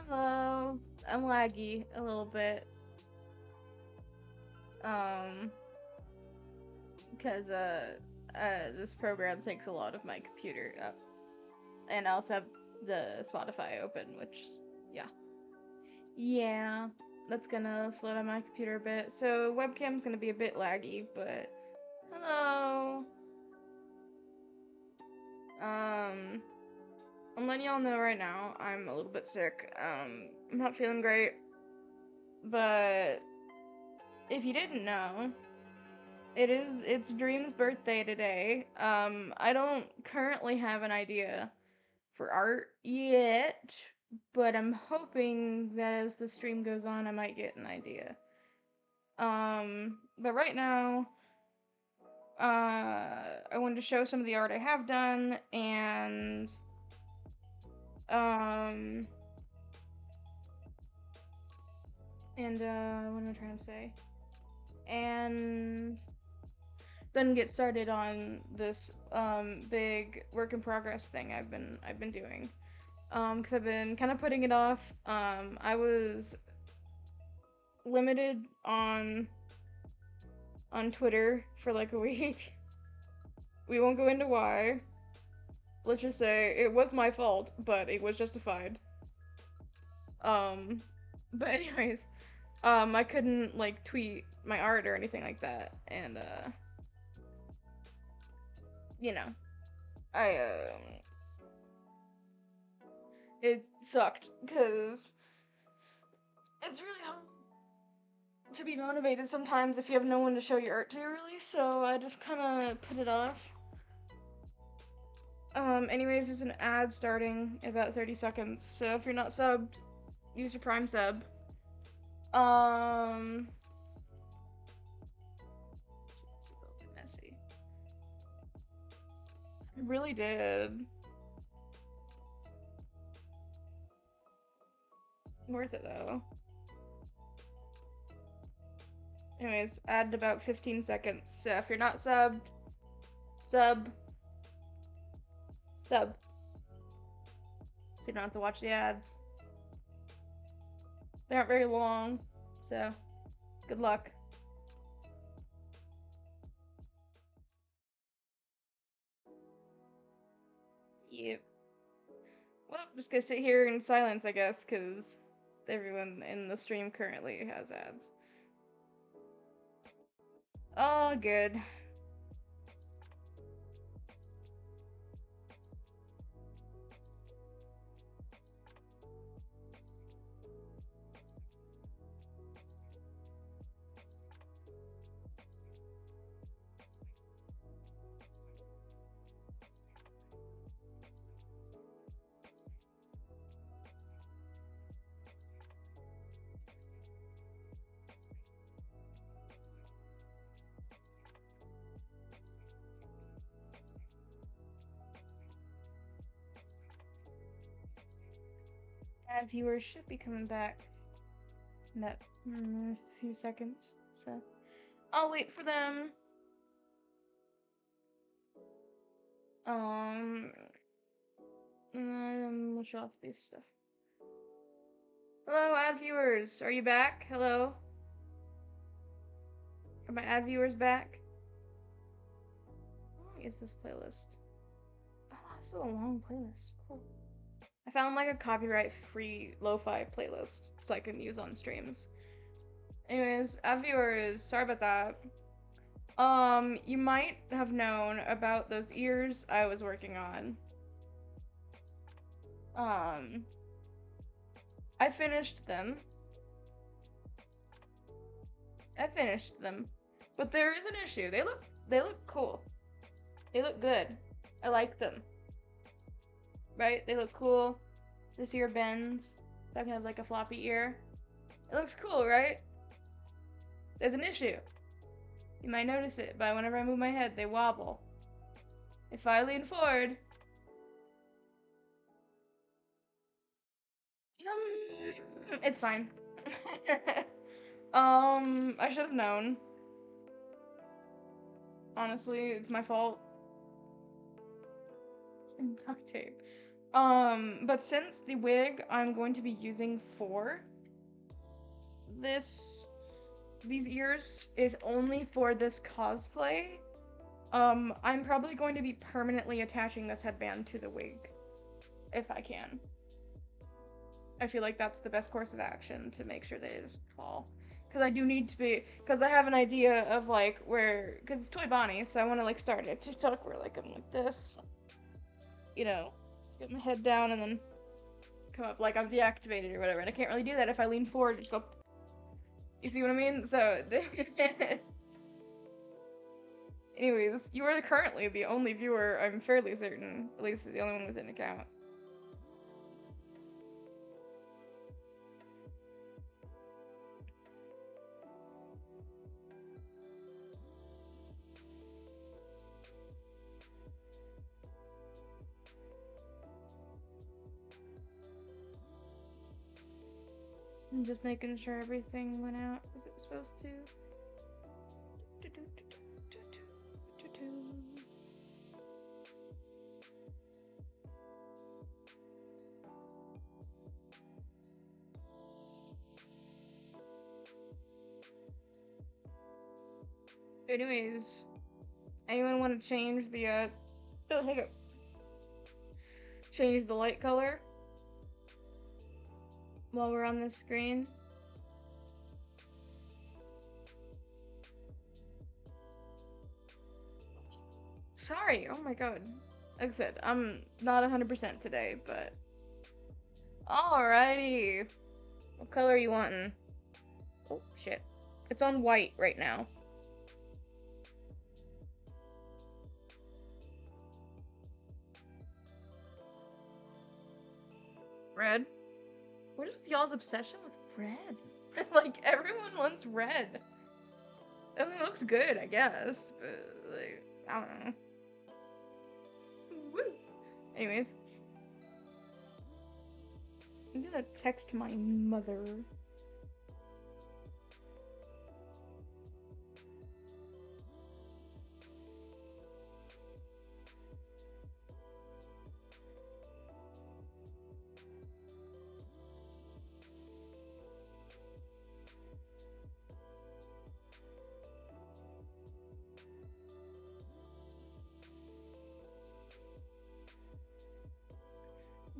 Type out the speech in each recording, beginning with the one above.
Hello. I'm laggy a little bit. Um, because this program takes a lot of my computer up, and I also have the Spotify open, which, yeah, yeah, that's gonna slow down my computer a bit. So webcam's gonna be a bit laggy, but hello. Um, I'm letting y'all know right now. I'm a little bit sick. I'm not feeling great, but if you didn't know. It's Dream's birthday today. I don't currently have an idea for art yet, but I'm hoping that as the stream goes on, I might get an idea. But right now, I wanted to show some of the art I have done, um, what am I trying to say? And then get started on this big work in progress thing I've been doing. Because I've been kind of putting it off. I was limited on Twitter for like a week. We won't go into why. Let's just say it was my fault, but it was justified. Um, but anyways, I couldn't like tweet my art or anything like that, and you know, I it sucked because it's really hard to be motivated sometimes if you have no one to show your art to, really. So I just kind of put it off. Anyways, there's an ad starting in about 30 seconds. So if you're not subbed, use your Prime sub. It's a little bit messy. It really did. Worth it though. Anyways, ad in about 15 seconds. So if you're not subbed, sub. Sub. So you don't have to watch the ads. They aren't very long, so good luck. Yep. Well, just gonna sit here in silence, I guess, because everyone in the stream currently has ads. Oh, good. Ad viewers should be coming back in that few seconds, so I'll wait for them. We'll show off this stuff. Hello, ad viewers. Are you back? Hello. Are my ad viewers back? How long is this playlist? Oh, this is a long playlist. Cool. I found like a copyright-free lo-fi playlist so I can use on streams. Anyways, ad viewers, sorry about that. You might have known about those ears I was working on. I finished them. But there is an issue. They look cool. They look good. I like them. Right? They look cool. This ear bends. So I can have like a floppy ear. It looks cool, right? There's an issue. You might notice it, but whenever I move my head, they wobble. If I lean forward, it's fine. I should have known. Honestly, it's my fault. And duct tape. But since the wig I'm going to be using for these ears is only for this cosplay, I'm probably going to be permanently attaching this headband to the wig, if I can. I feel like that's the best course of action to make sure they just fall. Because I do need to be, because I have an idea of like where, because it's Toy Bonnie, so I want to like start a TikTok where like I'm like this, you know, get my head down and then come up like I'm deactivated or whatever. And I can't really do that if I lean forward, just go. You see what I mean? So, anyways, you are currently the only viewer, I'm fairly certain, at least the only one with an account. I'm just making sure everything went out as it was supposed to. Anyways, anyone want to change the oh, hiccup. Change the light color while we're on this screen? Sorry, oh my god. Like I said, I'm not 100% today, but... Alrighty. What color are you wanting? Oh, shit. It's on white right now. Red? What is with y'all's obsession with red? Like, everyone wants red. I mean, it looks good, I guess, but, like, I don't know. Woo! Anyways. I'm gonna text my mother.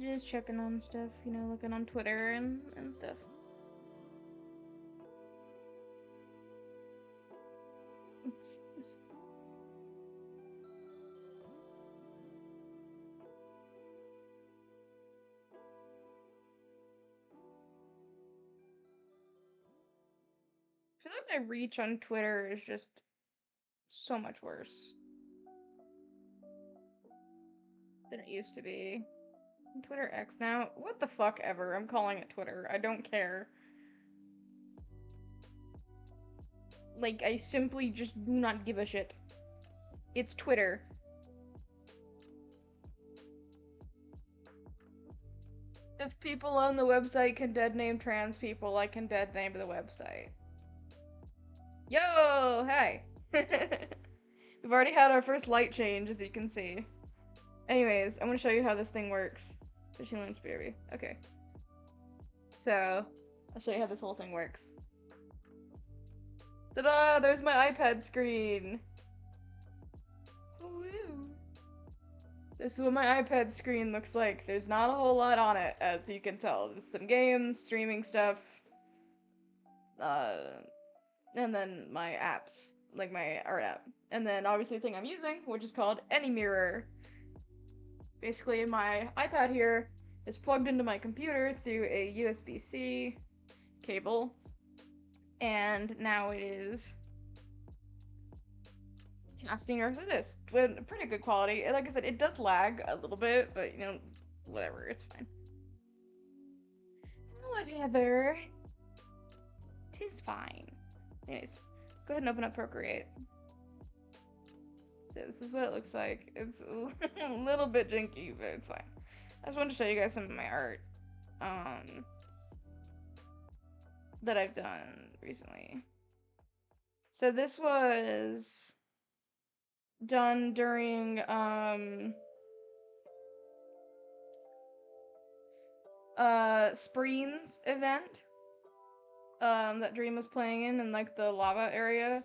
Just checking on stuff, you know, looking on Twitter and stuff. I feel like my reach on Twitter is just so much worse than it used to be. Twitter X now? What the fuck ever? I'm calling it Twitter. I don't care. Like, I simply just do not give a shit. It's Twitter. If people on the website can dead name trans people, I can dead name the website. Yo! Hey! We've already had our first light change, as you can see. Anyways, I'm gonna show you how this thing works. Fishing lunch baby. Okay. So, I'll show you how this whole thing works. Ta-da! There's my iPad screen! Woo! This is what my iPad screen looks like. There's not a whole lot on it, as you can tell. There's some games, streaming stuff, and then my apps, like my art app. And then obviously the thing I'm using, which is called AnyMirror. Basically, my iPad here is plugged into my computer through a USB-C cable, and now it is casting over this with pretty good quality. Like I said, it does lag a little bit, but you know, whatever, it's fine. Whatever. 'Tis fine. Anyways, go ahead and open up Procreate. So this is what it looks like. It's a little bit janky, but it's fine. I just wanted to show you guys some of my art that I've done recently. So this was done during Spreen's event. That Dream was playing in like the lava area.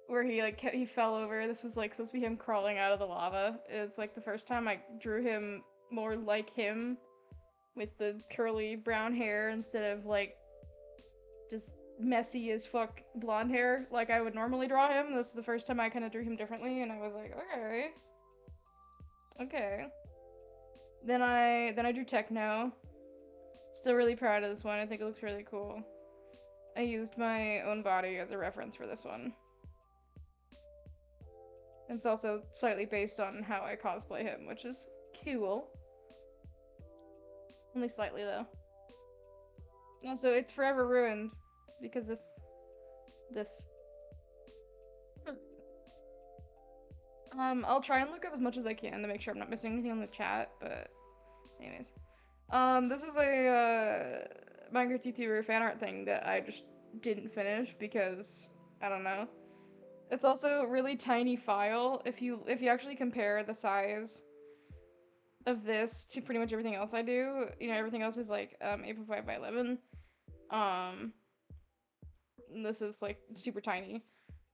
Where he fell over. This was like supposed to be him crawling out of the lava. It's like the first time I drew him more like him with the curly brown hair instead of like just messy as fuck blonde hair like I would normally draw him. This is the first time I kind of drew him differently, and I was like, okay. Then I drew Techno. Still really proud of this one. I think it looks really cool. I used my own body as a reference for this one. It's also slightly based on how I cosplay him, which is cool. Only slightly, though. Also, it's forever ruined because this. I'll try and look up as much as I can to make sure I'm not missing anything on the chat, but anyways. This is a Minecraft YouTuber fan art thing that I just didn't finish because I don't know. It's also a really tiny file. If you actually compare the size of this to pretty much everything else I do, you know, everything else is like 8.5 by 11. This is like super tiny,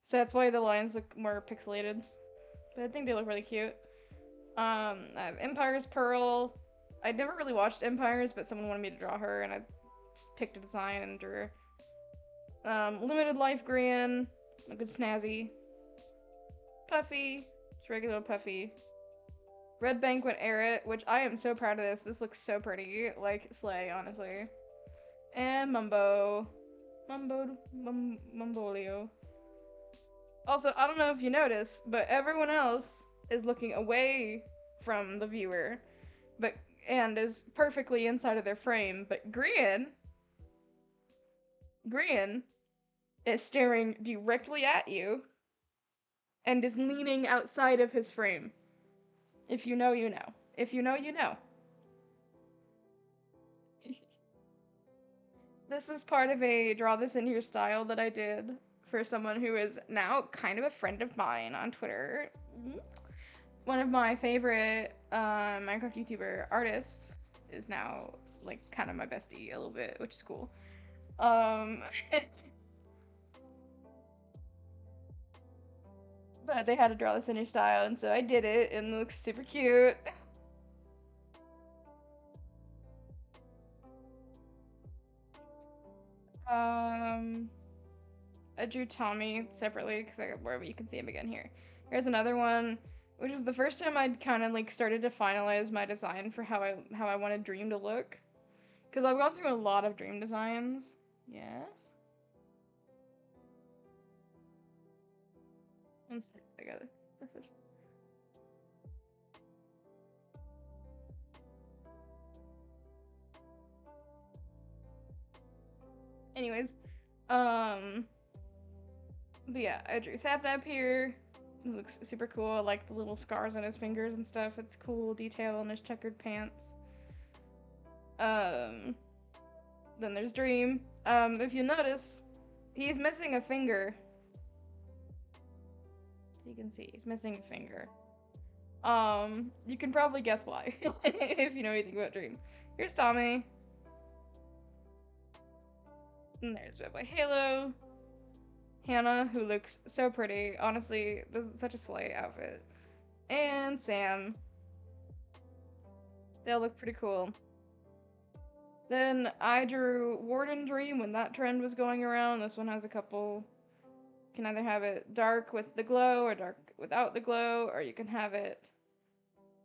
so that's why the lines look more pixelated. But I think they look really cute. I have Empire's Pearl. I never really watched Empires, but someone wanted me to draw her, and I just picked a design and drew her. Limited Life Gran, a good snazzy. Puffy, just regular Puffy. Red Banquet Eret, which I am so proud of this. This looks so pretty, like slay, honestly. And Mumbolio. Also, I don't know if you noticed, but everyone else is looking away from the viewer, and is perfectly inside of their frame, but Grian is staring directly at you and is leaning outside of his frame. If you know, you know. If you know, you know. This is part of a draw this in your style that I did for someone who is now kind of a friend of mine on Twitter. One of my favorite Minecraft YouTuber artists is now like kind of my bestie a little bit, which is cool. But they had to draw this in your style, and so I did it, and it looks super cute. I drew Tommy separately because wherever you can see him again here. Here's another one, which was the first time I'd kind of like started to finalize my design for how I wanted Dream to look, because I've gone through a lot of Dream designs. Yes. One sec, I got a message. Anyways, but yeah, I drew Sapnap here. It looks super cool. I like the little scars on his fingers and stuff. It's cool detail on his checkered pants. Then there's Dream. If you notice, he's missing a finger. So you can see, he's missing a finger. You can probably guess why, if you know anything about Dream. Here's Tommy. And there's Red Boy Halo. Hannah, who looks so pretty. Honestly, this is such a slay outfit. And Sam. They all look pretty cool. Then I drew Warden Dream when that trend was going around. This one has a couple. You can either have it dark with the glow or dark without the glow, or you can have it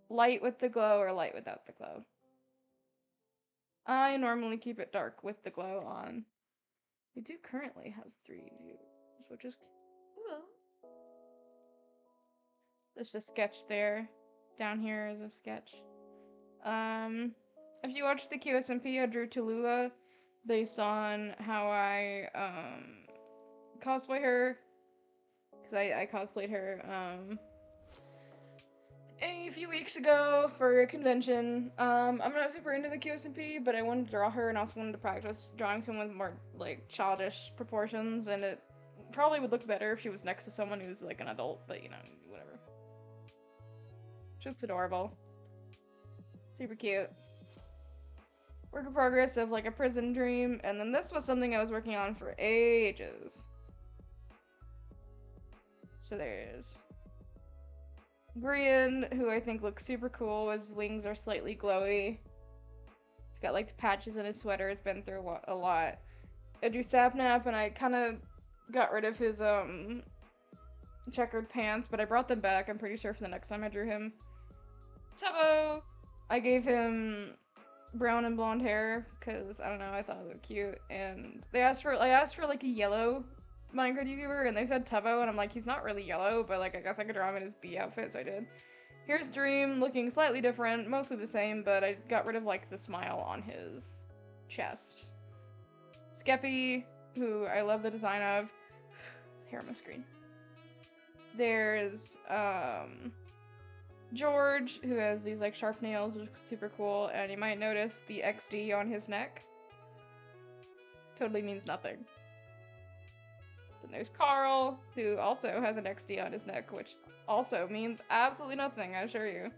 light with the glow or light without the glow. I normally keep it dark with the glow on. We do currently have 3 viewers, which is cool. There's just a sketch there. Down here is a sketch. If you watched the QSMP, I drew Tallulah based on how I cosplay her, because I cosplayed her a few weeks ago for a convention. I'm not super into the QSMP, but I wanted to draw her and also wanted to practice drawing someone with more like childish proportions, and it probably would look better if she was next to someone who's like an adult, but you know, whatever. She looks adorable. Super cute. work in progress of like a prison dream, and then this was something I was working on for ages. So there it is. Brian, who I think looks super cool, his wings are slightly glowy. He's got like the patches in his sweater, it's been through a lot. I drew Sapnap, and I kind of got rid of his checkered pants, but I brought them back, I'm pretty sure, for the next time I drew him. Tubbo! I gave him brown and blonde hair, because, I don't know, I thought it looked cute, and I asked for like a yellow Minecraft YouTuber, and they said Tubbo, and I'm like, he's not really yellow, but like, I guess I could draw him in his bee outfit, so I did. Here's Dream, looking slightly different, mostly the same, but I got rid of like the smile on his chest. Skeppy, who I love the design of. Here on my screen. There's George, who has these like sharp nails, which is super cool, and you might notice the XD on his neck. Totally means nothing. Then there's Carl, who also has an XD on his neck, which also means absolutely nothing, I assure you.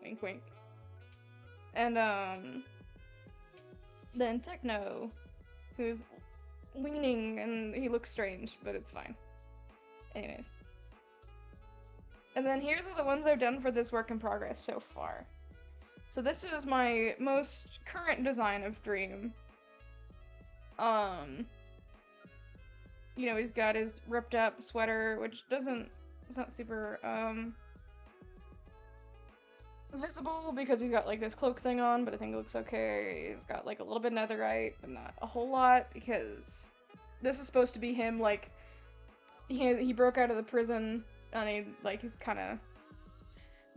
Wink wink. And then Techno, who's leaning and he looks strange, but it's fine. Anyways. And then here's the ones I've done for this work in progress so far. So this is my most current design of Dream. You know, he's got his ripped up sweater, which it's not super, visible because he's got like this cloak thing on, but I think it looks okay. He's got like a little bit of netherite, but not a whole lot, because this is supposed to be him, like, he broke out of the prison, and he's kinda...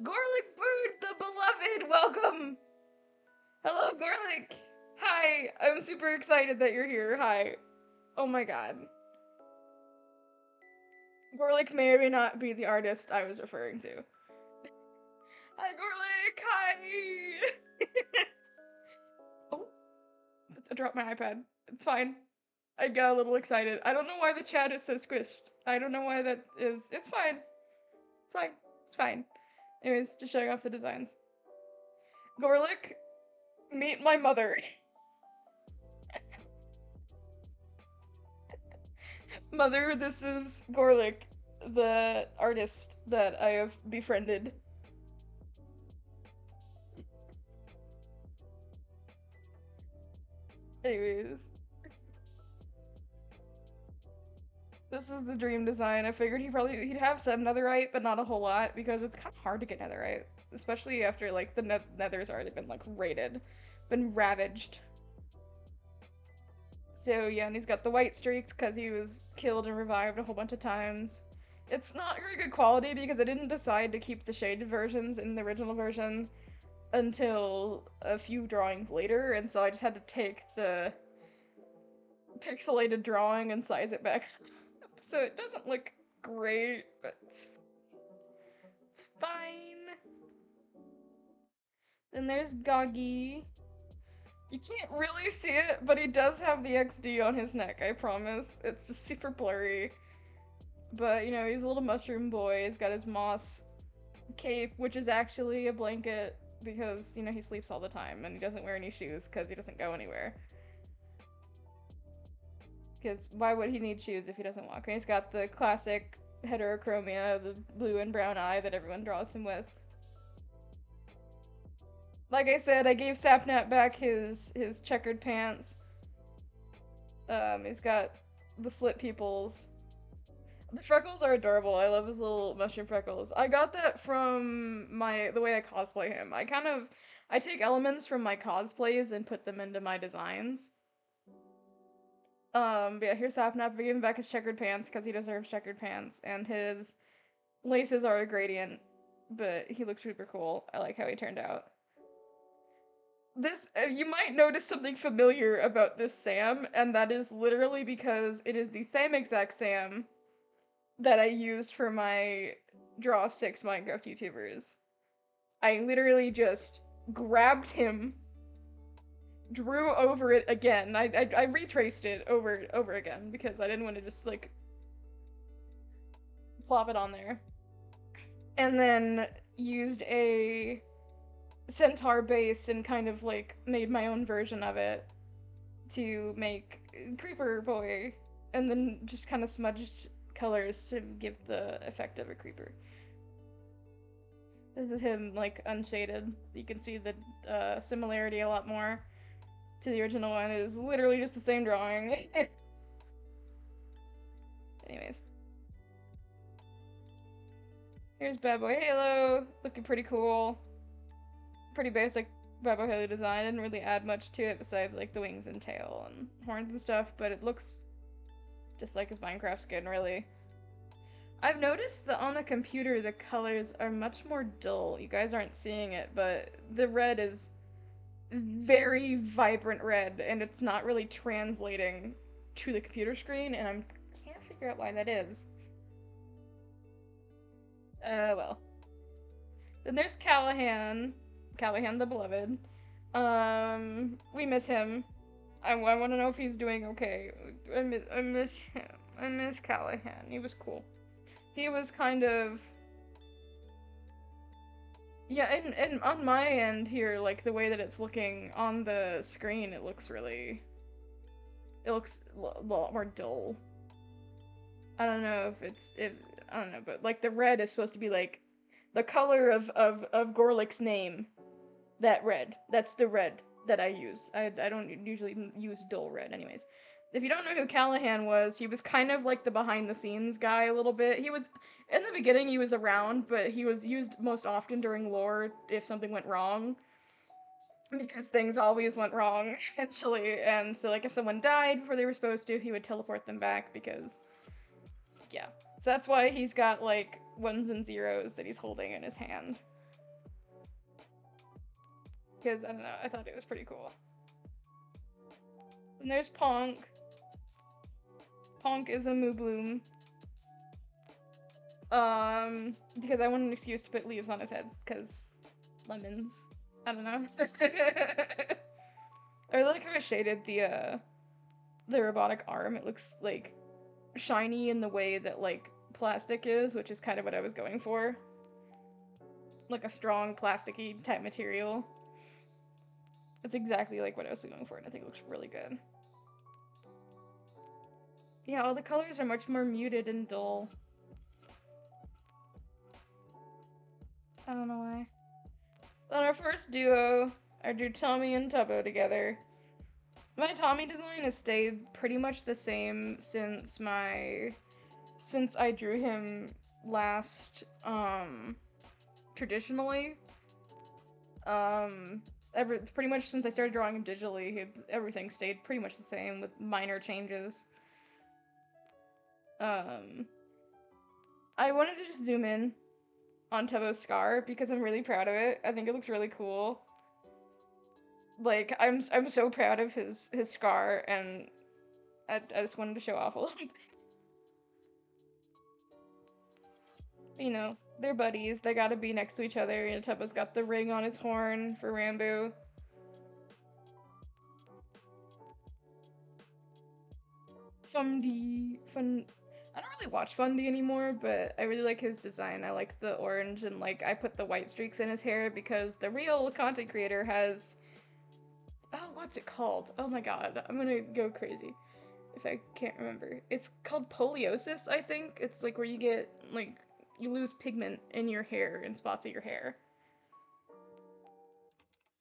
Gorlick Bird, the beloved, welcome! Hello, Gorlick! Hi, I'm super excited that you're here, hi. Oh my god. Gorlick may or may not be the artist I was referring to. Hi, Gorlick! Hi! Oh, I dropped my iPad. It's fine. I got a little excited. I don't know why the chat is so squished. I don't know why that is. It's fine. It's fine. It's fine. Anyways, just showing off the designs. Gorlick, meet my mother. Mother, this is Gorlick, the artist that I have befriended. Anyways. This is the dream design. I figured he'd have some netherite, but not a whole lot, because it's kind of hard to get netherite. Especially after, like, the nether's already been, like, raided. Been ravaged. So, yeah, and he's got the white streaks because he was killed and revived a whole bunch of times. It's not very good quality because I didn't decide to keep the shaded versions in the original version until a few drawings later, and so I just had to take the pixelated drawing and size it back. So it doesn't look great, but it's fine. Then there's Goggy. You can't really see it, but he does have the XD on his neck, I promise. It's just super blurry. But, you know, he's a little mushroom boy. He's got his moss cape, which is actually a blanket because, you know, he sleeps all the time and he doesn't wear any shoes because he doesn't go anywhere. Because why would he need shoes if he doesn't walk? And he's got the classic heterochromia, the blue and brown eye that everyone draws him with. Like I said, I gave Sapnap back his checkered pants. He's got the slit pupils. The freckles are adorable. I love his little mushroom freckles. I got that from the way I cosplay him. I take elements from my cosplays and put them into my designs. But yeah, here's Sapnap. I gave him back his checkered pants because he deserves checkered pants, and his laces are a gradient, but he looks super cool. I like how he turned out. This, you might notice something familiar about this Sam, and that is literally because it is the same exact Sam that I used for my Draw 6 Minecraft YouTubers. I literally just grabbed him, drew over it again. I retraced it over again because I didn't want to just, like, plop it on there. And then used a centaur base and kind of like made my own version of it to make Creeper Boy, and then just kind of smudged colors to give the effect of a creeper. This is him like unshaded, so you can see the similarity a lot more to the original one. It is literally just the same drawing. Anyways, here's Bad Boy Halo, looking pretty cool. Pretty basic Bad Boy Halo design. Didn't really add much to it besides like the wings and tail and horns and stuff, but it looks just like his Minecraft skin, really. I've noticed that on the computer the colors are much more dull. You guys aren't seeing it, but the red is very vibrant red, and it's not really translating to the computer screen, and I can't figure out why that is. Well. Then there's Callahan. Callahan the Beloved. We miss him. I want to know if he's doing okay. I miss him. I miss Callahan. He was cool. He was kind of... Yeah, and on my end here, like, the way that it's looking on the screen, it looks really... It looks a lot more dull. I don't know if it's... I don't know, but, like, the red is supposed to be, like, the color of Gorlick's name. That red. That's the red that I use. I don't usually use dull red anyways. If you don't know who Callahan was, he was kind of like the behind-the-scenes guy a little bit. He was, in the beginning he was around, but he was used most often during lore if something went wrong. Because things always went wrong, eventually, and so like if someone died before they were supposed to, he would teleport them back because, yeah. So that's why he's got like ones and zeros that he's holding in his hand. Because, I don't know, I thought it was pretty cool. And there's Ponk. Ponk is a Moobloom. Because I want an excuse to put leaves on his head, because lemons. I don't know. I really like how I shaded the robotic arm. It looks, like, shiny in the way that, like, plastic is, which is kind of what I was going for. Like a strong, plasticky type material. It's exactly like what I was going for, and I think it looks really good. Yeah, all the colors are much more muted and dull. I don't know why. On our first duo, I drew Tommy and Tubbo together. My Tommy design has stayed pretty much the same since I drew him last, traditionally. Pretty much since I started drawing him digitally, everything stayed pretty much the same with minor changes. I wanted to just zoom in on Tubbo's scar because I'm really proud of it. I think it looks really cool. Like, I'm so proud of his scar, and I just wanted to show off a little bit. You know, they're buddies. They gotta be next to each other. You know, Tubbo's got the ring on his horn for Rambo. I don't really watch Fundy anymore, but I really like his design. I like the orange, and like I put the white streaks in his hair because the real content creator has... Oh, what's it called? Oh my god, I'm gonna go crazy if I can't remember. It's called poliosis, I think. It's like where you get, like, you lose pigment in your hair, in spots of your hair.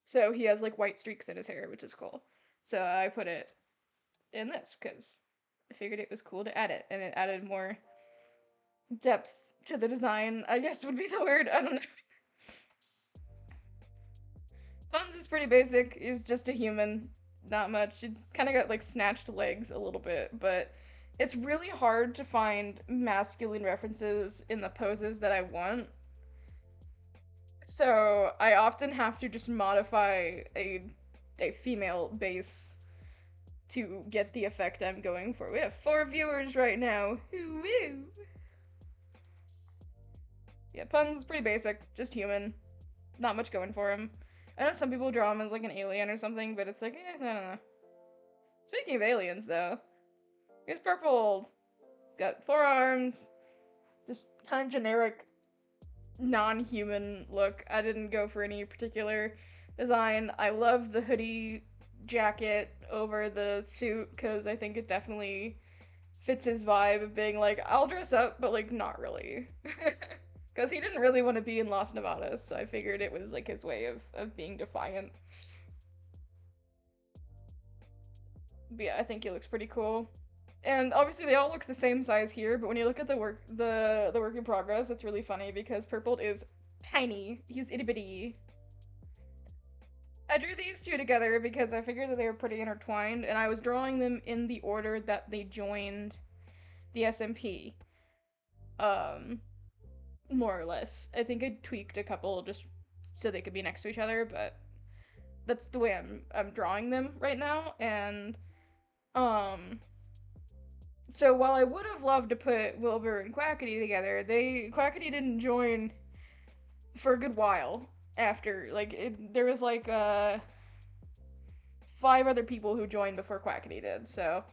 So he has like white streaks in his hair, which is cool. So I put it in this because I figured it was cool to add it, and it added more depth to the design, I guess would be the word. I don't know. Buns is pretty basic. He's just a human. Not much. He kind of got like snatched legs a little bit, but it's really hard to find masculine references in the poses that I want. So I often have to just modify a female base to get the effect I'm going for. We have 4 viewers right now. Woo! Yeah, Pun's pretty basic, just human. Not much going for him. I know some people draw him as like an alien or something, but it's like, I don't know. Speaking of aliens, though, here's Purple. Got 4 arms. Just kind of generic non-human look. I didn't go for any particular design. I love the hoodie jacket over the suit because I think it definitely fits his vibe of being like, I'll dress up, but like not really. Because he didn't really want to be in Las Nevadas, so I figured it was like his way of being defiant. But yeah, I think he looks pretty cool. And obviously they all look the same size here, but when you look at the work in progress, it's really funny because Purple is tiny. He's itty bitty. I drew these two together because I figured that they were pretty intertwined, and I was drawing them in the order that they joined the SMP. Um, more or less. I think I tweaked a couple just so they could be next to each other, but that's the way I'm drawing them right now. And um, so while I would have loved to put Wilbur and Quackity together, Quackity didn't join for a good while after. There was like 5 other people who joined before Quackity did. So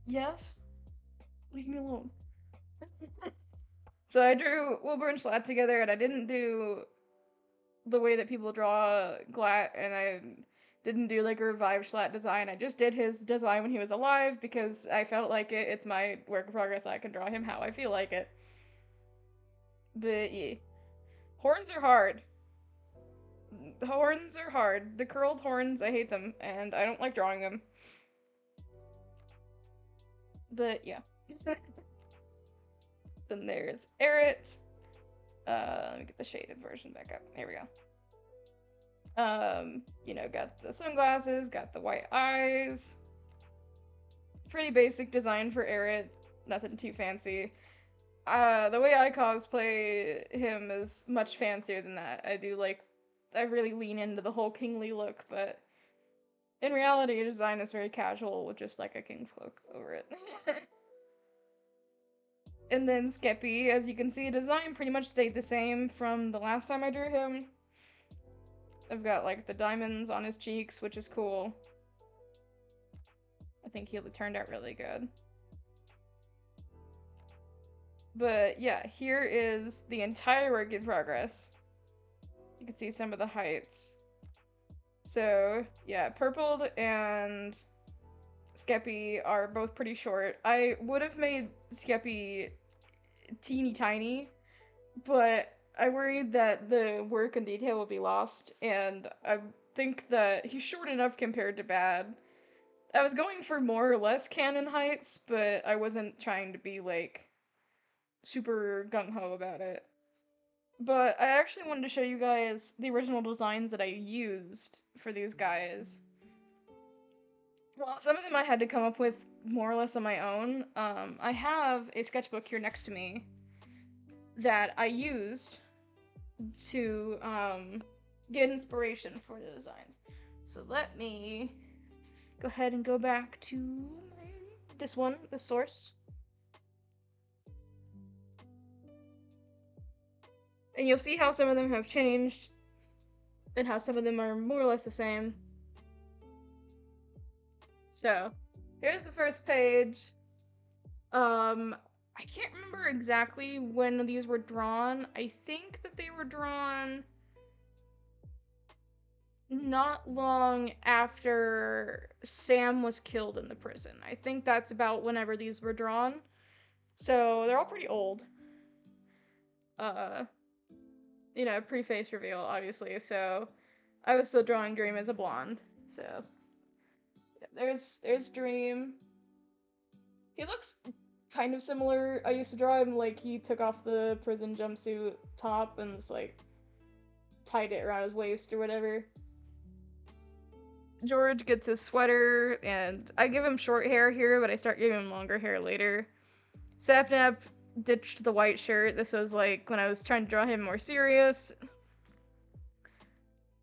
yes, leave me alone. So I drew Wilbur and Schlatt together, and I didn't do the way that people draw Glatt, and I didn't do like a revived Schlatt design. I just did his design when he was alive because I felt like it. It's my work in progress. I can draw him how I feel like it. But yeah. Horns are hard. The horns are hard. The curled horns, I hate them, and I don't like drawing them. But yeah. Then there's Eret. Let me get the shaded version back up. There we go. Got the sunglasses, got the white eyes. Pretty basic design for Eret, nothing too fancy. The way I cosplay him is much fancier than that. I really lean into the whole kingly look, but in reality, design is very casual with just like a king's cloak over it. And then Skeppy, as you can see, design pretty much stayed the same from the last time I drew him. I've got like the diamonds on his cheeks, which is cool. I think he turned out really good. But yeah, here is the entire work in progress. You can see some of the heights. So yeah, Purpled and Skeppy are both pretty short. I would have made Skeppy teeny tiny, but I worried that the work and detail would be lost, and I think that he's short enough compared to Bad. I was going for more or less canon heights, but I wasn't trying to be like super gung-ho about it. But I actually wanted to show you guys the original designs that I used for these guys. Well, some of them I had to come up with more or less on my own. I have a sketchbook here next to me that I used to get inspiration for the designs. So let me go ahead and go back to this one, the source. And you'll see how some of them have changed and how some of them are more or less the same. So, here's the first page. I can't remember exactly when these were drawn. I think that they were drawn not long after Sam was killed in the prison. I think that's about whenever these were drawn. So, they're all pretty old. Uh, pre-face reveal, obviously, so I was still drawing Dream as a blonde. So, yeah, there's Dream. He looks kind of similar. I used to draw him like he took off the prison jumpsuit top and just like tied it around his waist or whatever. George gets his sweater, and I give him short hair here, but I start giving him longer hair later. Sapnap ditched the white shirt. This was like when I was trying to draw him more serious.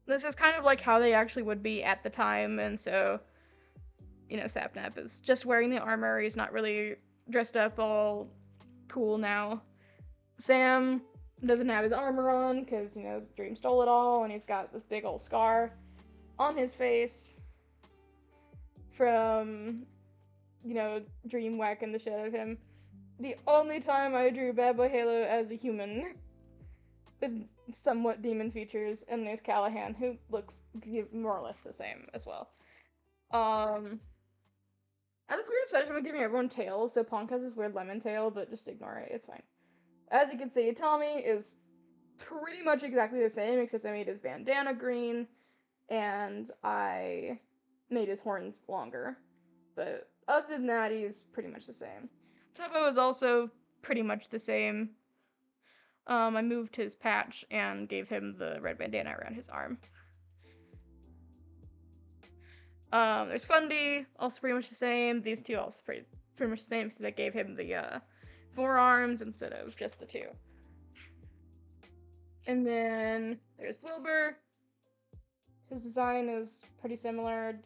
This is kind of like how they actually would be at the time, and so, Sapnap is just wearing the armor. He's not really dressed up all cool now. Sam doesn't have his armor on because, Dream stole it all, and he's got this big old scar on his face from, Dream whacking the shit out of him. The only time I drew Bad Boy Halo as a human. with somewhat demon features, and there's Callahan, who looks more or less the same as well. Um, I have this weird obsession with giving everyone tails, so Punk has this weird lemon tail, but just ignore it, it's fine. As you can see, Tommy is pretty much exactly the same, except I made his bandana green, and I made his horns longer. But other than that, he's pretty much the same. Tubbo is also pretty much the same. I moved his patch and gave him the red bandana around his arm. There's Fundy, also pretty much the same. These two also pretty much the same, so I gave him the forearms instead of just the two. And then there's Wilbur. His design is pretty similar.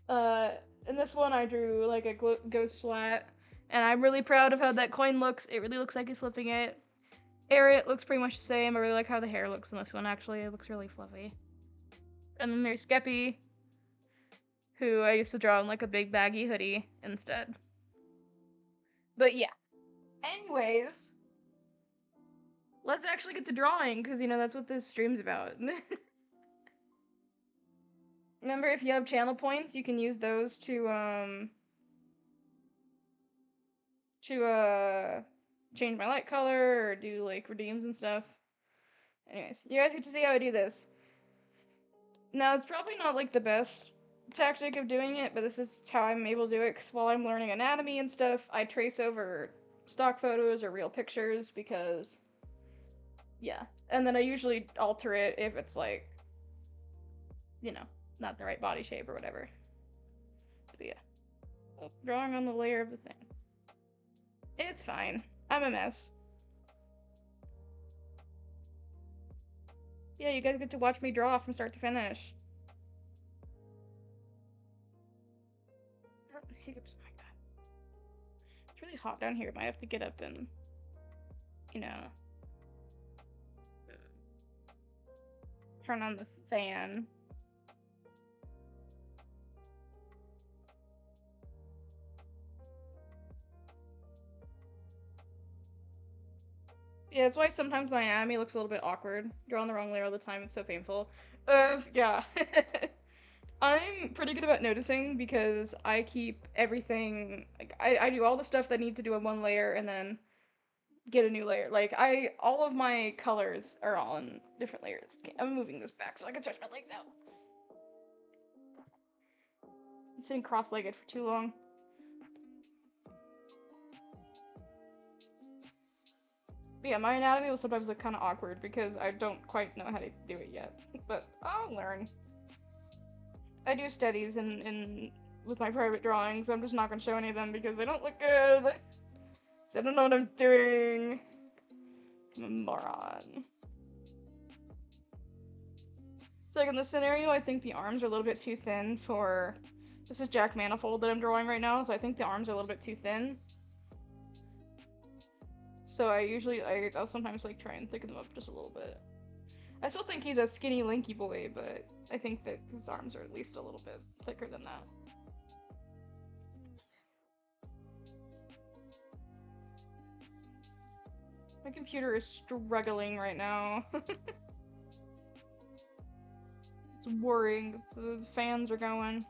In this one I drew like a ghost flat, and I'm really proud of how that coin looks. It really looks like he's flipping it. Ariat looks pretty much the same. I really like how the hair looks in this one, actually. It looks really fluffy. And then there's Skeppy, who I used to draw in like a big baggy hoodie instead. But yeah. Anyways, let's actually get to drawing, because, you know, that's what this stream's about. Remember, if you have channel points, you can use those to change my light color or do, like, redeems and stuff. Anyways, you guys get to see how I do this. Now, it's probably not, like, the best tactic of doing it, but this is how I'm able to do it, because while I'm learning anatomy and stuff, I trace over stock photos or real pictures, because, yeah. And then I usually alter it if it's, like, you know, not the right body shape or whatever. But yeah. Oh, drawing on the layer of the thing. It's fine. I'm a mess. Yeah, you guys get to watch me draw from start to finish. Hiccups, oh my god. It's really hot down here. Might have to get up and, you know, turn on the fan. Yeah, that's why sometimes my anatomy looks a little bit awkward. Drawing the wrong layer all the time, it's so painful. Yeah. I'm pretty good about noticing because I keep everything, like, I do all the stuff that I need to do on one layer and then get a new layer. Like, all of my colors are all in different layers. Okay, I'm moving this back so I can stretch my legs out. I'm sitting cross-legged for too long. But yeah, my anatomy will sometimes look kind of awkward because I don't quite know how to do it yet. But I'll learn. I do studies with my private drawings. I'm just not gonna show any of them because they don't look good. I don't know what I'm doing. I'm a moron. So like in this scenario, I think the arms are a little bit too thin for... This is Jack Manifold that I'm drawing right now, so I think the arms are a little bit too thin. So I'll sometimes like try and thicken them up just a little bit. I still think he's a skinny lanky boy, but I think that his arms are at least a little bit thicker than that. My computer is struggling right now. It's worrying. The fans are going.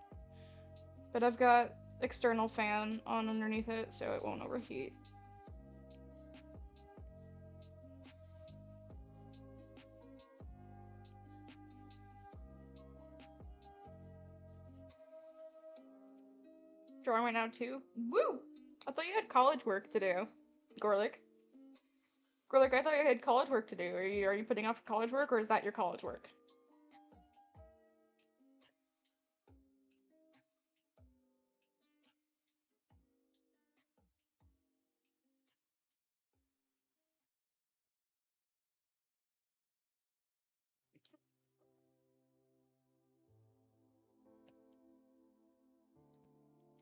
But I've got external fan on underneath it, so it won't overheat. Drawing right now too? Woo! I thought you had college work to do. Gorlick. Gorlick, I thought you had college work to do. Are you putting off college work, or is that your college work?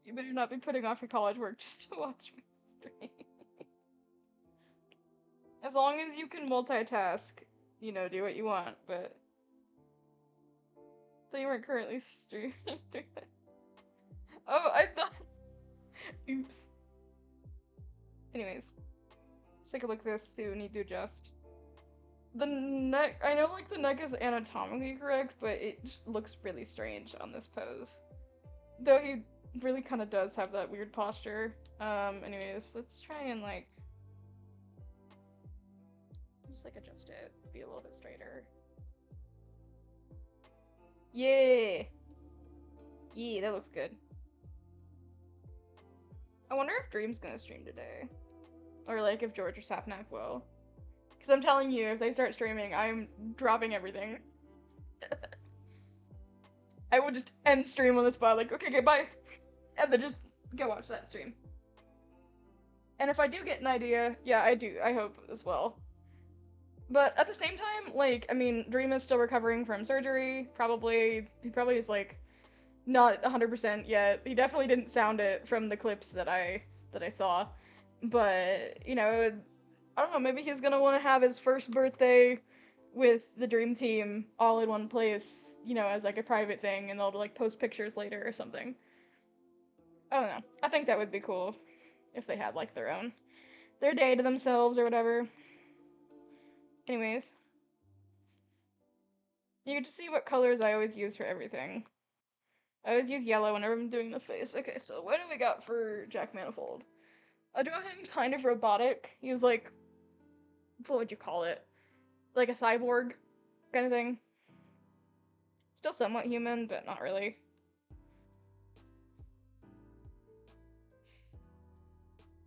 You better not be putting off your college work just to watch me stream. As long as you can multitask, you know, do what you want, but... I thought you weren't currently streaming. Oh, I thought... Oops. Anyways. Let's take a look at this, see what we need to adjust. The neck, I know like the neck is anatomically correct, but it just looks really strange on this pose. Though he really kind of does have that weird posture. Anyways, let's try and like, just like adjust it, be a little bit straighter. Yeah! Yeah, that looks good. I wonder if Dream's gonna stream today. Or like if George or Sapnap will. Because I'm telling you, if they start streaming, I'm dropping everything. I will just end stream on the spot, like, okay, bye. And then just go watch that stream. And if I do get an idea, yeah, I do. I hope as well. But at the same time, like, I mean, Dream is still recovering from surgery. He probably is like not 100% yet. He definitely didn't sound it from the clips that I saw. But you know, I don't know. Maybe he's gonna want to have his first birthday with the Dream Team all in one place. You know, as like a private thing, and they'll like post pictures later or something. I don't know. I think that would be cool if they had like their day to themselves or whatever. Anyways, you get to see what colors I always use for everything. I always use yellow whenever I'm doing the face. Okay, so what do we got for Jack Manifold? I draw him kind of robotic. He's like, what would you call it? Like a cyborg kind of thing. Still somewhat human, but not really.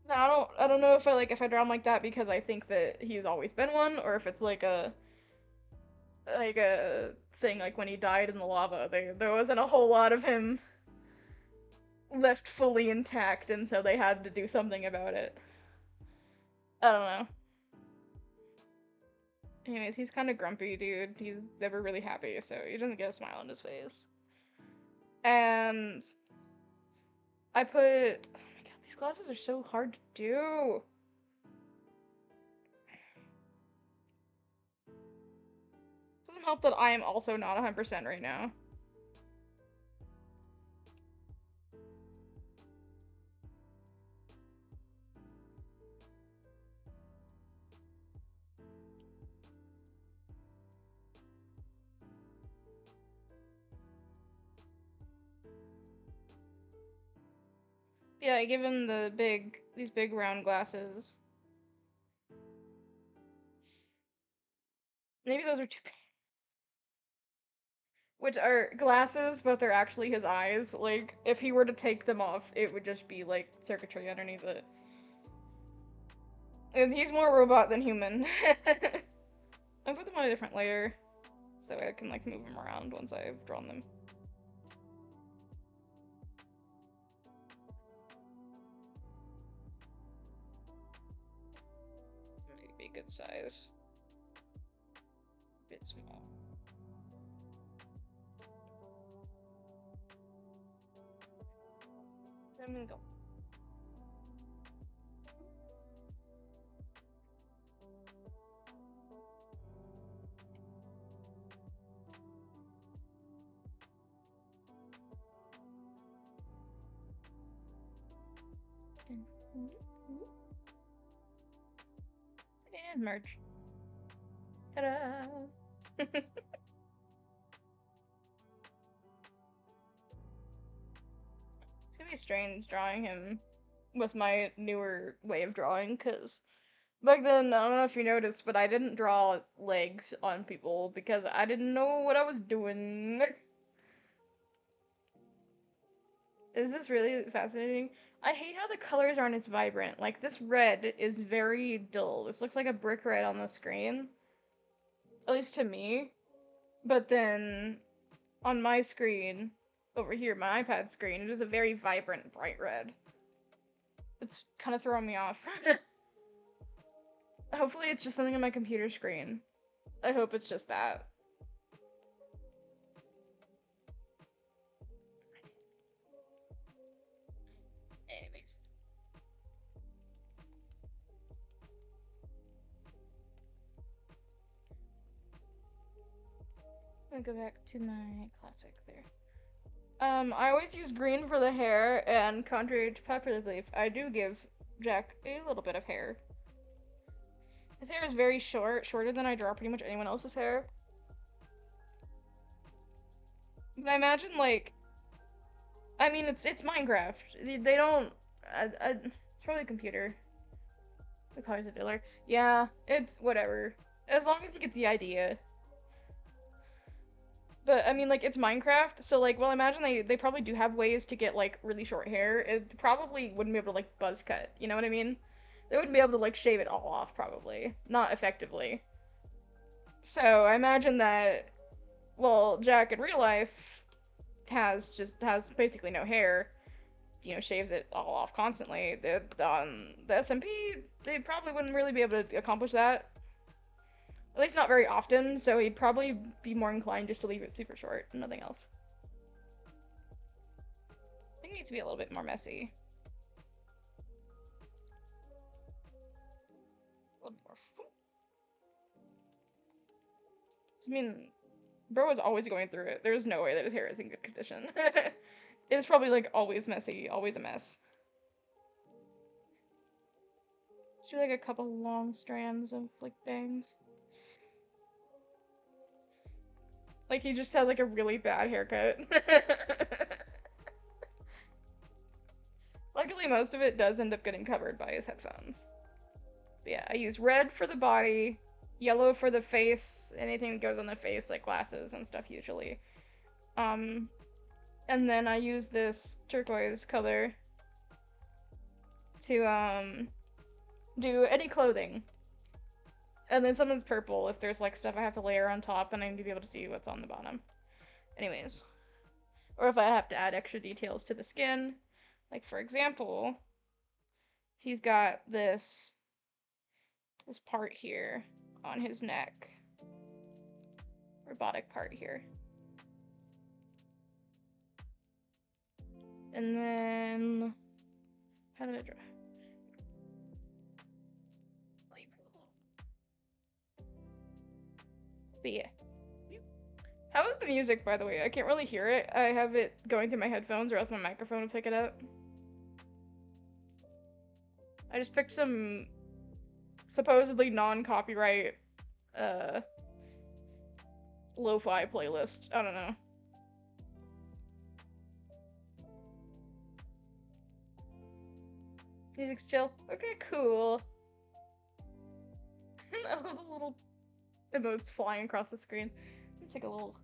No, I don't know if I draw him like that because I think that he's always been one, or if it's like a thing like when he died in the lava, there wasn't a whole lot of him left fully intact, and so they had to do something about it. I don't know. Anyways, he's kind of grumpy, dude. He's never really happy, so he doesn't get a smile on his face. And I put... Oh my god, these glasses are so hard to do. Doesn't help that I am also not 100% right now. Yeah, I give him these big round glasses. Maybe those are too big. Which are glasses, but they're actually his eyes. Like, if he were to take them off, it would just be, like, circuitry underneath it. And he's more robot than human. I put them on a different layer, so I can, like, move them around once I've drawn them. Maybe a good size. A bit small. I'm gonna go. And merge. Ta-da! It's gonna be strange drawing him with my newer way of drawing, because back then, I don't know if you noticed, but I didn't draw legs on people because I didn't know what I was doing. Is this really fascinating? I hate how the colors aren't as vibrant. Like, this red is very dull. This looks like a brick red on the screen. At least to me. But then, on my screen, over here, my iPad screen, it is a very vibrant, bright red. It's kind of throwing me off. Hopefully it's just something on my computer screen. I hope it's just that. Anyways. I'm gonna go back to my classic there. I always use green for the hair, and contrary to popular belief, I do give Jack a little bit of hair. His hair is very short, shorter than I draw pretty much anyone else's hair. But I imagine, like, I mean, it's Minecraft. They don't. It's probably a computer. The color's a dealer. Yeah, it's whatever. As long as you get the idea. But I mean, like, it's Minecraft, so like, well, imagine they probably do have ways to get like really short hair. It probably wouldn't be able to like buzz cut. You know what I mean? They wouldn't be able to like shave it all off, probably not effectively. So I imagine that. Well, Jack in real life has basically no hair. You know, shaves it all off constantly. The SMP, they probably wouldn't really be able to accomplish that. At least not very often, so he'd probably be more inclined just to leave it super short and nothing else. I think it needs to be a little bit more messy. A little more. I mean, bro is always going through it. There's no way that his hair is in good condition. It's probably like always messy, always a mess. Let's do like a couple long strands of like bangs. Like he just had like a really bad haircut. Luckily, most of it does end up getting covered by his headphones. But yeah, I use red for the body, yellow for the face, anything that goes on the face, like glasses and stuff usually. And then I use this turquoise color to do any clothing. And then something's purple if there's like stuff I have to layer on top and I need to be able to see what's on the bottom. Anyways. Or if I have to add extra details to the skin. Like for example, he's got this part here on his neck. Robotic part here. And then how did I draw? But yeah. How is the music, by the way? I can't really hear it. I have it going through my headphones or else my microphone will pick it up. I just picked some supposedly non-copyright lo-fi playlist. I don't know. Music's chill. Okay, cool. I love the little emotes flying across the screen. Let me take a little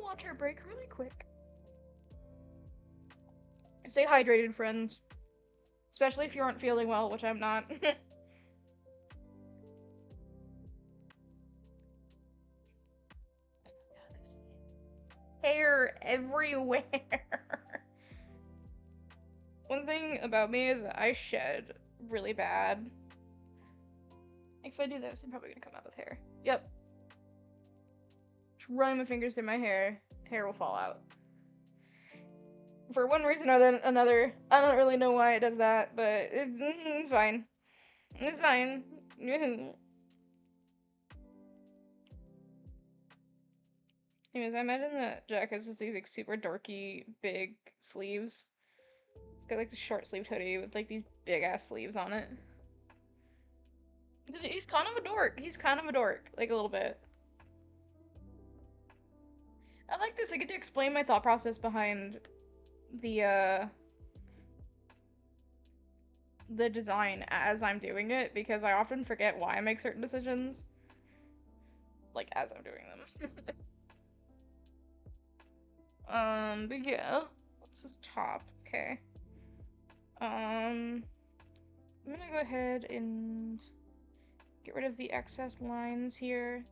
water break really quick. Stay hydrated, friends. Especially if you aren't feeling well, which I'm not. Hair everywhere. One thing about me is that I shed really bad. If I do this, I'm probably gonna come out with hair. Yep. Just running my fingers through my hair, hair will fall out. For one reason or another. I don't really know why it does that, but it's fine. It's fine. Anyways, I imagine that Jack has just these like super dorky big sleeves. It's got like the short sleeved hoodie with like these big ass sleeves on it. He's kind of a dork. He's kind of a dork, like a little bit. I like this. I get to explain my thought process behind the design as I'm doing it because I often forget why I make certain decisions. Like as I'm doing them. But yeah. What's his top? Okay. I'm gonna go ahead and get rid of the excess lines here.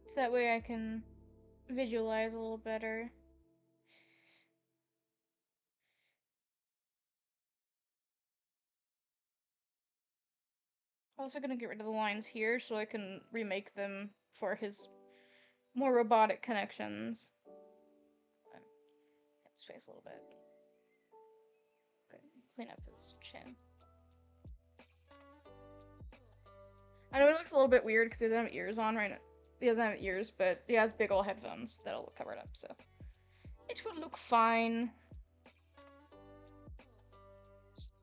So that way I can visualize a little better. Also gonna get rid of the lines here so I can remake them for his more robotic connections. His face a little bit. Okay, clean up his chin. I know it looks a little bit weird because he doesn't have ears on right now. He doesn't have ears, but he has big old headphones that'll cover it up, so. It will look fine.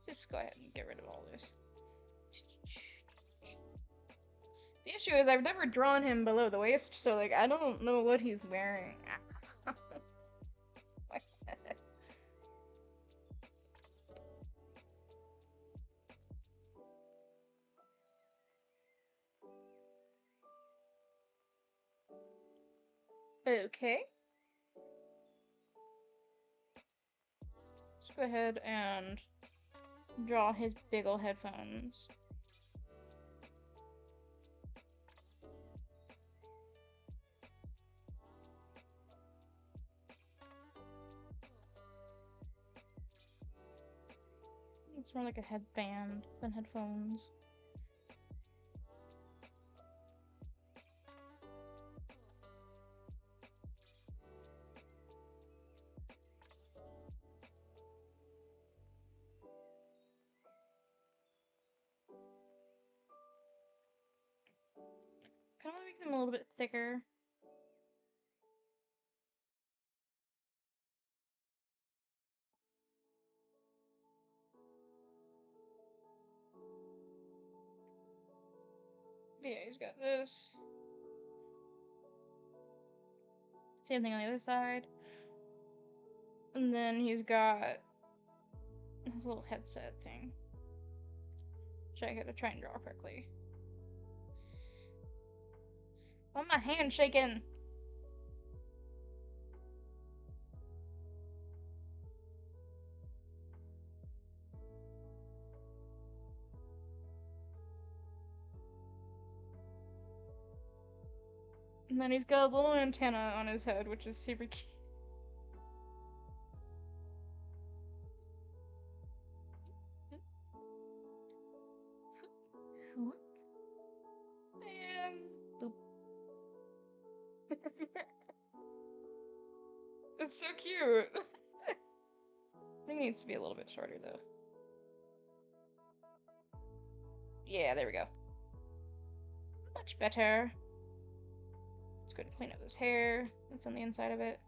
Just go ahead and get rid of all this. The issue is I've never drawn him below the waist, so like I don't know what he's wearing. Okay. Let's go ahead and draw his big ol' headphones. It's more like a headband than headphones. Kind of make them a little bit thicker. Yeah, he's got this. Same thing on the other side. And then he's got his little headset thing. Which I gotta try and draw correctly. Why my hand shaking? And then he's got a little antenna on his head, which is super cute. And boop. It's so cute. I think it needs to be a little bit shorter though. Yeah, there we go. Much better. Let's go and clean up his hair that's on the inside of it.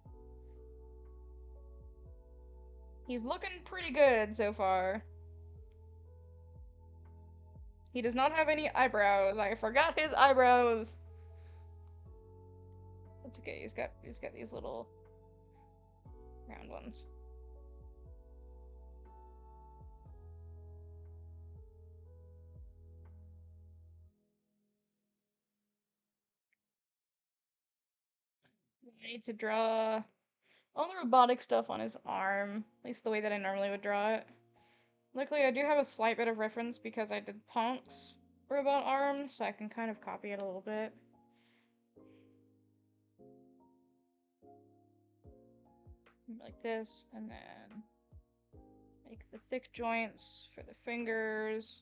He's looking pretty good so far. He does not have any eyebrows. I forgot his eyebrows. That's okay. He's got these little round ones. I need to draw all the robotic stuff on his arm, at least the way that I normally would draw it. Luckily, I do have a slight bit of reference because I did Punk's robot arm, so I can kind of copy it a little bit. Like this, and then make the thick joints for the fingers.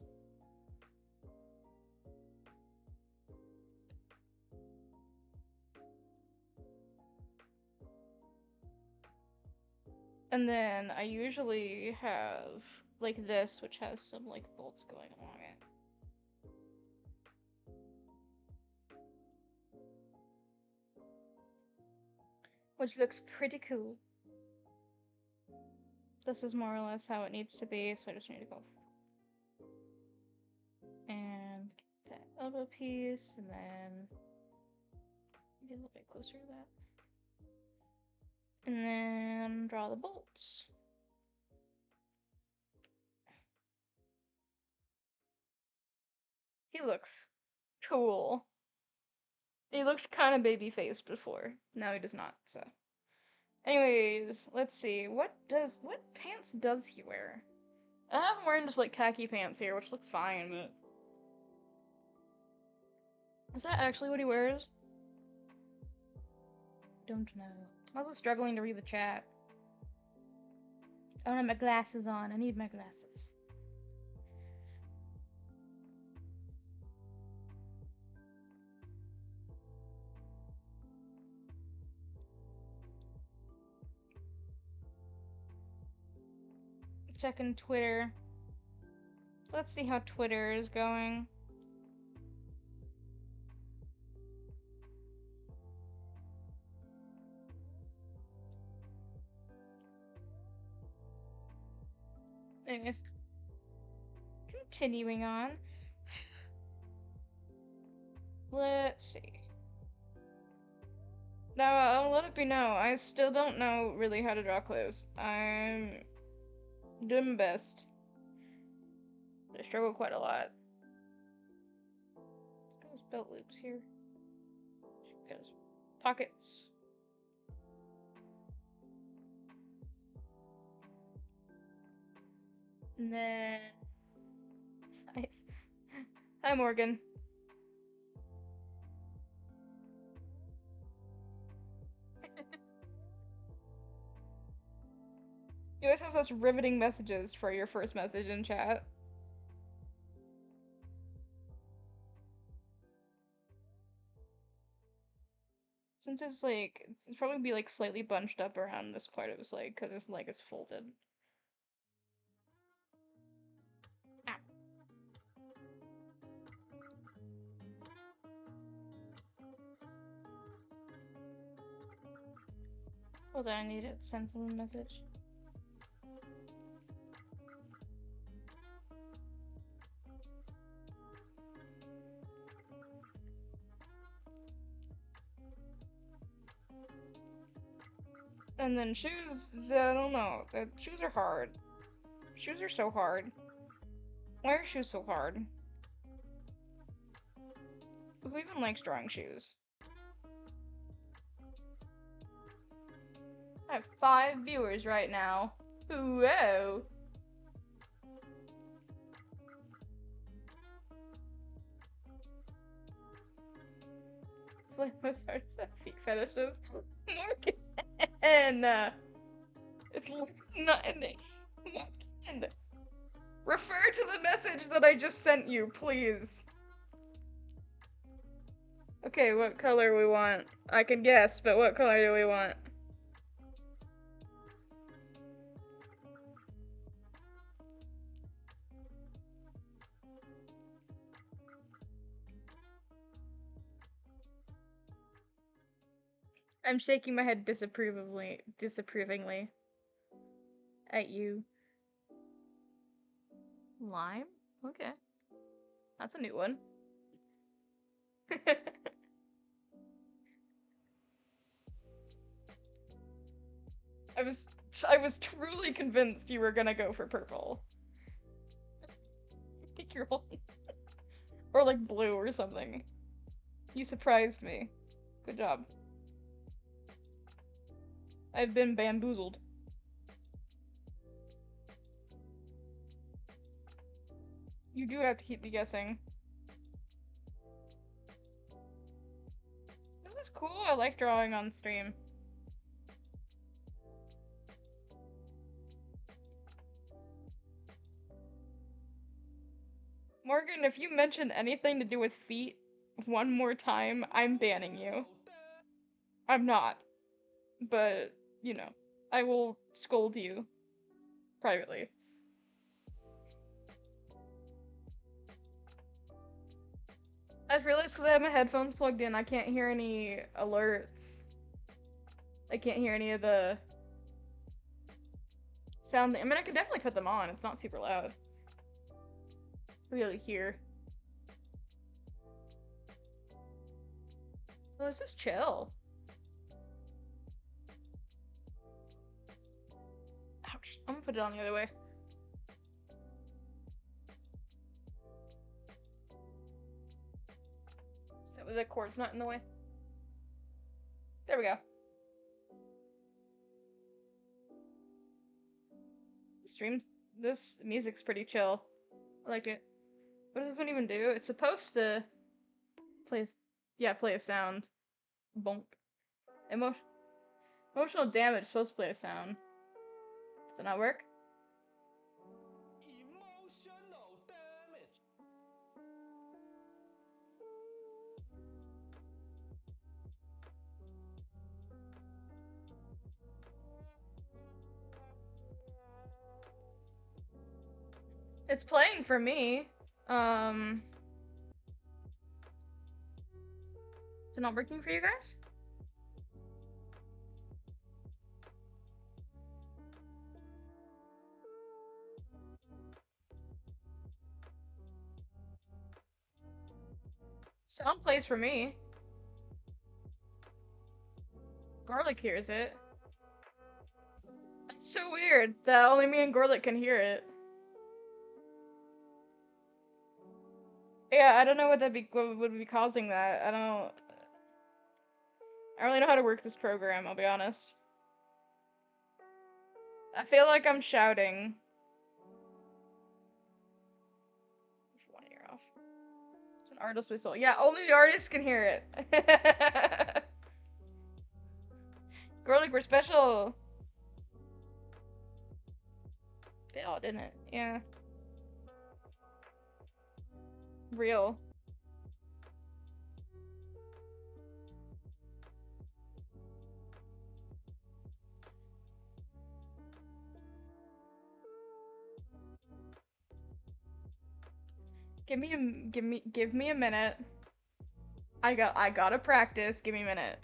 And then I usually have like this, which has some like bolts going along it. Which looks pretty cool. This is more or less how it needs to be, so I just need to go and get that elbow piece, and then maybe a little bit closer to that. And then draw the bolts. He looks cool. He looked kind of baby-faced before. Now he does not, so. Anyways, let's see. What pants does he wear? I have him wearing just like khaki pants here, which looks fine, but... Is that actually what he wears? Don't know. I'm also struggling to read the chat. I don't have my glasses on. I need my glasses. Checking Twitter. Let's see how Twitter is going. Anyways, continuing on. Let's see. Now, I'll let it be known, I still don't know really how to draw clothes. I'm doing my best. I struggle quite a lot. There's belt loops here. There's pockets. And then... Nice. Hi, Morgan. You always have such riveting messages for your first message in chat. Since it's like, it's probably be like slightly bunched up around this part of his leg because his leg is folded. Ow. Hold on, I need to send someone a message. And then shoes, I don't know. Shoes are hard. Shoes are so hard. Why are shoes so hard? Who even likes drawing shoes? I have 5 viewers right now. Whoa! That's why most artists have feet fetishes. Morgan! It's not Morgan! Refer to the message that I just sent you, please. Okay, what color we want? I can guess, but what color do we want? I'm shaking my head disapprovingly at you. Lime? Okay. That's a new one. I was truly convinced you were gonna go for purple. I think you're holding or like blue or something. You surprised me. Good job. I've been bamboozled. You do have to keep me guessing. This is cool. I like drawing on stream. Morgan, if you mention anything to do with feet one more time, I'm banning you. I'm not. But, you know, I will scold you privately. I've realized because I have my headphones plugged in, I can't hear any alerts. I can't hear any of the sound. I mean, I could definitely put them on. It's not super loud. We'll be able to hear. Well, this is chill. Ouch. I'm gonna put it on the other way. So the cord's not in the way. There we go. This music's pretty chill. I like it. What does this one even do? It's supposed to play a sound. Bonk. Emotional damage is supposed to play a sound. Does it not work? Emotional damage. It's playing for me. Is it not working for you guys? Sound plays for me. Garlic hears it. That's so weird that only me and Garlic can hear it. Yeah, I don't know what would be causing that. I don't really know how to work this program, I'll be honest. I feel like I'm shouting. One ear off. It's an artist whistle. Yeah, only the artist can hear it. Garlic, we're special. Bit odd, didn't it? Yeah. Real. Give me a minute. I gotta practice. Give me a minute.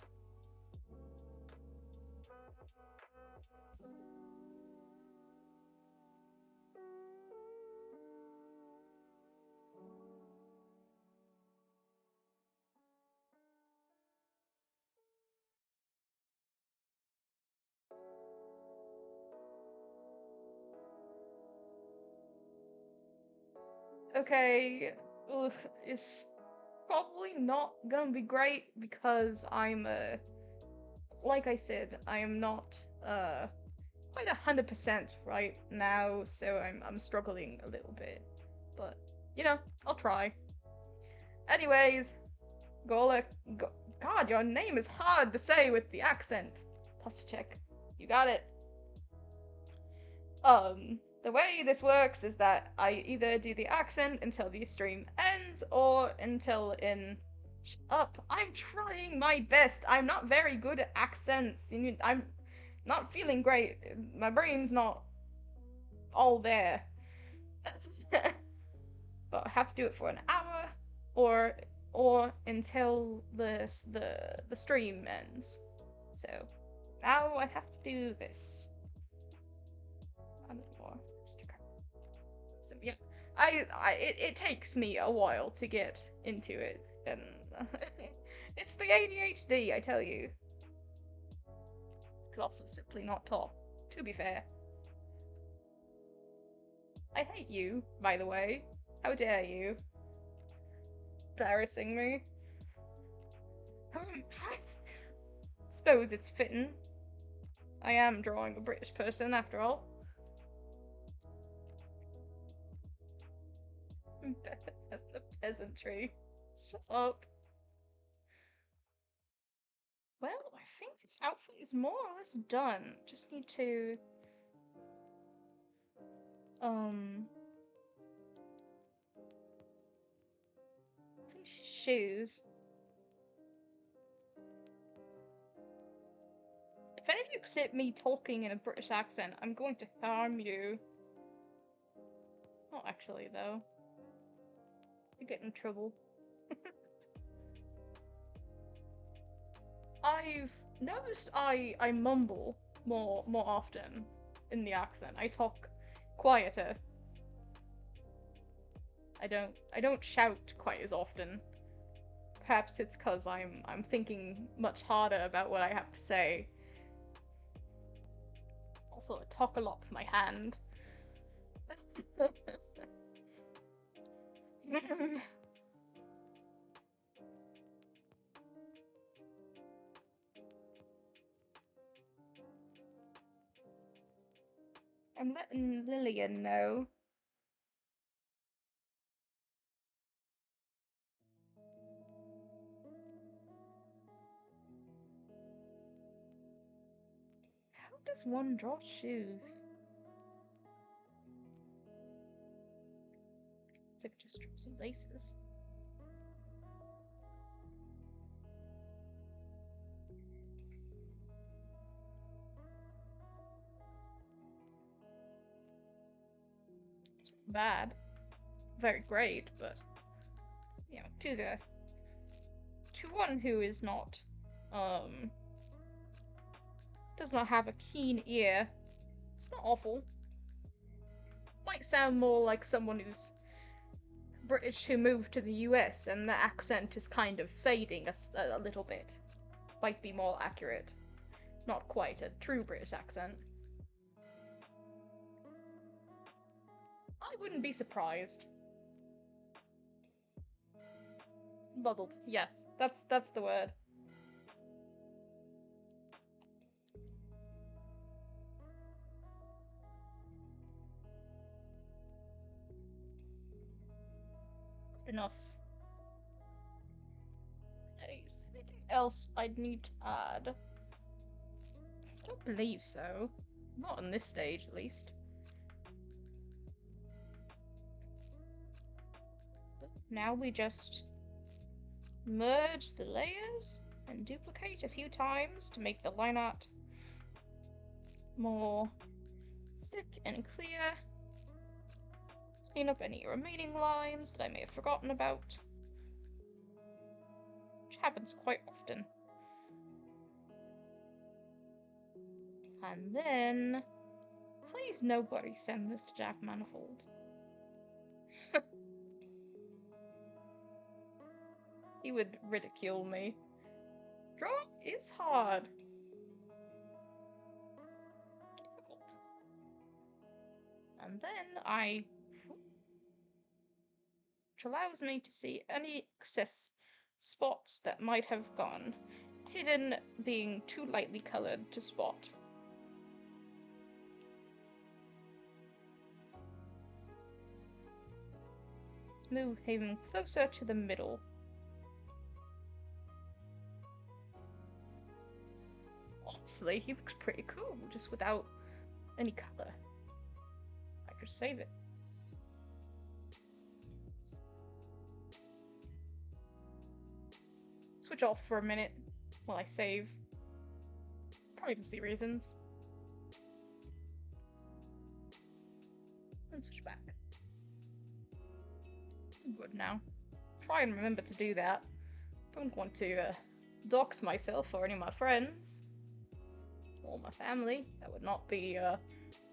Okay. Ugh, it's probably not gonna be great because I'm like I said, I am not quite 100% right now, so I'm struggling a little bit. But you know, I'll try. Anyways, Golek, God, your name is hard to say with the accent. Posture check. You got it. The way this works is that I either do the accent until the stream ends or until in. Shut up! I'm trying my best. I'm not very good at accents. I'm not feeling great. My brain's not all there. But I have to do it for an hour or until the stream ends. So now I have to do this. I don't know. So yeah, it takes me a while to get into it, and it's the ADHD, I tell you. Could also simply not talk. To be fair, I hate you. By the way, how dare you? Embarrassing me. Suppose it's fitting. I am drawing a British person after all. The peasantry. Shut up. Well, I think this outfit is more or less done. Just need to finish his shoes. If any of you clip me talking in a British accent, I'm going to harm you. Not actually, though. You get in trouble. I've noticed I mumble more often in the accent. I talk quieter. I don't shout quite as often. Perhaps it's because I'm thinking much harder about what I have to say. Also, I talk a lot with my hand. I'm letting Lillian know. How does one draw shoes? It's like just strip some laces. Bad. Very great, but you know, to one who is not does not have a keen ear, it's not awful. Might sound more like someone who's British who moved to the US and the accent is kind of fading a little bit. Might be more accurate. Not quite a true British accent. I wouldn't be surprised. Muddled. Yes, that's the word. Good enough. Is there anything else I'd need to add? I don't believe so. Not on this stage, at least. Now we just merge the layers and duplicate a few times to make the line art more thick and clear. Clean up any remaining lines that I may have forgotten about, which happens quite often. And then, please nobody send this to Jack Manifold. He would ridicule me. Draw is hard. Difficult. And then which allows me to see any excess spots that might have gone hidden, being too lightly coloured to spot. Let's move him closer to the middle. Honestly, he looks pretty cool, just without any colour. I just save it. Switch off for a minute while I save. Privacy reasons. And switch back. I'm good now. Try and remember to do that. Don't want to dox myself or any of my friends. Or my family. That would not be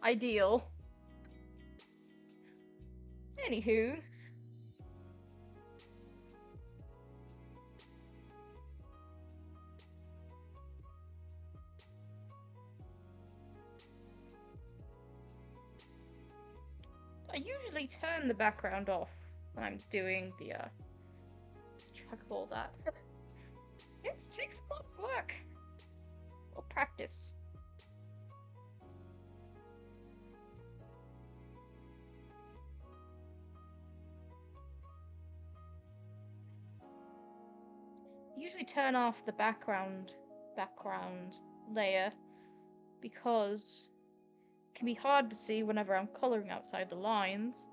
ideal. Anywho. I usually turn the background off when I'm doing the check all that. It takes a lot of work. Or practice. Usually turn off the background layer because it can be hard to see whenever I'm colouring outside the lines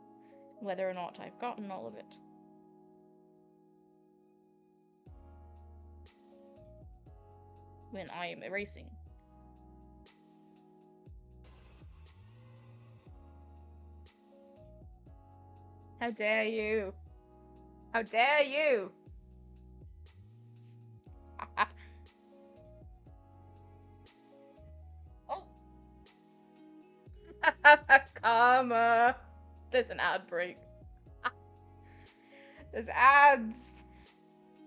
whether or not I've gotten all of it. When I am erasing. How dare you! How dare you! Oh! Karma! There's an ad break. There's ads!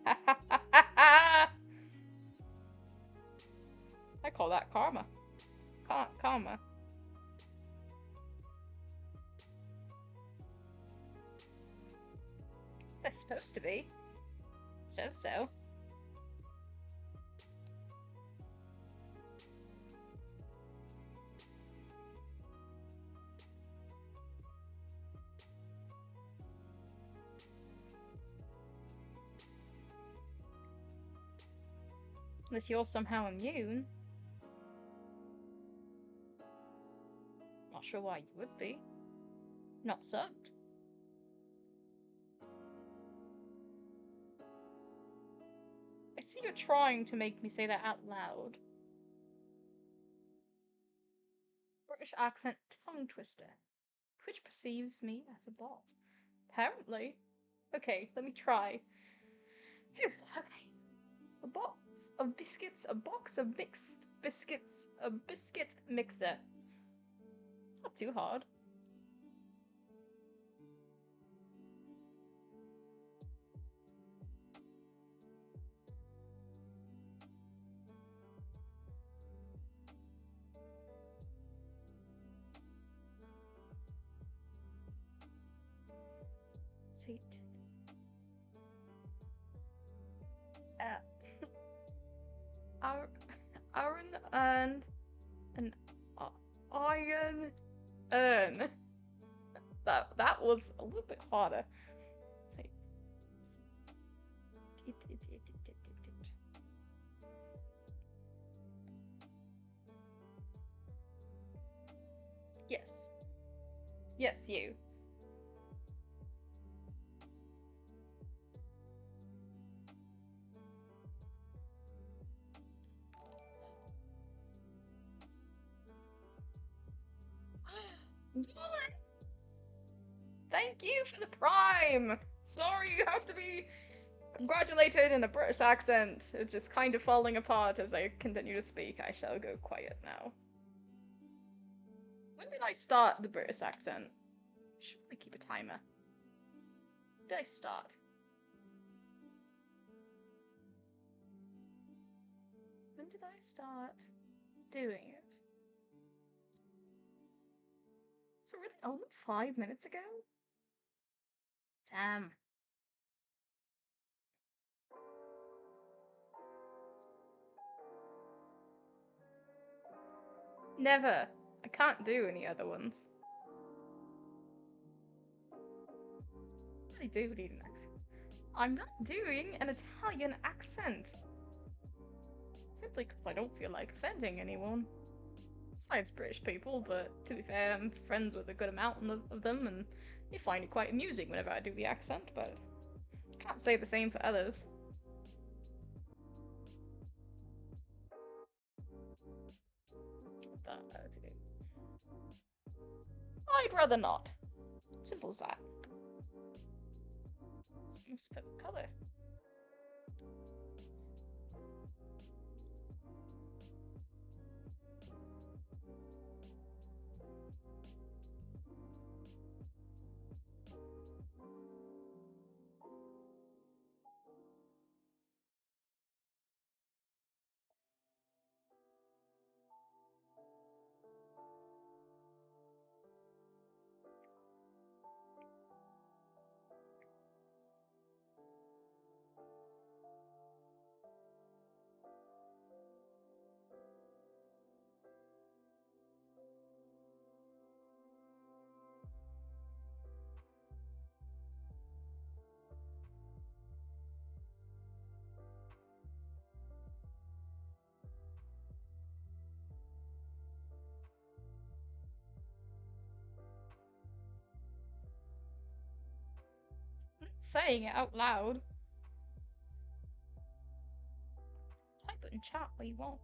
I call that karma. Karma. They're supposed to be. It says so. Unless you're somehow immune. Not sure why you would be. Not subbed. I see you're trying to make me say that out loud. British accent tongue twister. Twitch perceives me as a bot. Apparently. Okay, let me try. Phew, okay. A box of biscuits, a box of mixed biscuits, a biscuit mixer. Not too hard. seat. Aaron earned an iron urn. That was a little bit harder. Yes. Yes, you. Thank you for the prime! Sorry you have to be congratulated in a British accent. It's just kind of falling apart as I continue to speak. I shall go quiet now. When did I start the British accent? Should I keep a timer? When did I start? When did I start doing it? So really only 5 minutes ago? Damn. Never. I can't do any other ones. I do need an accent. I'm not doing an Italian accent. Simply because I don't feel like offending anyone. Besides British people, but to be fair, I'm friends with a good amount of them, and they find it quite amusing whenever I do the accent, but I can't say the same for others. I'd rather not. Simple as that. Seems to put colour. Saying it out loud. Type it in chat what you want.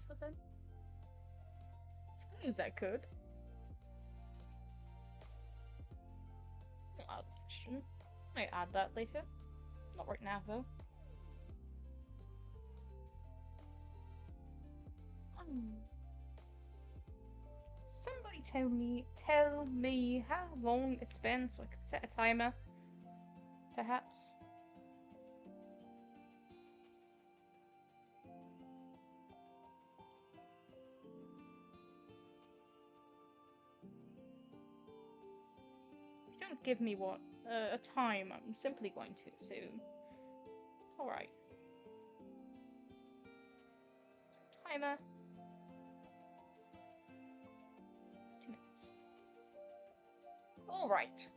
So then, suppose I could. option. Might add that later. Not right now, though. Somebody tell me how long it's been so I could set a timer. Perhaps. If you don't give me a time, I'm simply going to assume. Alright. Timer. 2 minutes. Alright.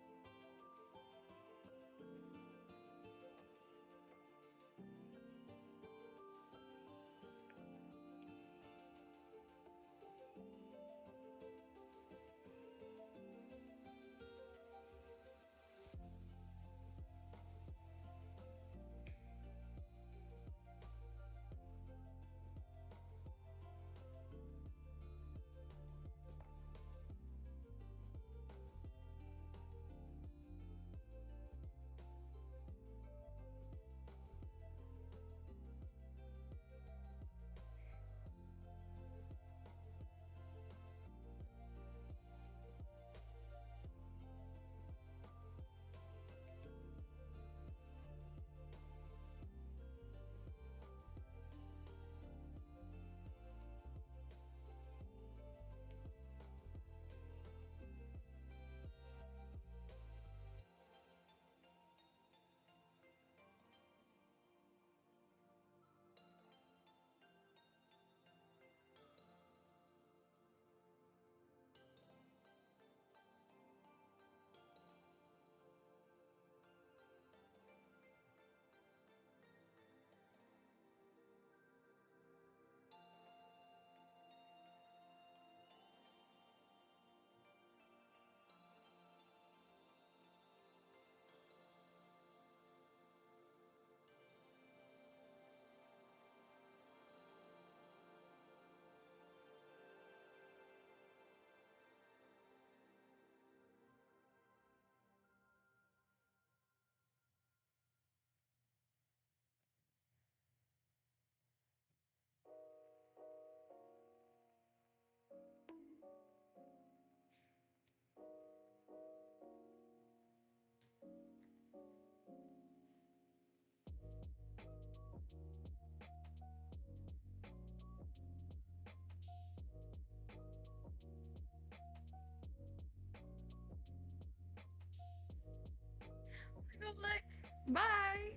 Public. Bye.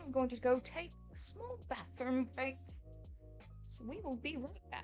I'm going to go take a small bathroom break, so we will be right back.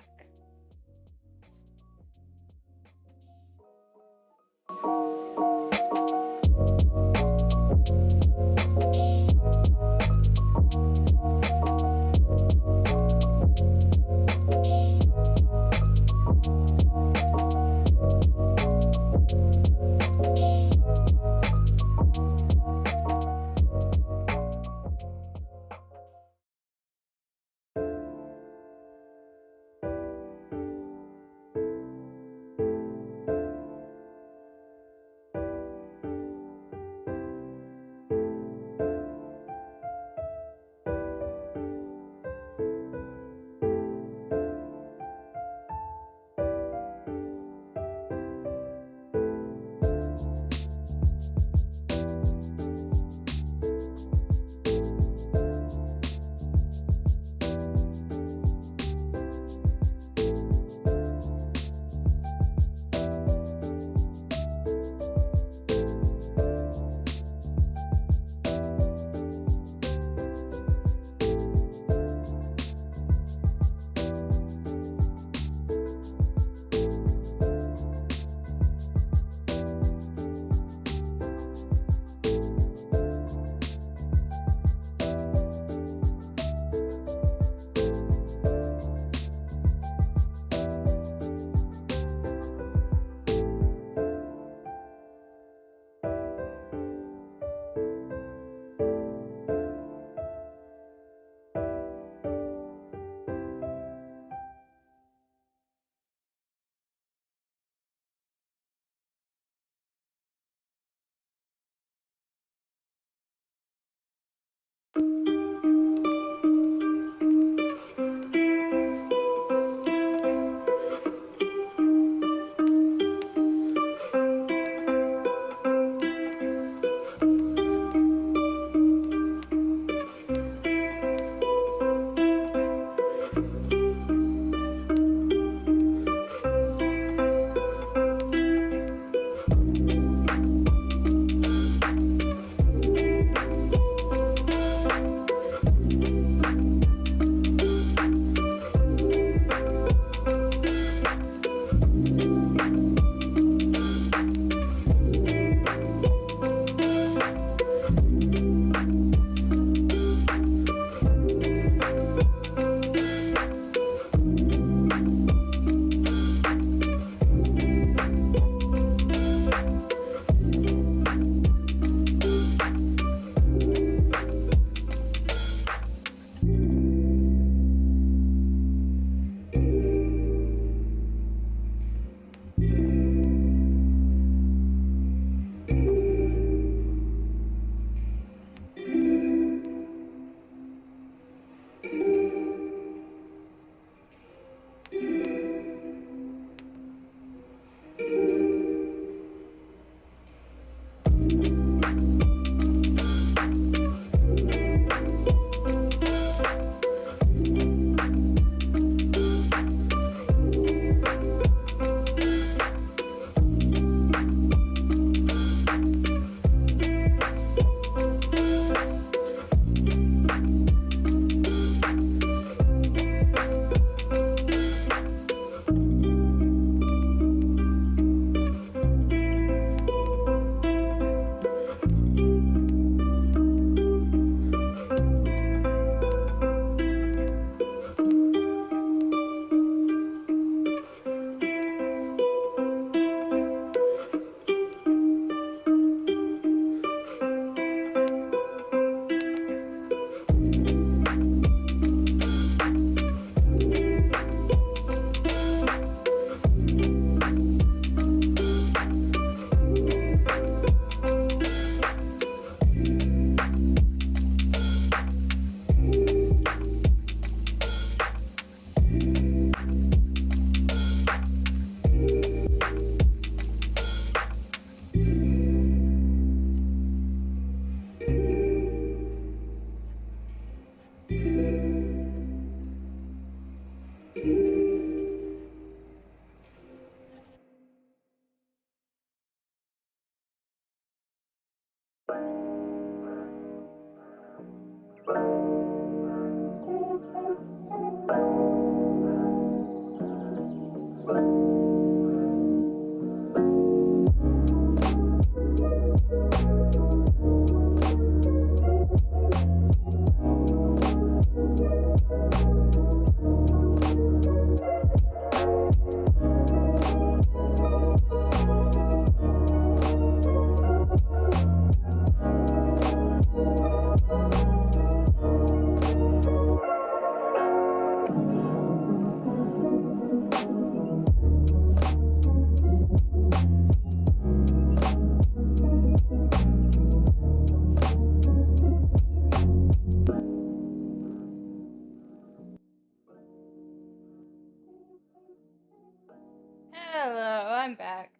I'm back.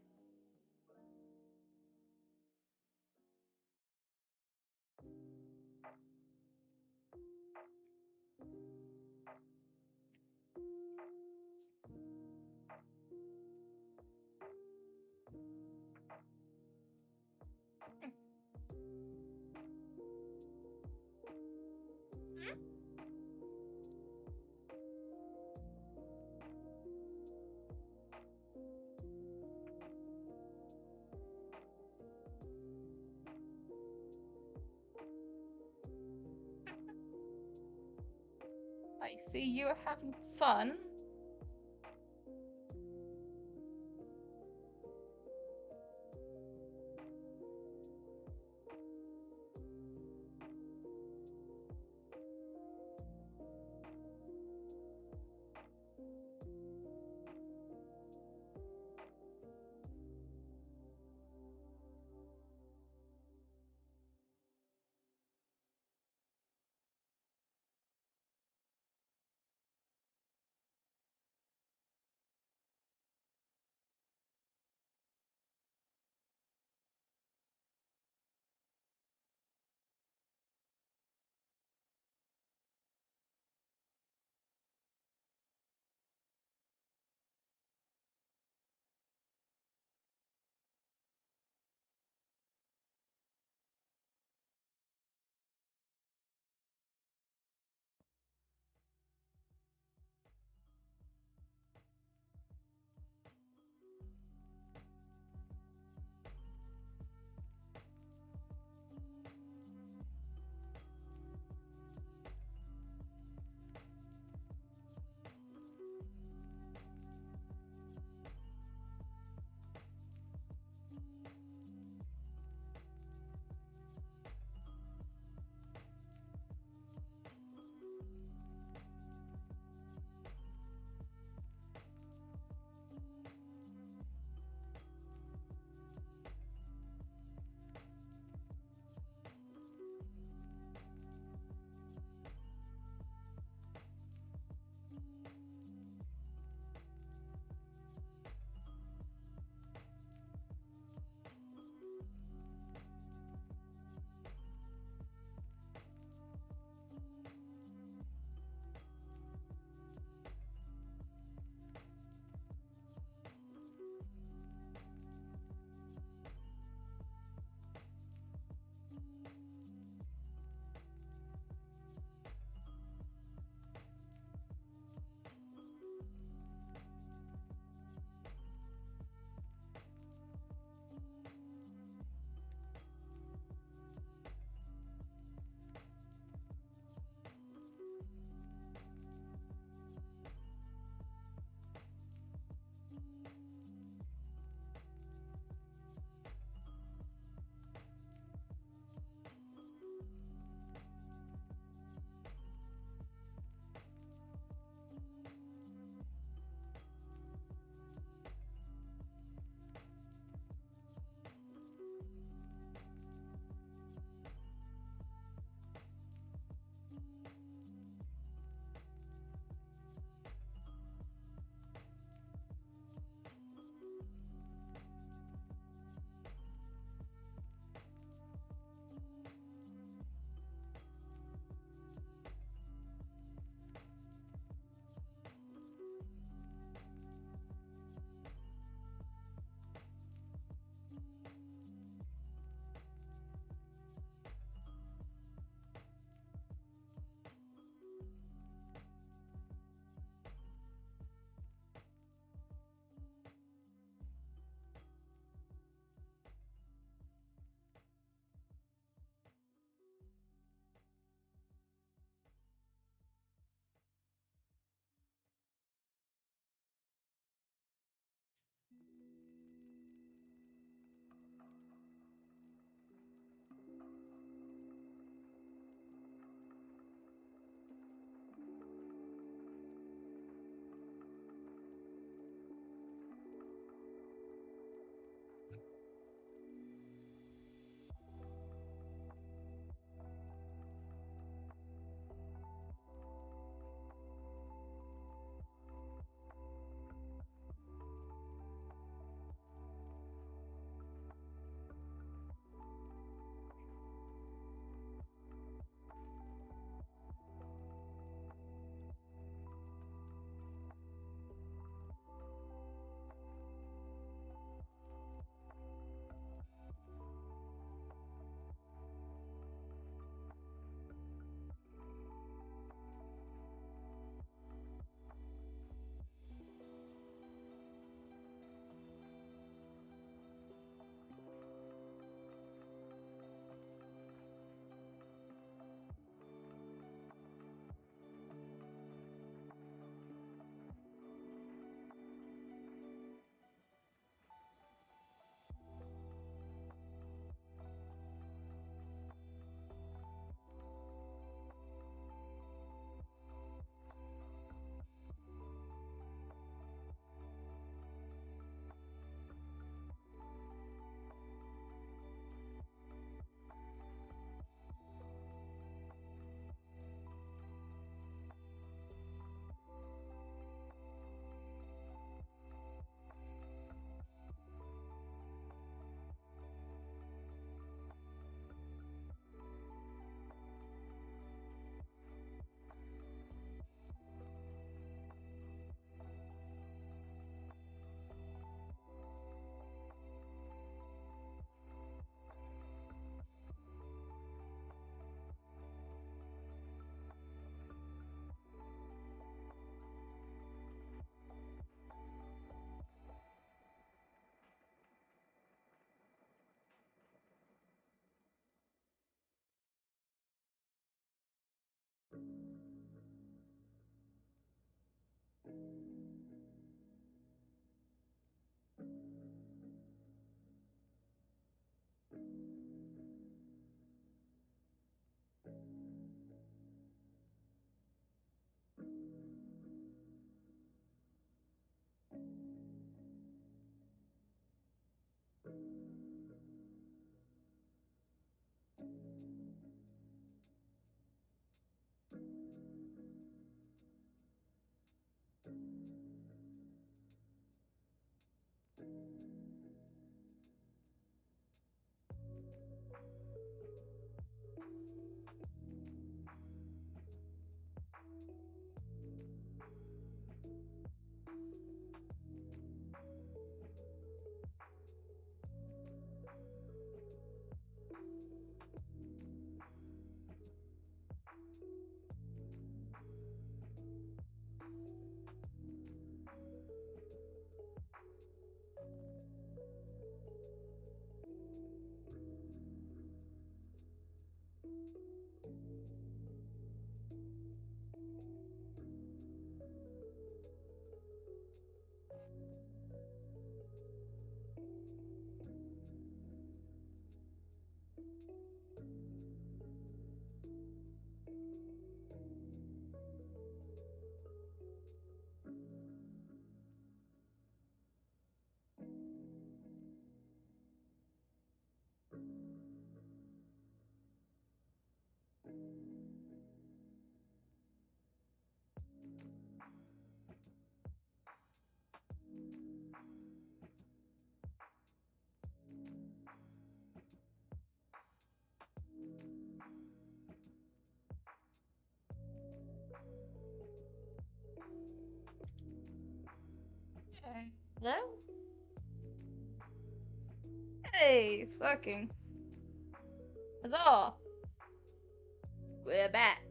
I see you're having fun. Hello? Hey, it's fucking. That's all. We're back.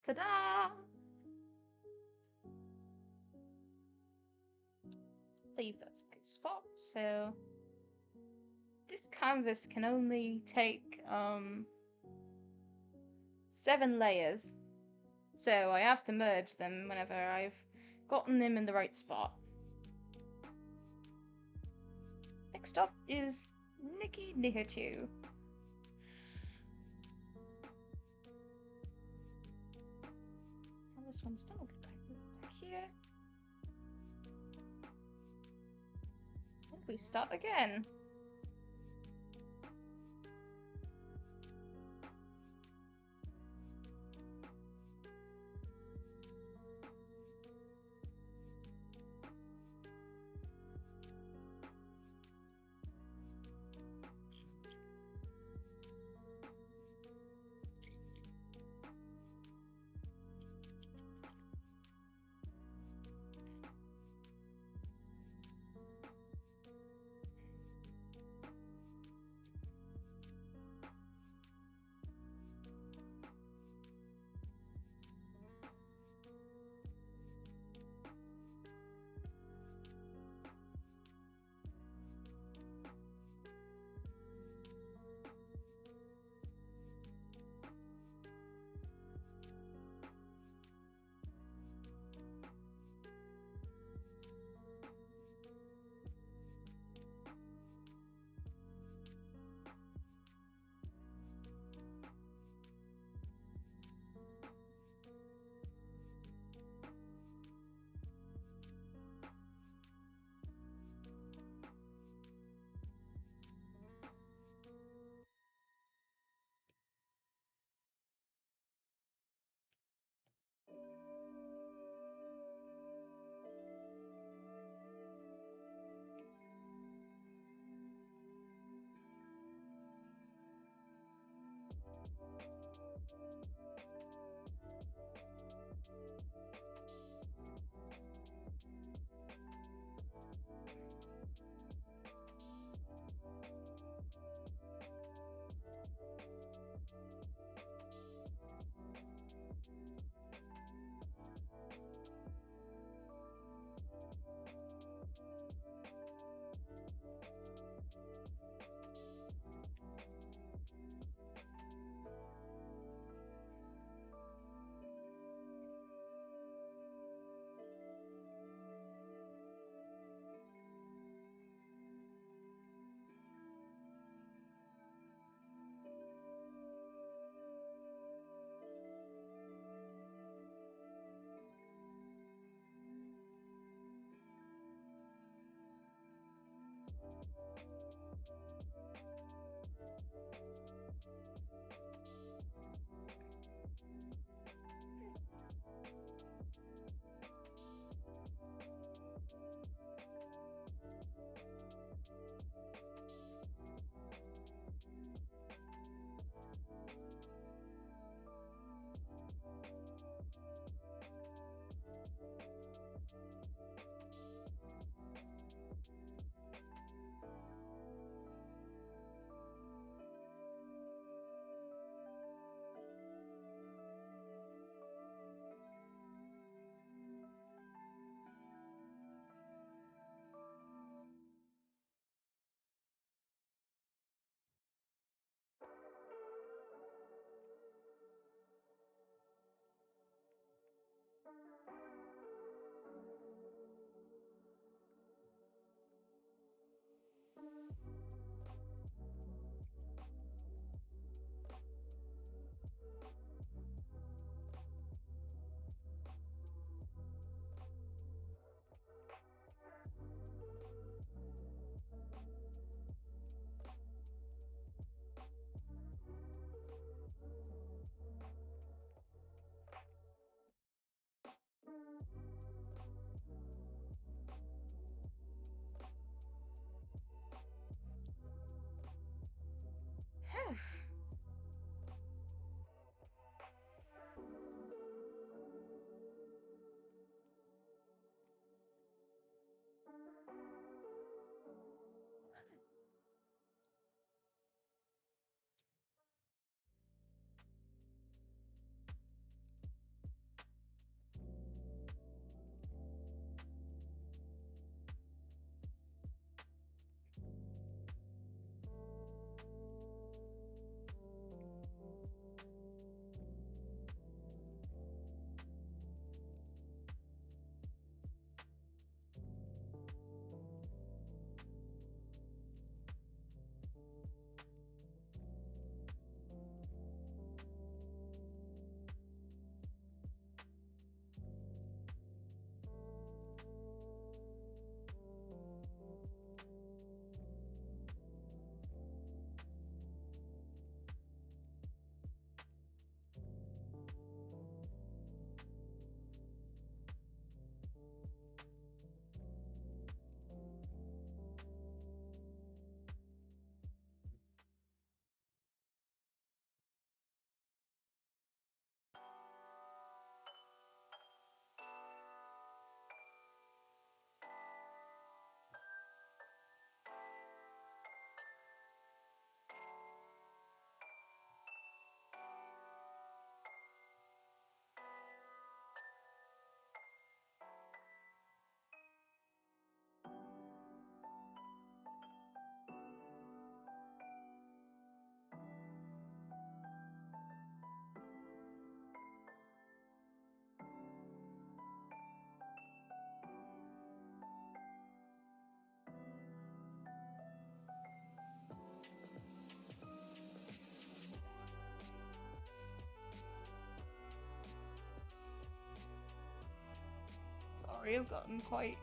Ta-da! I believe that's a good spot. So this canvas can only take 7 layers. So I have to merge them whenever I've gotten them in the right spot. Next up is Nikki Nihitu. And this one's done. I'll get back here. And we start again. Sorry, I've gotten quite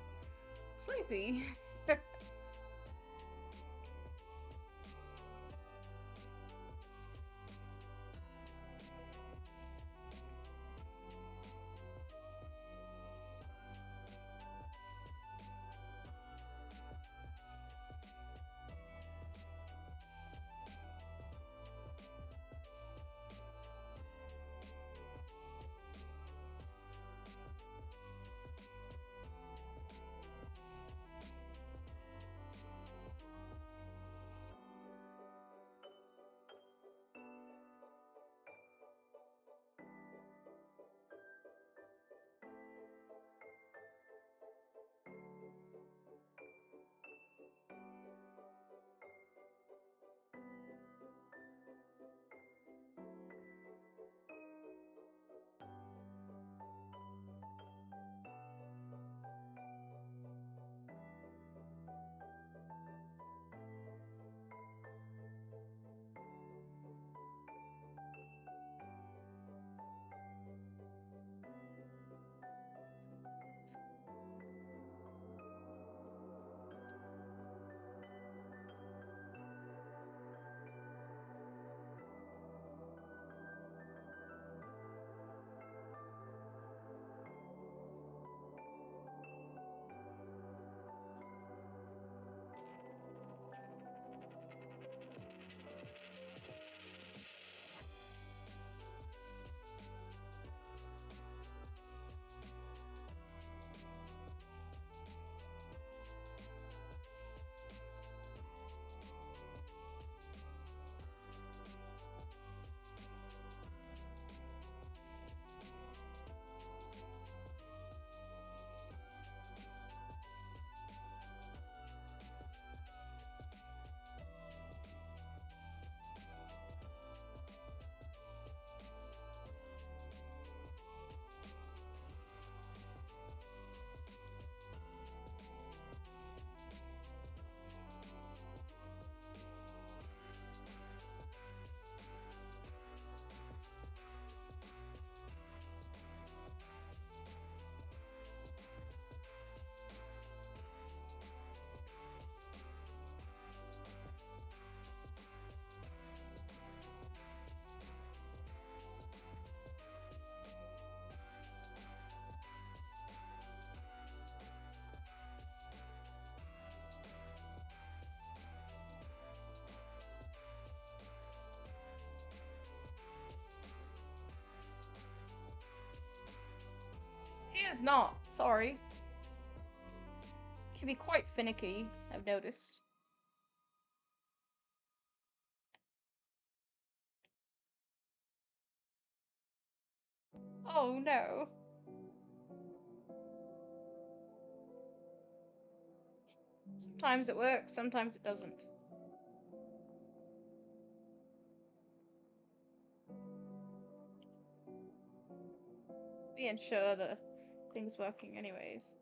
sleepy. not. Sorry. It can be quite finicky, I've noticed. Oh no. Sometimes it works, sometimes it doesn't. Being sure the thing's working anyways.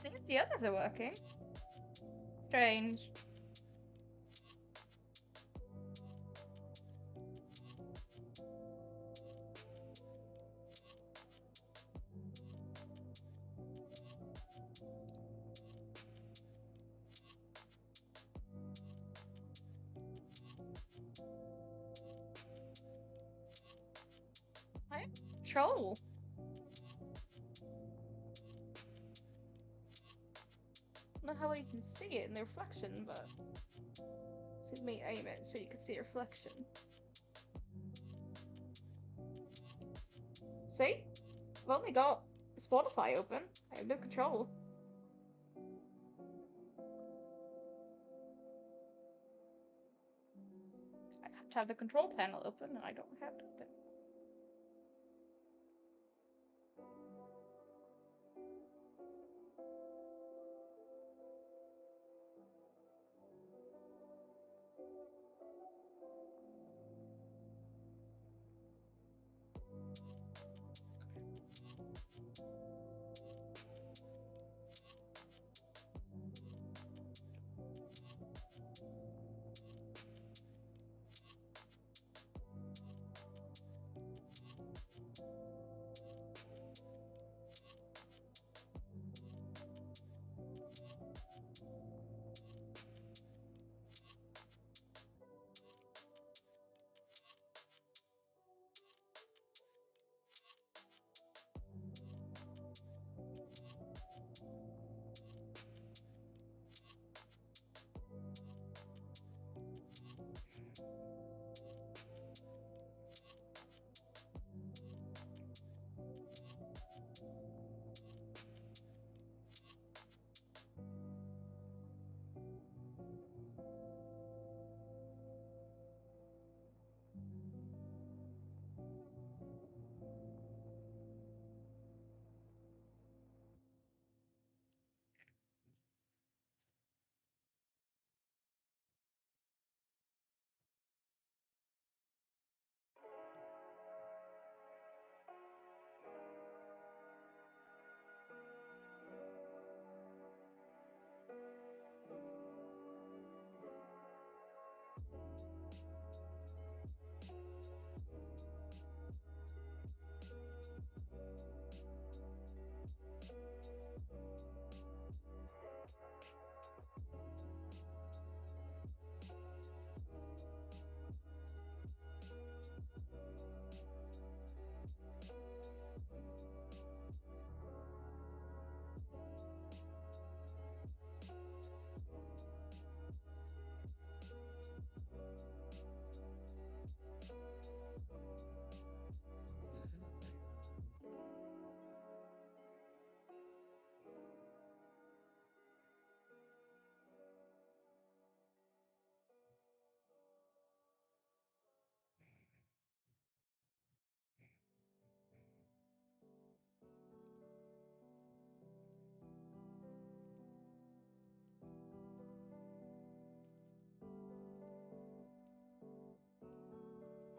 Seems the others are working. Strange. I have control. I don't know how you can see it in the reflection, but let me aim it so you can see a reflection. See? I've only got Spotify open. I have no control. I have to have the control panel open, and I don't have it open.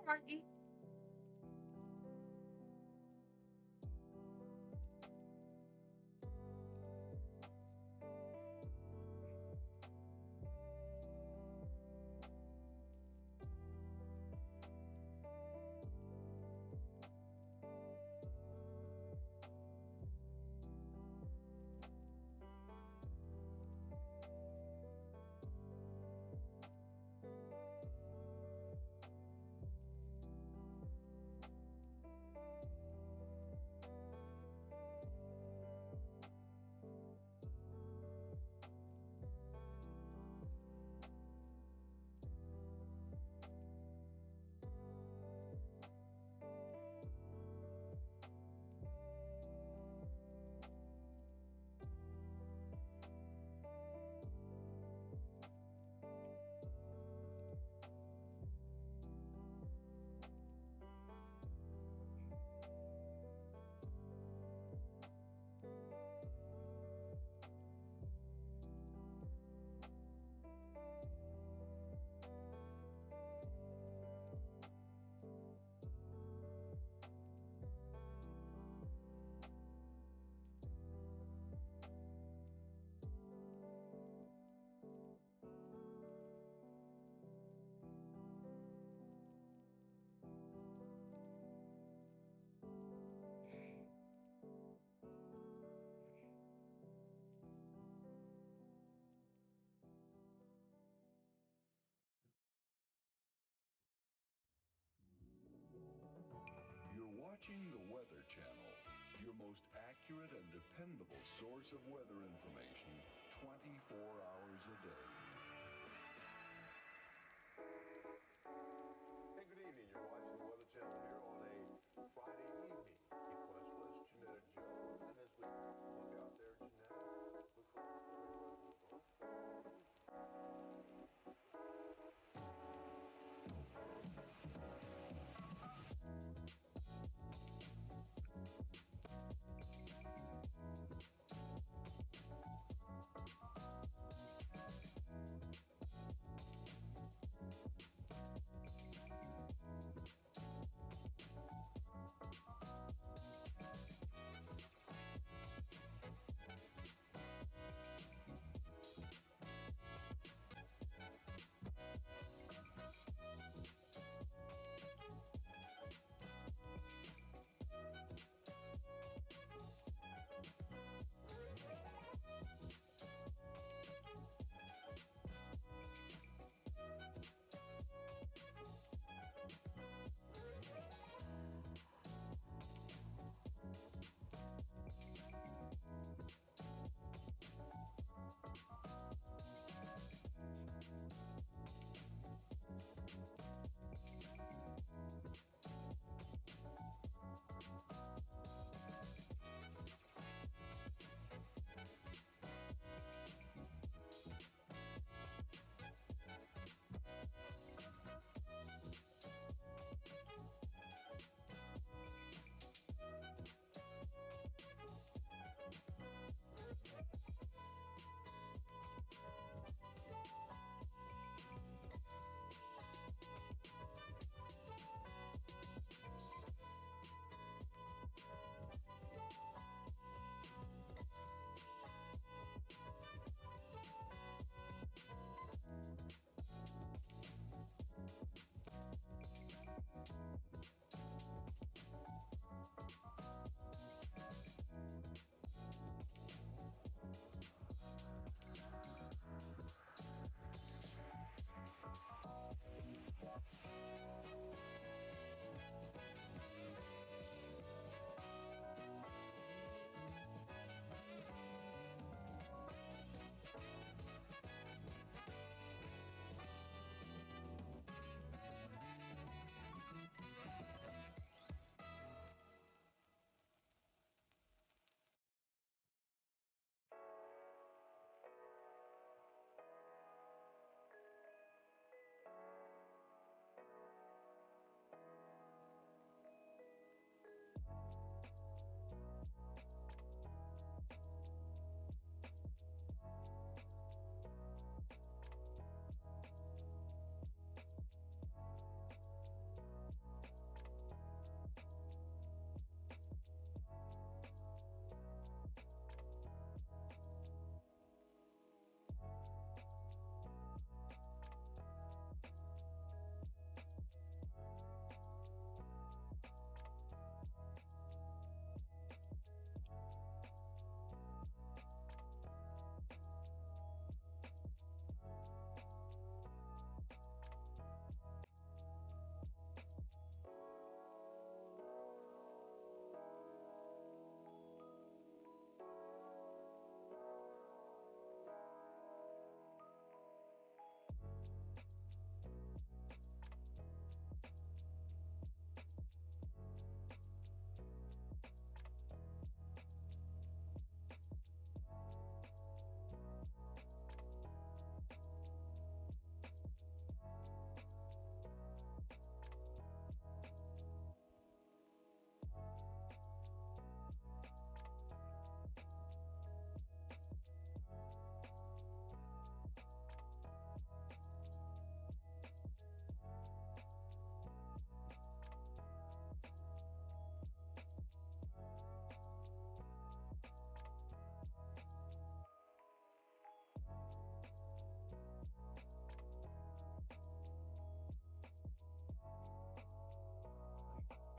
Alrighty. most accurate and dependable source of weather information 24 hours a day. Hey, good evening. You're watching the Weather Channel here on a Friday evening. Keith Westwell, Jeanette Jones, and as we look out there, Jeanette, looks like it's going to be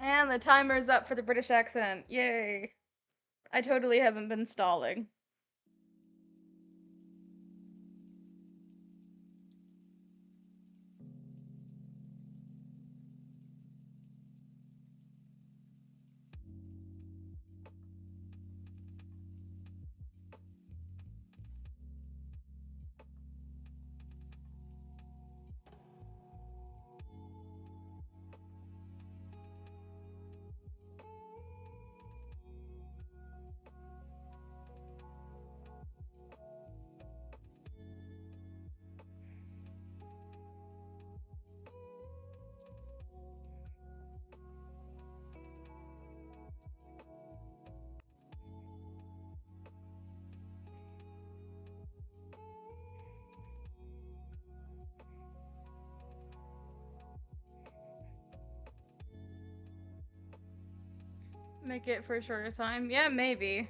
And the timer's up for the British accent. Yay. I totally haven't been stalling. Make it for a shorter time? Yeah, maybe.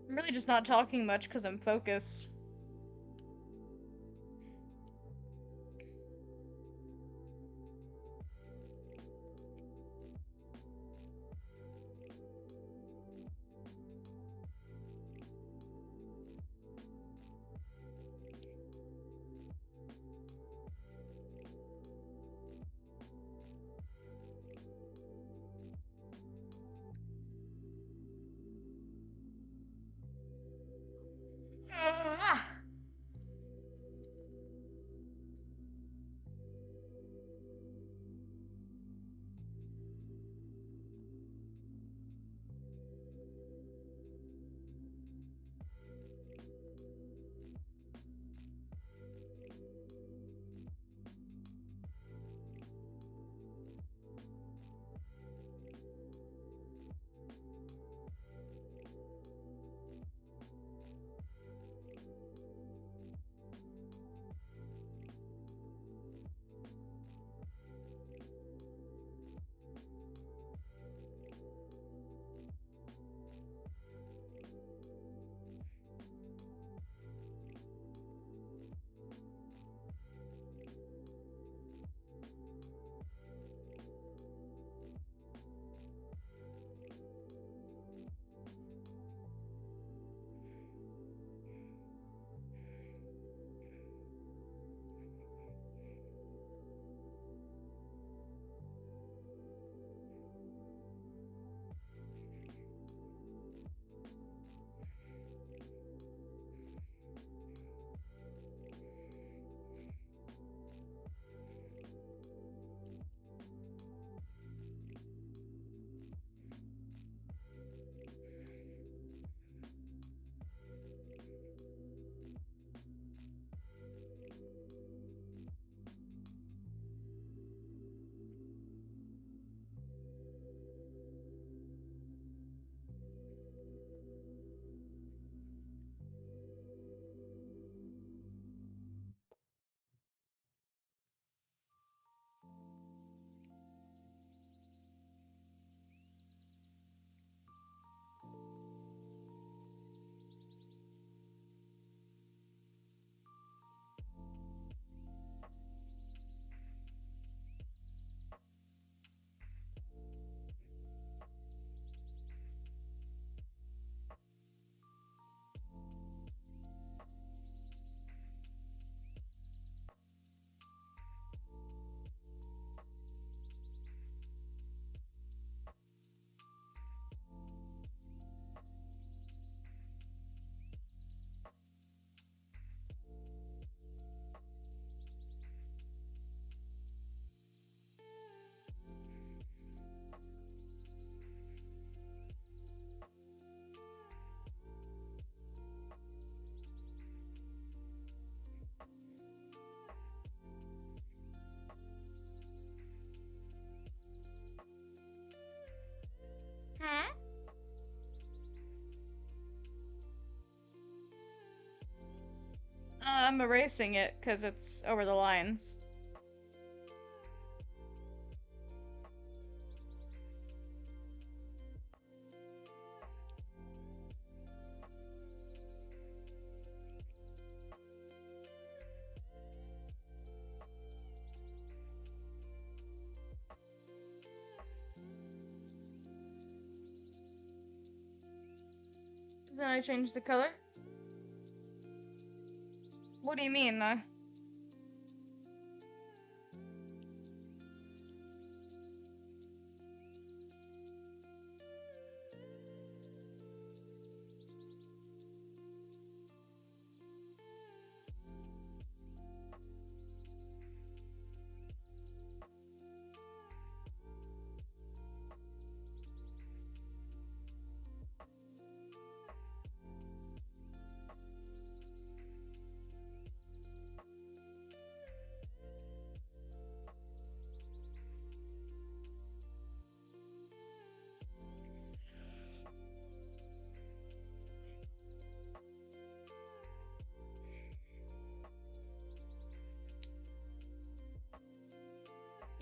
I'm really just not talking much because I'm focused. Ah! Hmm? I'm erasing it because it's over the lines. Does that change the color? What do you mean?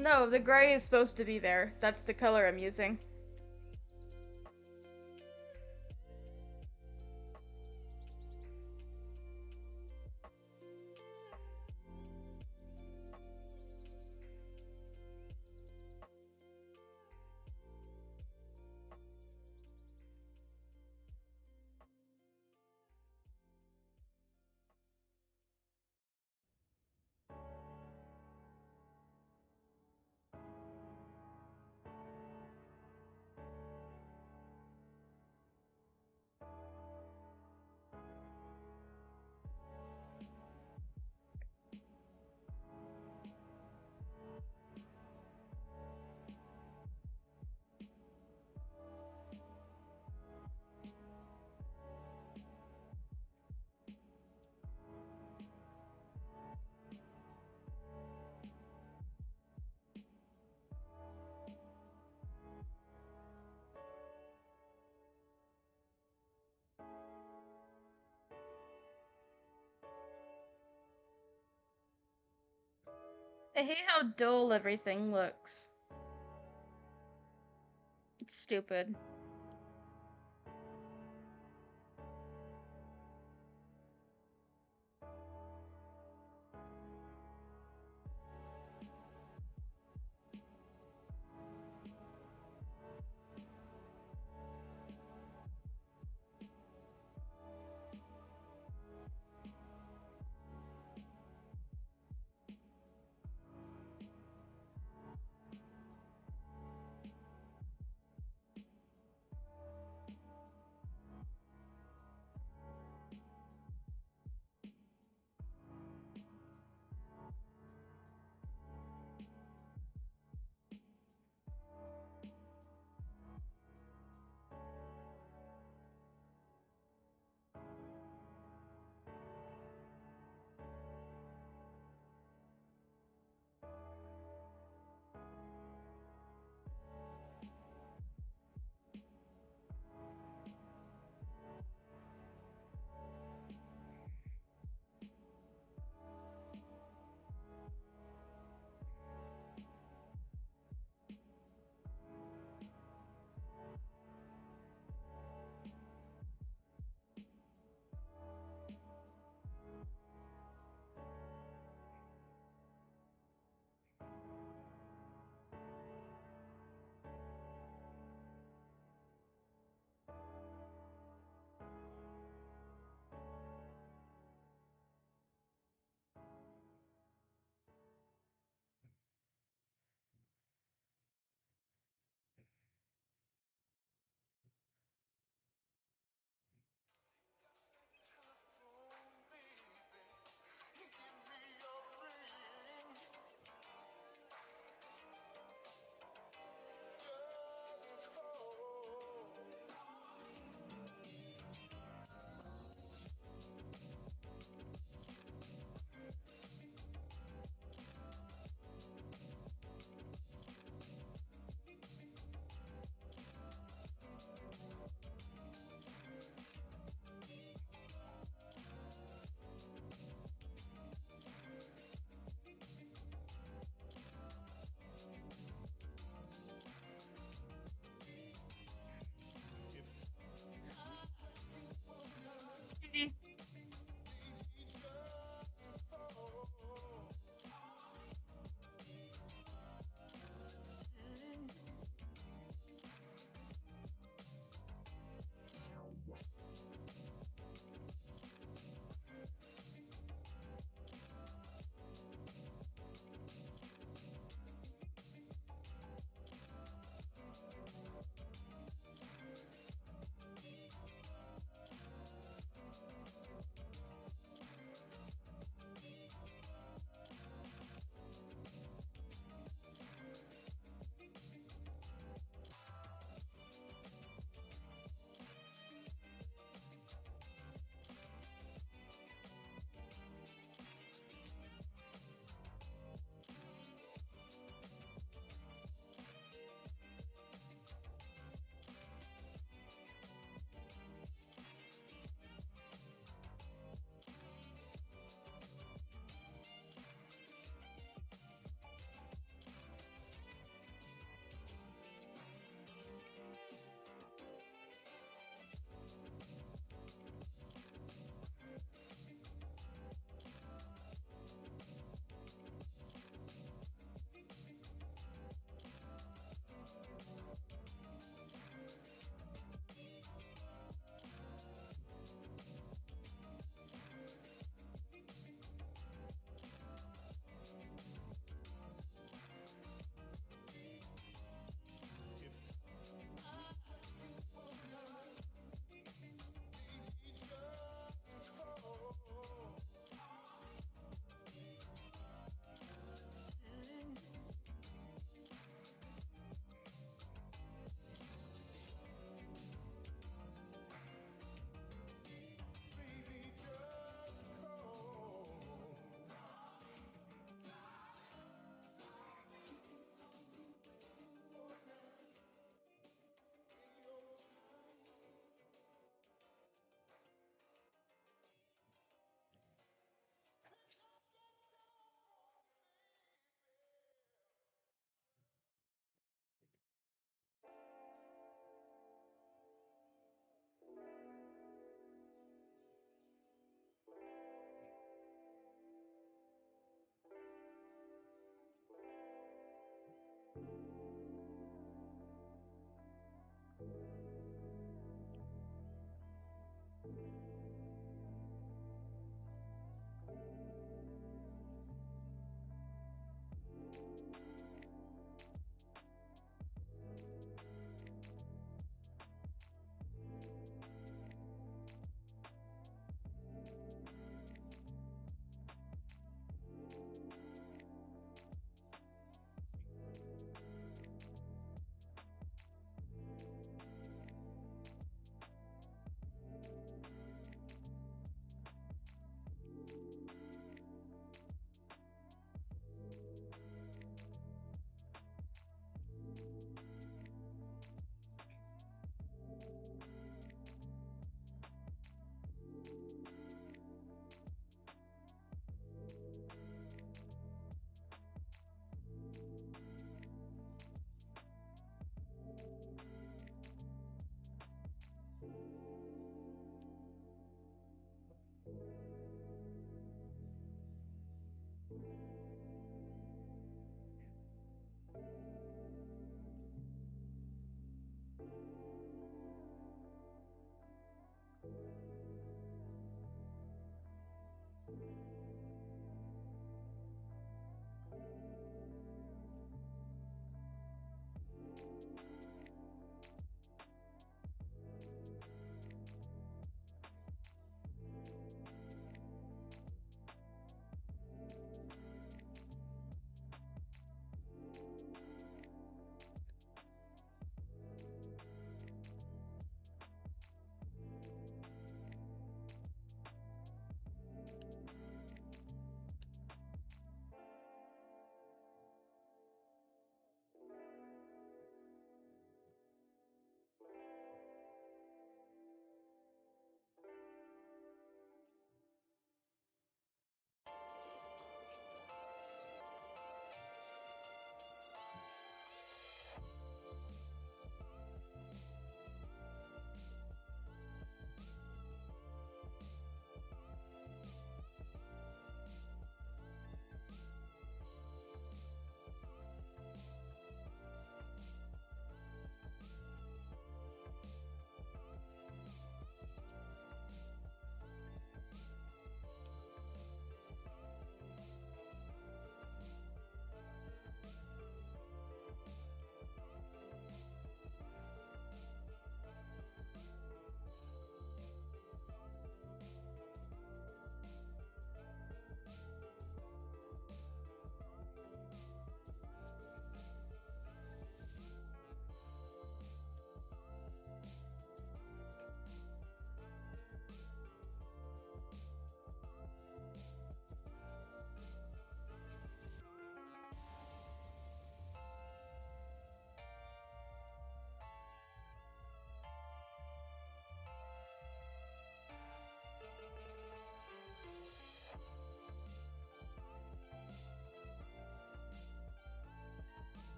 No, the gray is supposed to be there. That's the color I'm using. I hate how dull everything looks. It's stupid.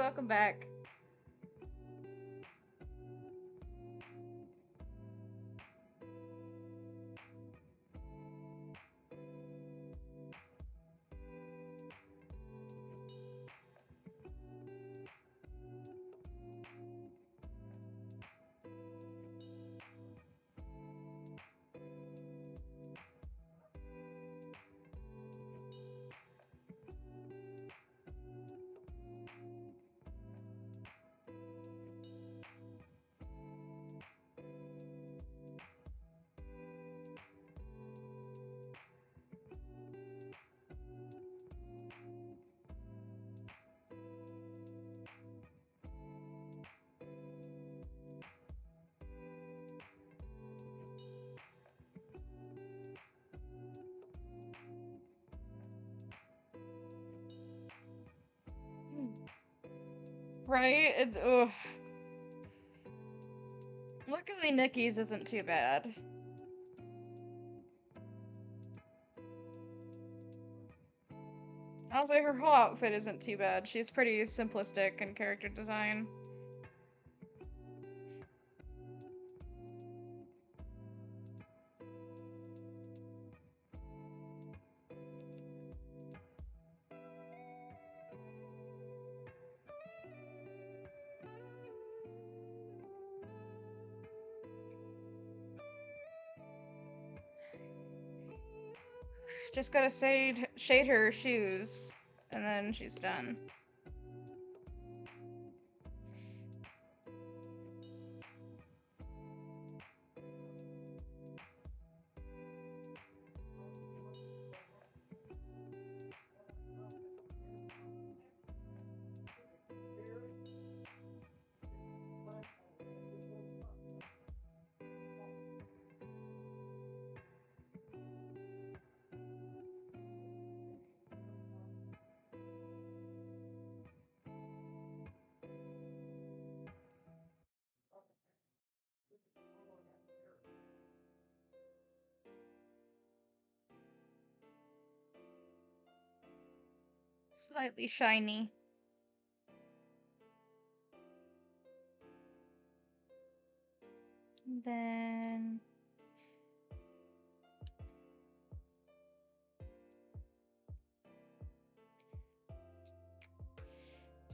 welcome back. Right? It's ugh. Luckily, Nikki's isn't too bad. Honestly, her whole outfit isn't too bad. She's pretty simplistic in character design. Just gotta shade her shoes, and then she's done. Slightly shiny. Then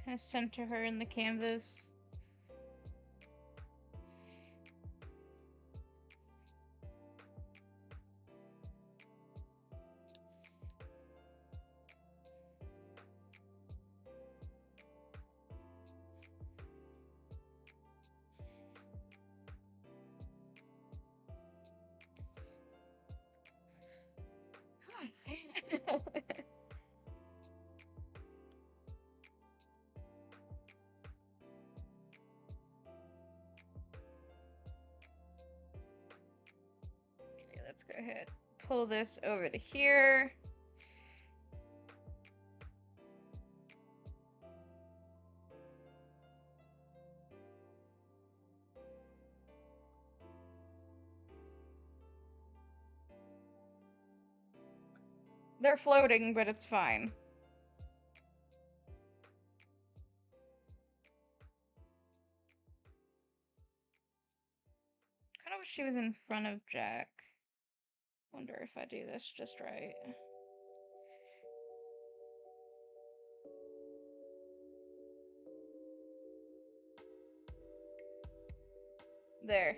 kind of center her in the canvas. Okay, let's go ahead. Pull this over to here. They're floating, but it's fine. Kind of wish she was in front of Jack. Wonder if I do this just right. There.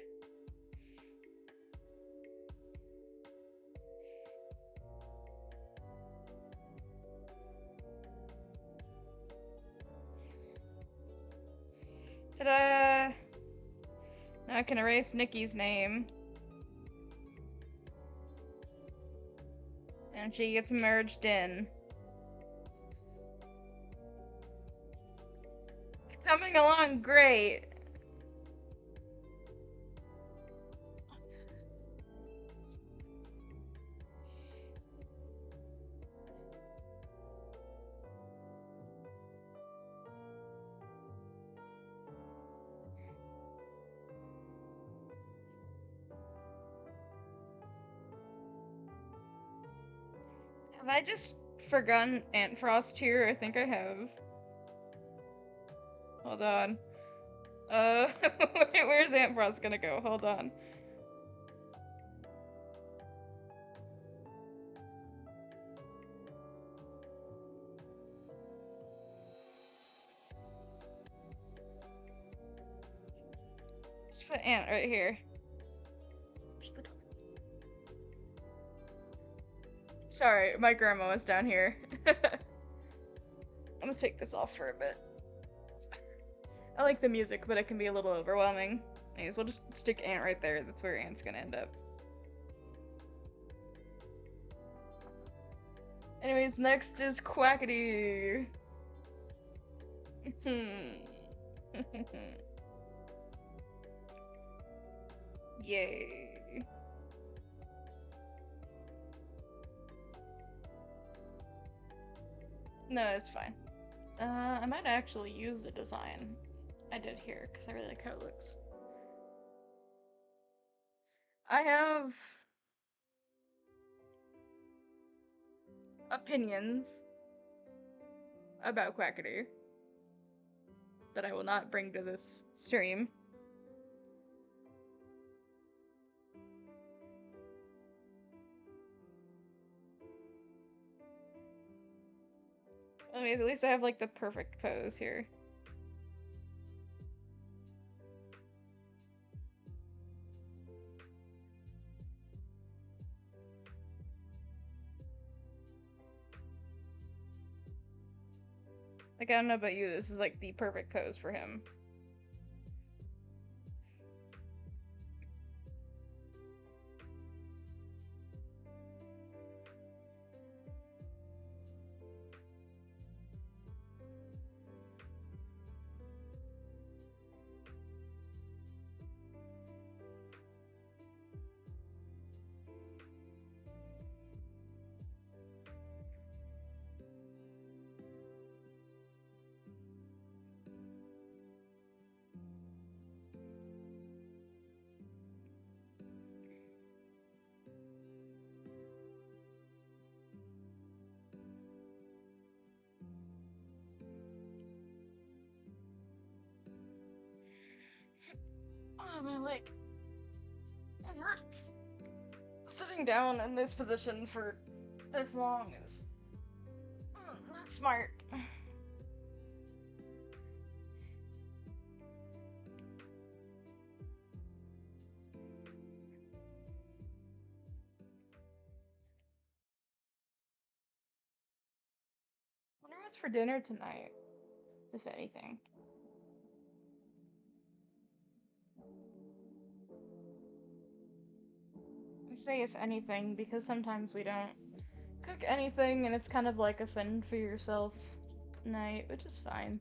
Ta-da! Now I can erase Nikki's name. And she gets merged in. It's coming along great. Have I just forgotten Aunt Frost here? I think I have. Hold on. Wait, where's Aunt Bros gonna go? Hold on. Just put Aunt right here. Sorry, my grandma was down here. I'm gonna take this off for a bit. I like the music, but it can be a little overwhelming. Anyways, we'll just stick Aunt right there. That's where Aunt's gonna end up. Anyways, next is Quackity. Yay. No, it's fine. I might actually use the design I did here, because I really like how it looks. I have opinions about Quackity that I will not bring to this stream. Anyways, at least I have like the perfect pose here. Like, I don't know about you, this is like the perfect pose for him. Oh, my leg. It hurts. Sitting down in this position for this long is not smart. Wonder what's for dinner tonight, if anything. I say if anything because sometimes we don't cook anything and it's kind of like a fend for yourself night, which is fine.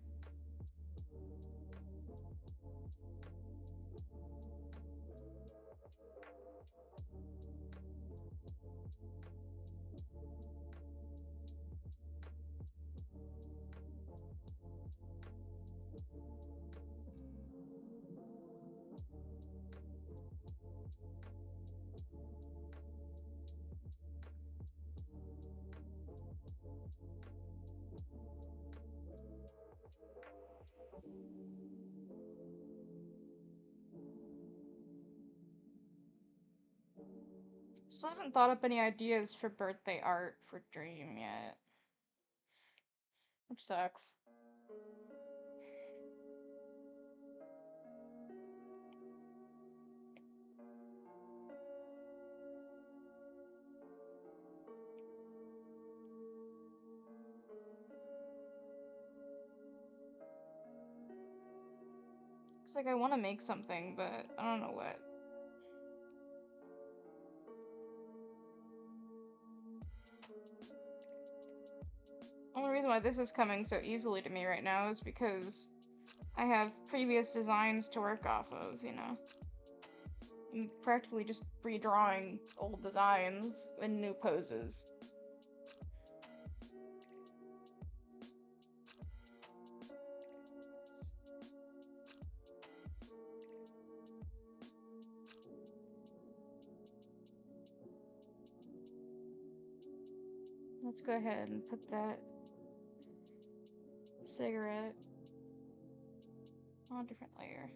Still haven't thought up any ideas for birthday art for Dream yet. Which sucks. It's like I want to make something, but I don't know what. Only reason why this is coming so easily to me right now is because I have previous designs to work off of, you know. I'm practically just redrawing old designs in new poses. Let's go ahead and put that cigarette on a different layer.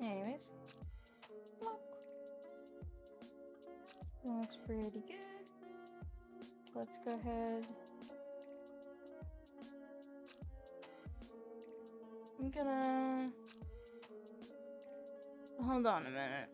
Anyways, look. Looks pretty good. Let's go ahead. I'm gonna hold on a minute.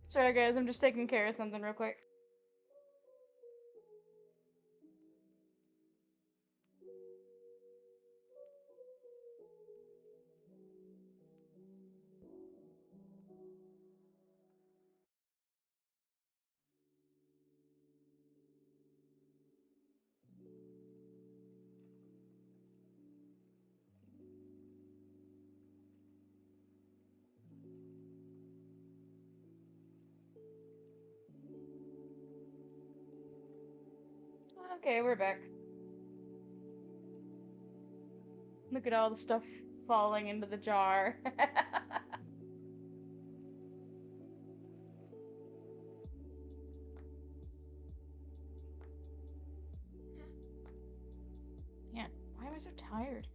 Sorry guys, I'm just taking care of something real quick. Okay, we're back. Look at all the stuff falling into the jar. Man, why am I so tired?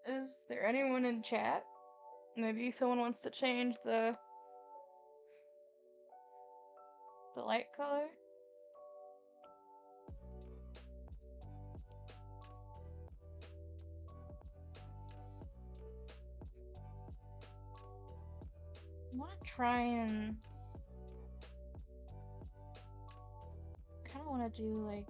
Is there anyone in chat? Maybe someone wants to change the light color? I want to try and kind of want to do like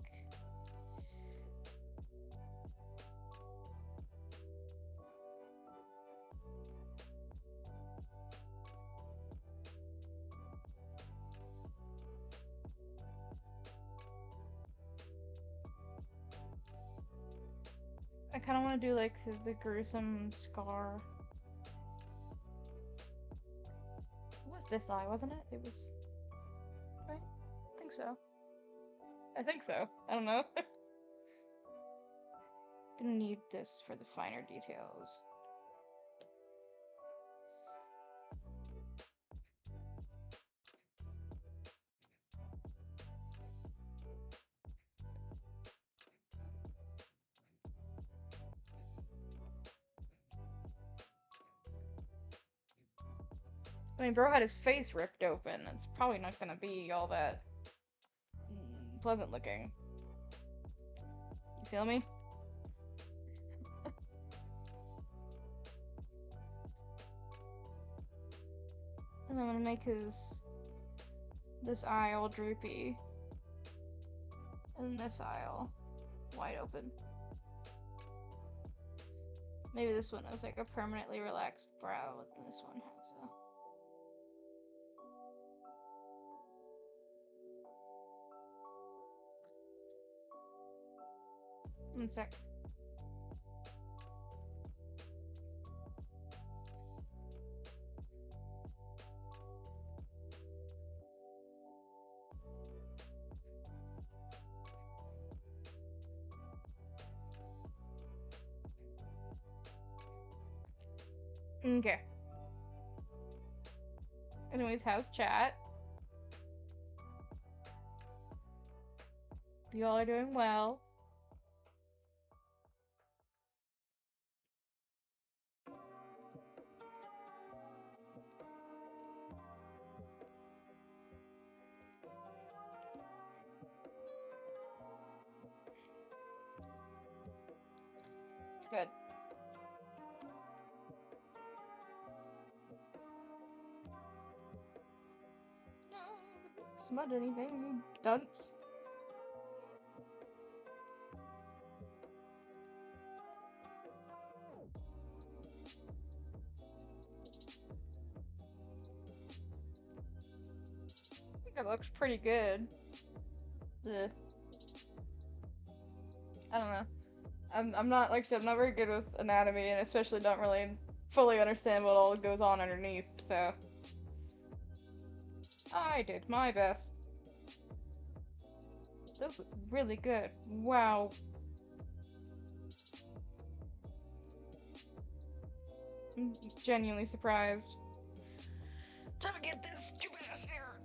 I kind of want to do like the gruesome scar. It was this eye, wasn't it? It was. Right? I think so. I think so. I don't know. Gonna need this for the finer details. I mean, bro had his face ripped open. It's probably not gonna be all that pleasant looking. You feel me? And I'm gonna make this eye all droopy. And this eye all wide open. Maybe this one has like a permanently relaxed brow, and this one has a... One sec. Okay. Anyways, how's chat? You all are doing well. It's good. Smudge anything, you dunce. I think it looks pretty good. Ugh. I don't know. I'm not, like I said, I'm not very good with anatomy, and especially don't really fully understand what all goes on underneath, so... I did my best. Those look really good. Wow. I'm genuinely surprised. Time to get this stupid ass hair.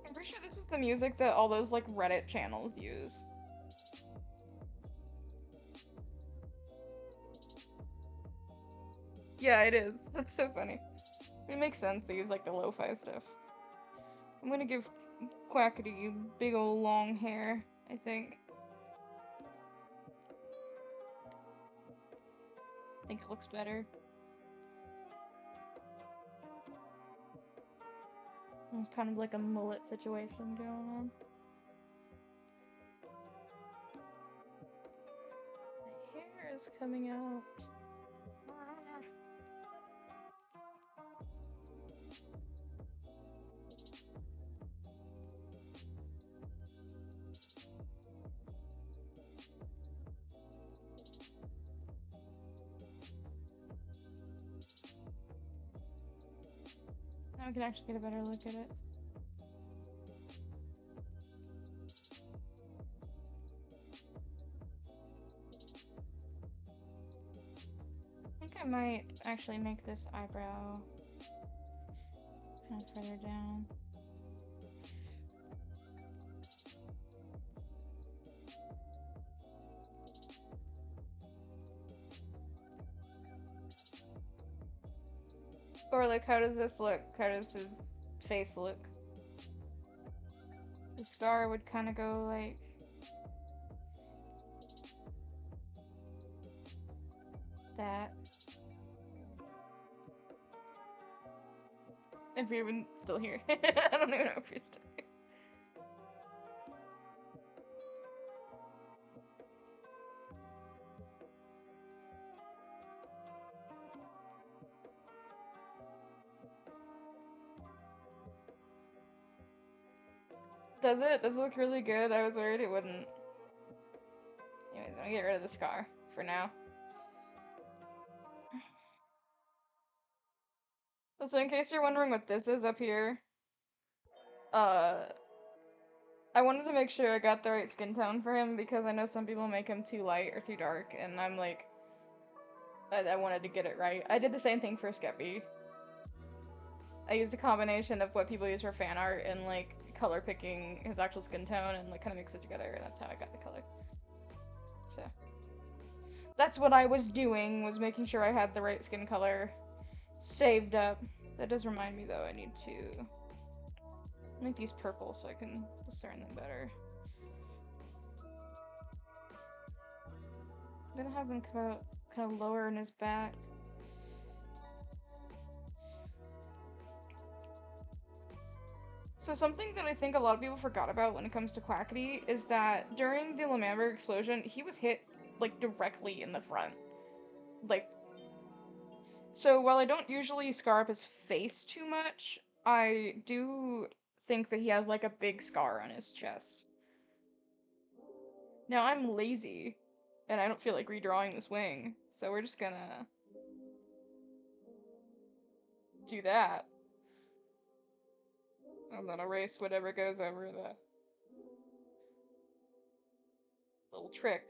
I'm pretty sure this is the music that all those like Reddit channels use. Yeah, it is. That's so funny. It makes sense to use like the lo-fi stuff. I'm gonna give Quackity big ol' long hair, I think. I think it looks better. It's kind of like a mullet situation going on. My hair is coming out. Now we can actually get a better look at it. I think I might actually make this eyebrow kind of further down. Or like, how does this look? How does his face look? The scar would kind of go like... that. If you're even still here. I don't even know if you're still here. Does it? Does it look really good? I was worried it wouldn't. Anyways, I'm gonna get rid of the scar for now. So in case you're wondering what this is up here, uh, I wanted to make sure I got the right skin tone for him because I know some people make him too light or too dark, and I'm like, I wanted to get it right. I did the same thing for Skeppy. I used a combination of what people use for fan art and like color picking his actual skin tone and like kind of mix it together, and that's how I got the color. So that's what I was doing, was making sure I had the right skin color saved up. That does remind me though, I need to make these purple so I can discern them better. I'm gonna have them come out kind of lower in his back. So something that I think a lot of people forgot about when it comes to Quackity is that during the Lemamber explosion, he was hit, like, directly in the front. Like, so while I don't usually scar up his face too much, I do think that he has, like, a big scar on his chest. Now, I'm lazy, and I don't feel like redrawing this wing, so we're just gonna do that. And then erase whatever goes over the little trick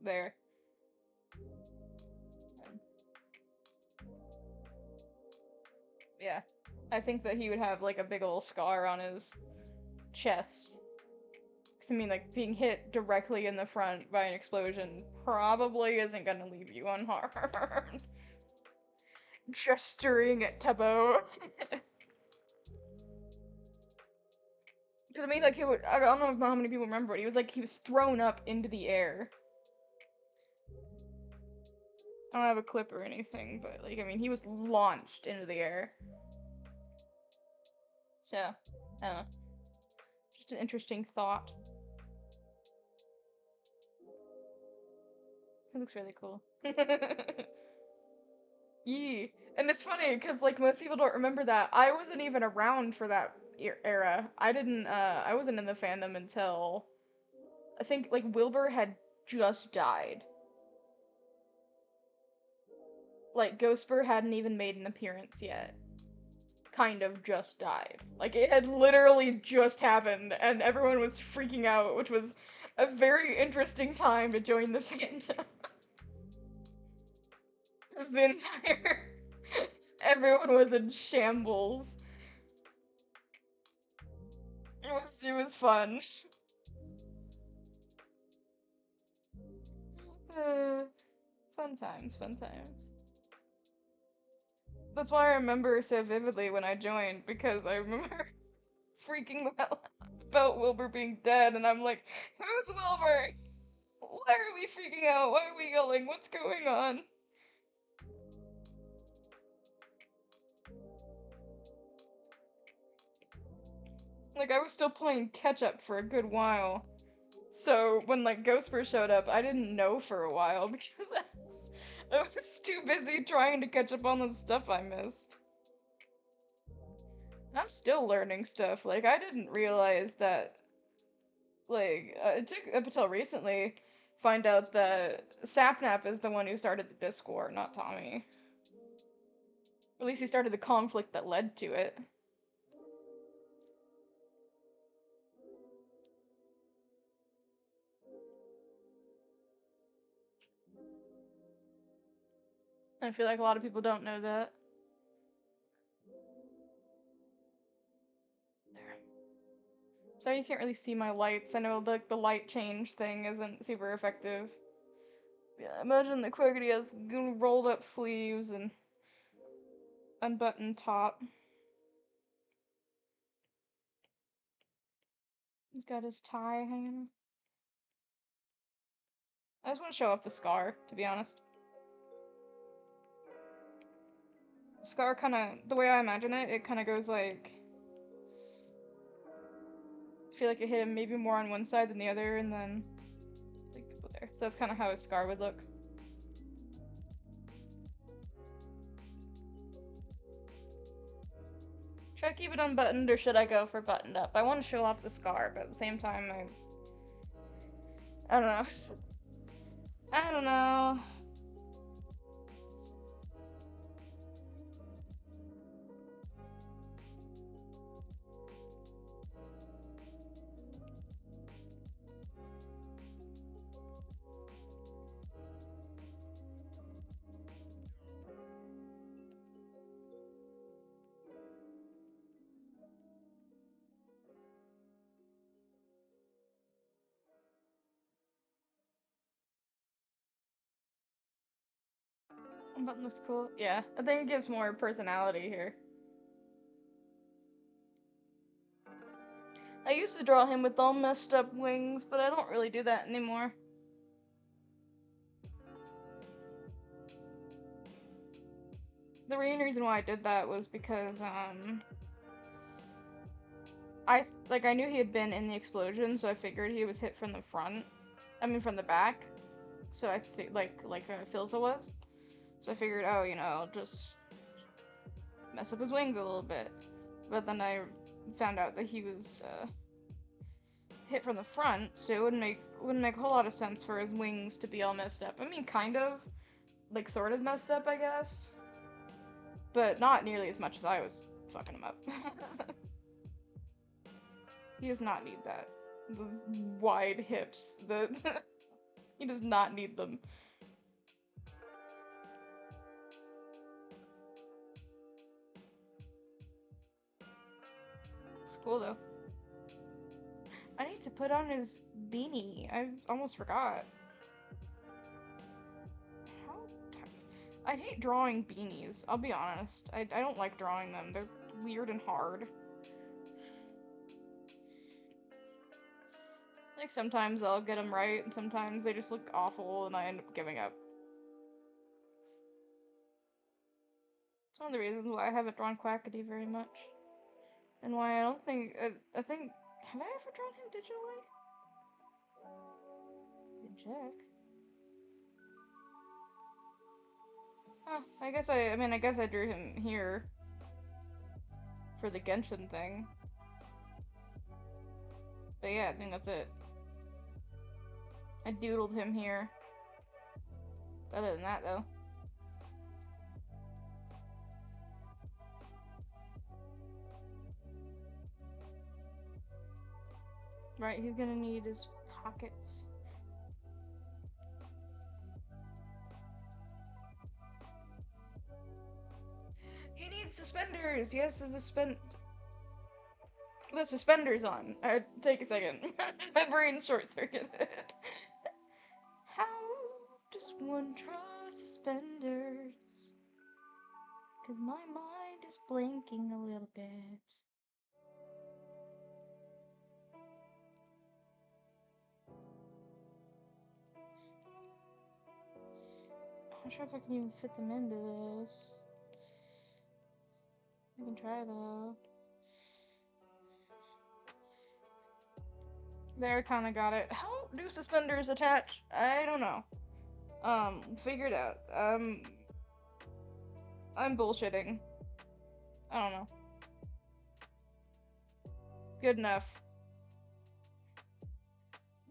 there. And yeah, I think that he would have like a big ol' scar on his chest. 'Cause I mean, like, being hit directly in the front by an explosion probably isn't gonna leave you unharmed. Gesturing at Tubbo. Because I mean, like, I don't know how many people remember, but he was thrown up into the air. I don't have a clip or anything, but, like, I mean, he was launched into the air. So, I don't know. Just an interesting thought. It looks really cool. Yee. And it's funny, because, like, most people don't remember that. I wasn't even around for that era. I wasn't in the fandom until, I think, like, Wilbur had just died. Like, Ghostbur hadn't even made an appearance yet. Kind of just died. Like, it had literally just happened, and everyone was freaking out, which was a very interesting time to join the fandom. Because the entire... everyone was in shambles. It was fun. Fun times, fun times. That's why I remember so vividly when I joined, because I remember freaking the hell out about Wilbur being dead, and I'm like, who's Wilbur? Why are we freaking out? Why are we yelling? What's going on? Like, I was still playing catch-up for a good while. So, when, like, Ghostbur showed up, I didn't know for a while because I was too busy trying to catch up on the stuff I missed. I'm still learning stuff. Like, I didn't realize that, like, it took up until recently find out that Sapnap is the one who started the Discord, not Tommy. Or at least he started the conflict that led to it. I feel like a lot of people don't know that. There. Sorry you can't really see my lights. I know, like, the light change thing isn't super effective. Yeah, imagine the Quackity has rolled up sleeves and unbuttoned top. He's got his tie hanging. I just want to show off the scar, to be honest. The scar kinda, the way I imagine it, it kinda goes like... I feel like it hit him maybe more on one side than the other, and then... like, there. So that's kinda how his scar would look. Should I keep it unbuttoned or should I go for buttoned up? I want to show off the scar, but at the same time, I don't know. I don't know. Button looks cool. Yeah, I think it gives more personality here. I used to draw him with all messed up wings, but I don't really do that anymore. The main reason why I did that was because, I knew he had been in the explosion, so I figured he was hit from the front. I mean, from the back. So I think, like Filza was. So I figured, oh, you know, I'll just mess up his wings a little bit. But then I found out that he was, hit from the front, so it wouldn't make a whole lot of sense for his wings to be all messed up. I mean, kind of. Like, sort of messed up, I guess. But not nearly as much as I was fucking him up. He does not need that. The wide hips. He does not need them. It's cool though. I need to put on his beanie. I almost forgot. How? I hate drawing beanies, I'll be honest. I don't like drawing them. They're weird and hard. Like, sometimes I'll get them right, and sometimes they just look awful, and I end up giving up. It's one of the reasons why I haven't drawn Quackity very much. And why I don't think, I think, have I ever drawn him digitally? You can check. Huh, I guess I drew him here. For the Genshin thing. But yeah, I think that's it. I doodled him here. Other than that, though. Right, he's gonna need his pockets. He needs suspenders! Yes, the suspenders on. Take a second. My brain short-circuited. How does one draw suspenders? 'Cause my mind is blanking a little bit. I'm not sure if I can even fit them into this. I can try though. There, kinda got it. How do suspenders attach? I don't know. Figure it out. I'm bullshitting. I don't know. Good enough.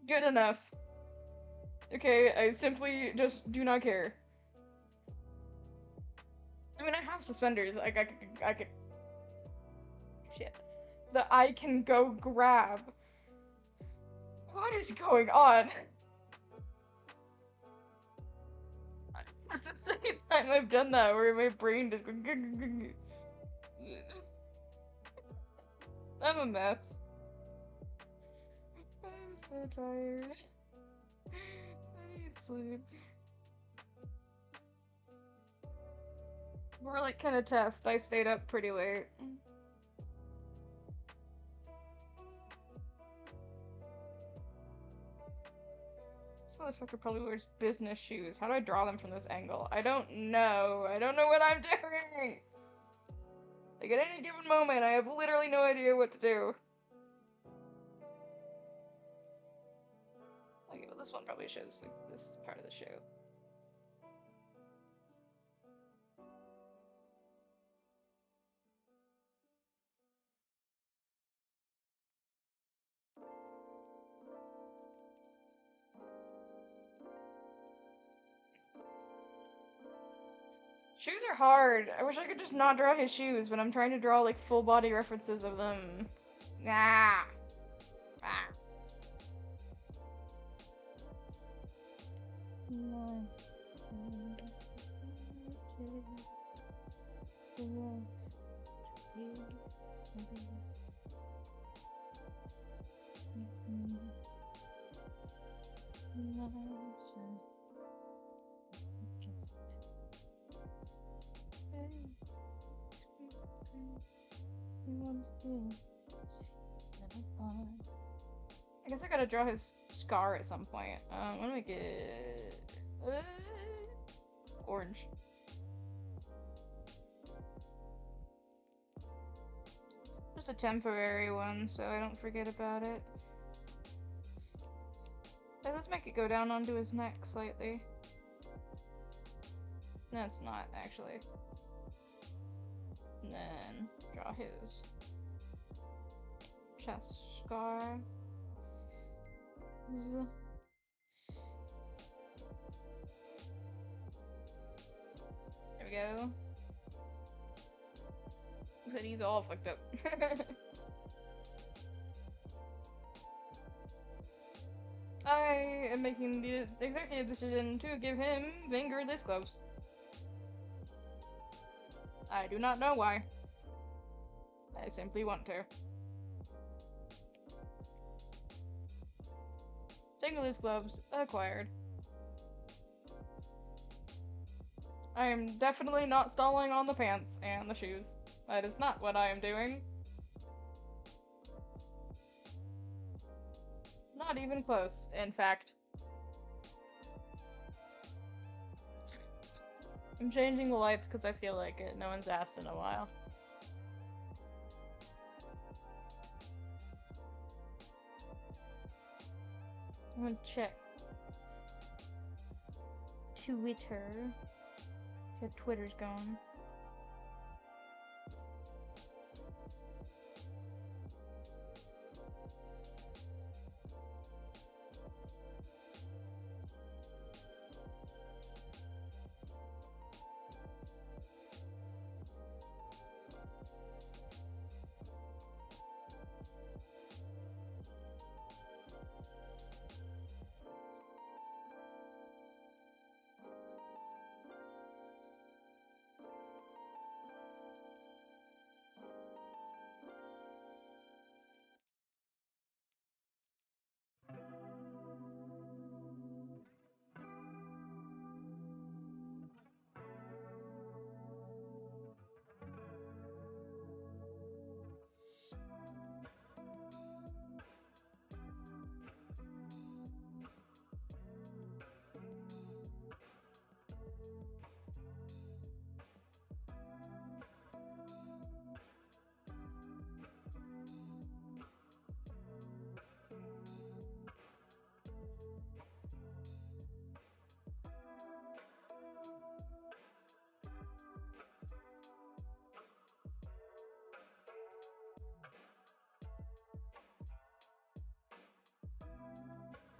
Good enough. Okay, I simply just do not care. I mean, I have suspenders. Like, I could... Shit. That I can go grab. What is going on? This is the second time I've done that where my brain just... I'm a mess. I'm so tired. I need sleep. We're like kind of test. I stayed up pretty late. This motherfucker probably wears business shoes. How do I draw them from this angle? I don't know. I don't know what I'm doing! Like, at any given moment, I have literally no idea what to do. Okay, well, this one probably shows, like, this part of the show. Shoes are hard. I wish I could just not draw his shoes, but I'm trying to draw like full body references of them. Ah. Ah. I guess I gotta draw his scar at some point. I'm gonna make it orange. Just a temporary one, so I don't forget about it. Okay, let's make it go down onto his neck slightly. No, it's not, actually. And then draw his chest scar. There we go. Looks like he's all fucked up. I am making the executive decision to give him fingerless gloves. I do not know why. I simply want to. Fingerless gloves acquired. I am definitely not stalling on the pants and the shoes. That is not what I am doing. Not even close, in fact. I'm changing the lights because I feel like it. No one's asked in a while. I'm gonna check Twitter. See how Twitter's going.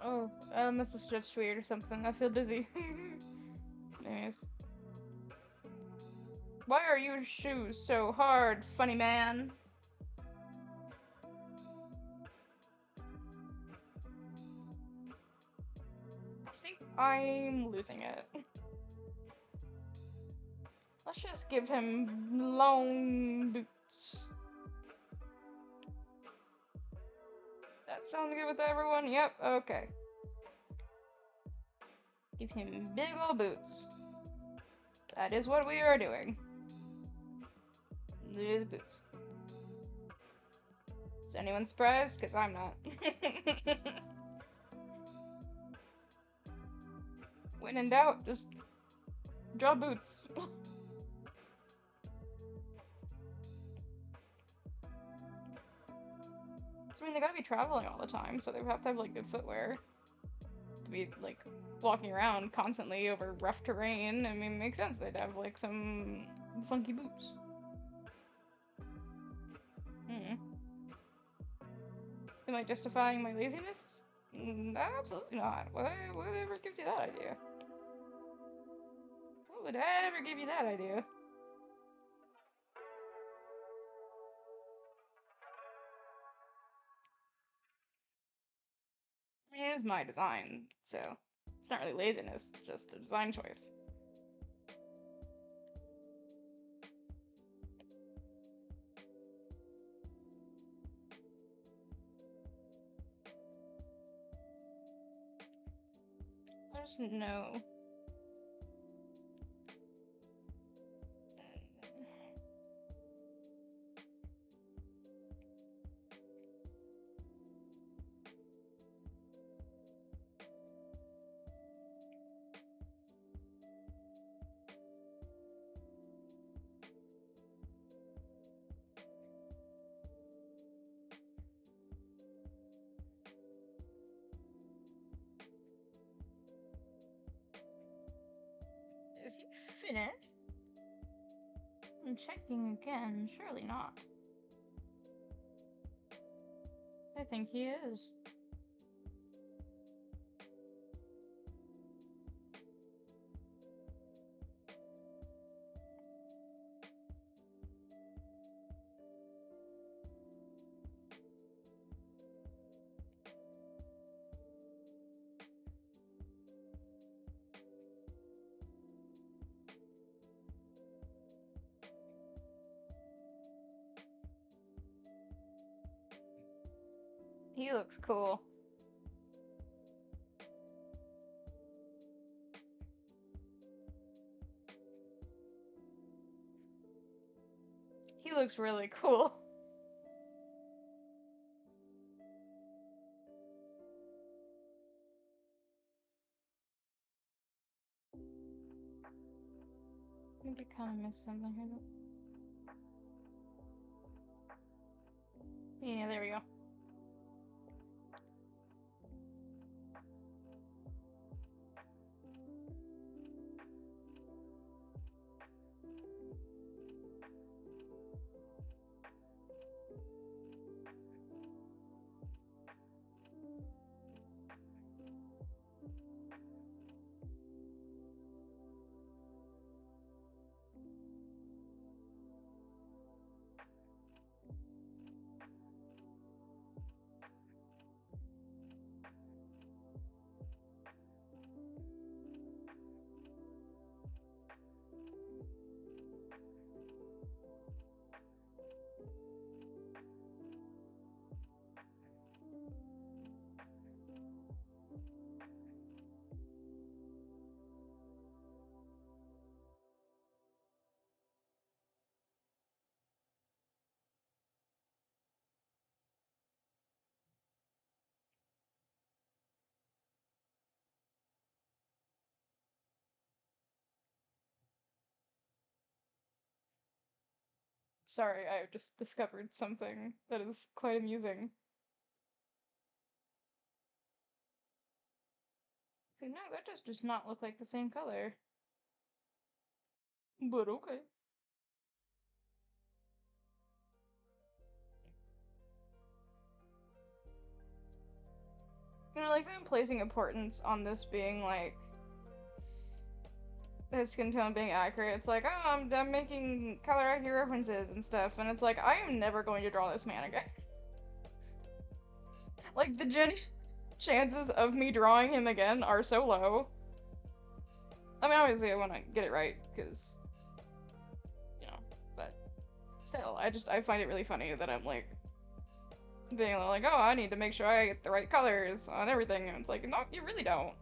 Oh, I must have stretched weird or something. I feel dizzy. Anyways. Why are your shoes so hard, funny man? I think I'm losing it. Let's just give him long boots. That sound good with everyone? Yep, okay. Give him big ol' boots. That is what we are doing. These boots. Is anyone surprised? Because I'm not. When in doubt, just draw boots. I mean, they gotta be traveling all the time, so they have to have, like, good footwear. To be, like, walking around constantly over rough terrain. I mean, it makes sense. They'd have, like, some funky boots. Am I justifying my laziness? Absolutely not. Whatever gives you that idea? would ever give you that idea? I mean, it is my design, so it's not really laziness, it's just a design choice. There's no... Is he finished? I'm checking again. Surely not. I think he is. He looks cool. He looks really cool. I think I kind of missed something here though. Yeah, there we go. Sorry, I just discovered something that is quite amusing. See, no, that just does not look like the same color. But okay. You know, like, I'm placing importance on this being, like, his skin tone being accurate. It's like, oh, I'm making color accurate references and stuff, and it's like, I am never going to draw this man again. Like, the chances of me drawing him again are so low. I mean, obviously I want to get it right, because, you know, but still, I find it really funny that I'm, like, being like, oh, I need to make sure I get the right colors on everything, and it's like, no, you really don't.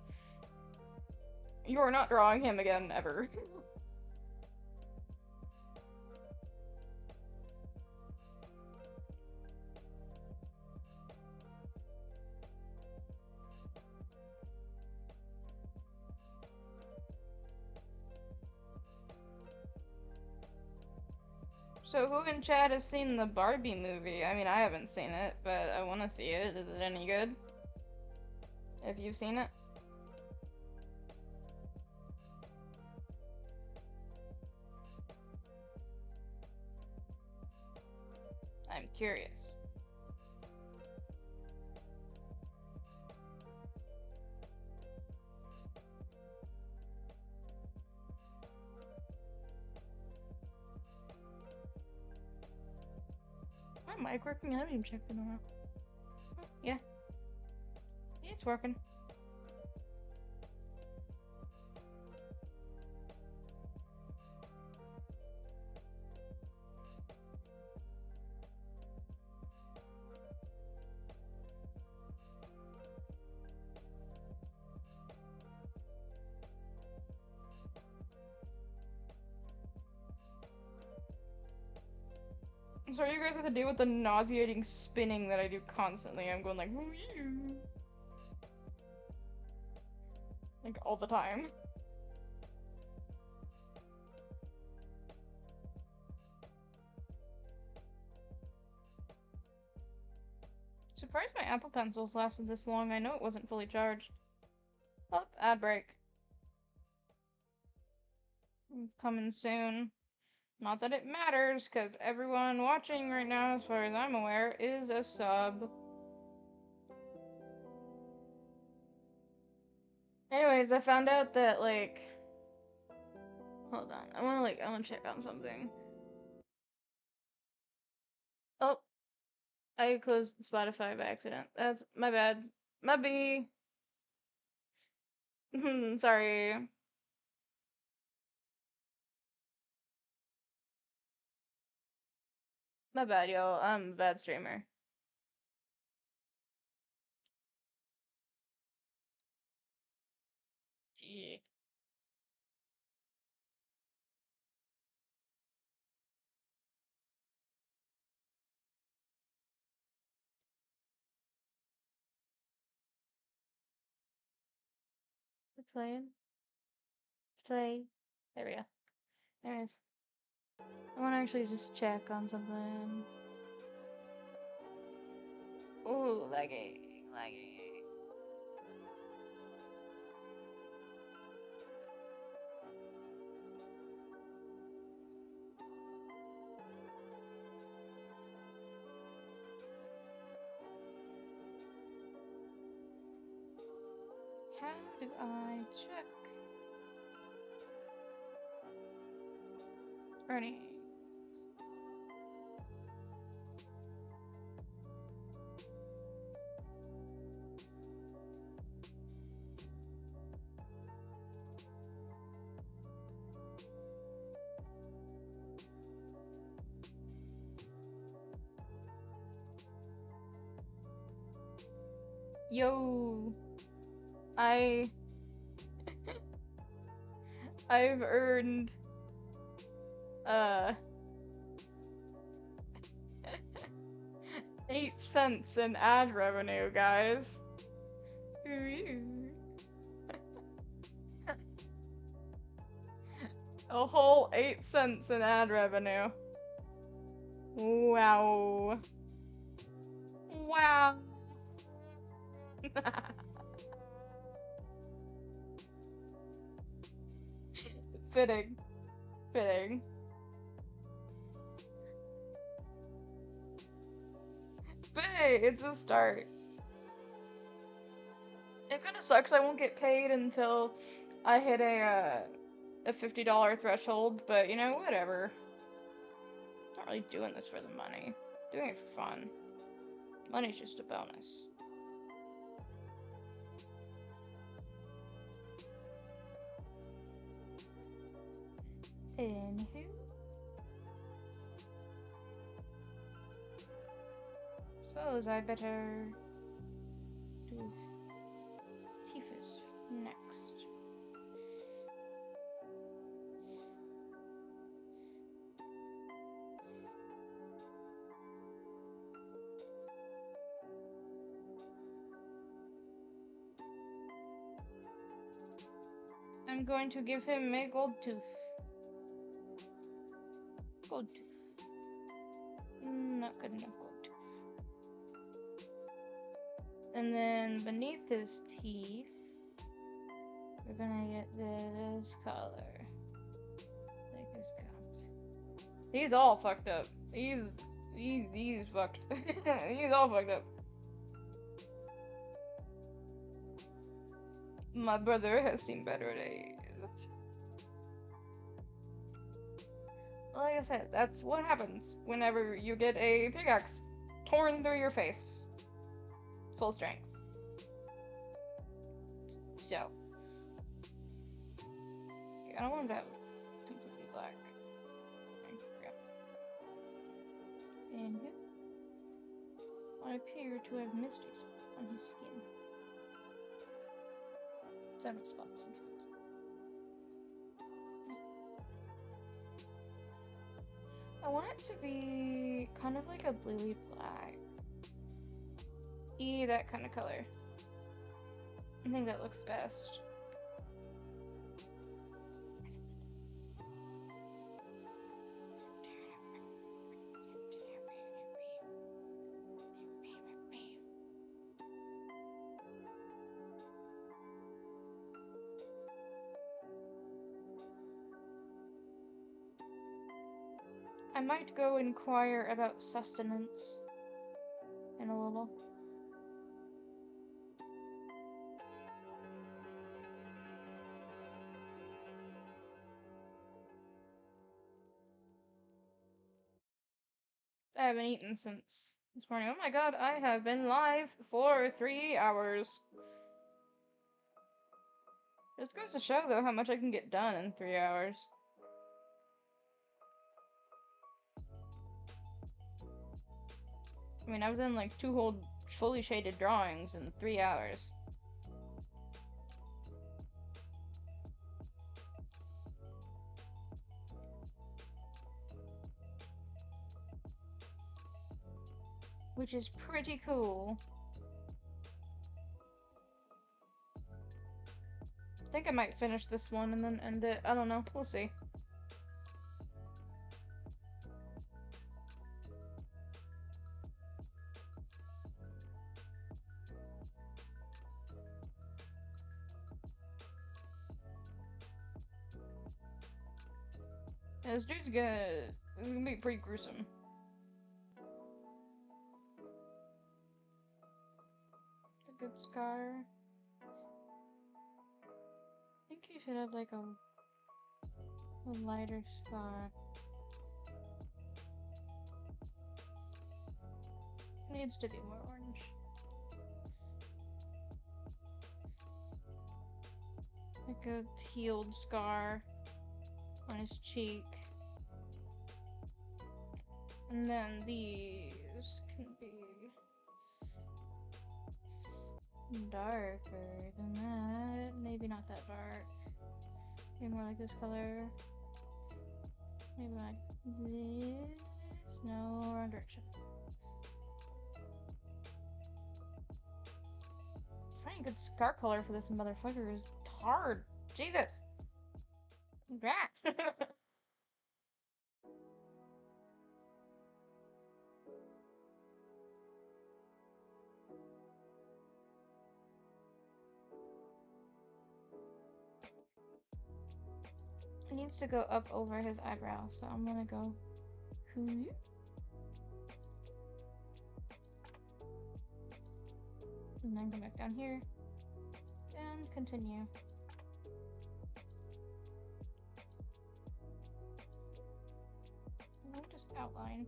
You are not drawing him again, ever. So who in chat has seen the Barbie movie? I mean, I haven't seen it, but I want to see it. Is it any good? If you've seen it? I'm curious. mic working? I haven't even checked it in a while. Oh, yeah. Yeah, it's working. I'm sorry you guys have to deal with the nauseating spinning that I do constantly. I'm going like, like all the time. Surprised my Apple Pencils lasted this long. I know it wasn't fully charged. Oh, ad break. Coming soon. Not that it matters, because everyone watching right now, as far as I'm aware, is a sub. Anyways, I found out that, like... Hold on. I wanna check on something. Oh. I closed Spotify by accident. That's my bad. My B. Sorry. My bad, y'all. I'm a bad streamer. Yeah. Playing. Play. There we go. There it is. I want to actually just check on something. Ooh, laggy. Laggy. How do I check? Earnings. Yo, I I've earned 8 cents in ad revenue, guys. A whole 8 cents in ad revenue. Wow. Wow. Fitting. Fitting. But hey, it's a start. It kinda sucks I won't get paid until I hit a $50 threshold, but you know, whatever. I'm not really doing this for the money. I'm doing it for fun. Money's just a bonus. Anywho. Suppose I better do Tifa's next. I'm going to give him a gold tooth. Gold tooth. Not good enough gold tooth. And then beneath his teeth, we're gonna get this color. Like his gums. He's all fucked up. He's fucked. He's all fucked up. My brother has seen better days. Like I said, that's what happens whenever you get a pickaxe. torn through your face. Full strength. So. I don't want him to have completely black. And here. I appear to have missed a spot on his skin. 7 spots, in fact. I want it to be kind of like a bluey black. That kind of color. I think that looks best. I might go inquire about sustenance in a little. I haven't eaten since this morning. Oh my god, I have been live for 3 hours. Just goes to show, though, how much I can get done in 3 hours. I mean, I've done like 2 whole fully shaded drawings in 3 hours. Which is pretty cool. I think I might finish this one and then end it. I don't know. We'll see. Yeah, this dude's gonna be pretty gruesome. A good scar. I think you should have like a lighter scar. Needs to be more orange. Like a healed scar on his cheek. And then these can be darker than that. Maybe not that dark. Maybe more like this color. Maybe like this. No, wrong direction. Finding a good scar color for this motherfucker is hard. Jesus. It needs to go up over his eyebrow, so I'm gonna go here. And then go back down here. And continue. And then just outline.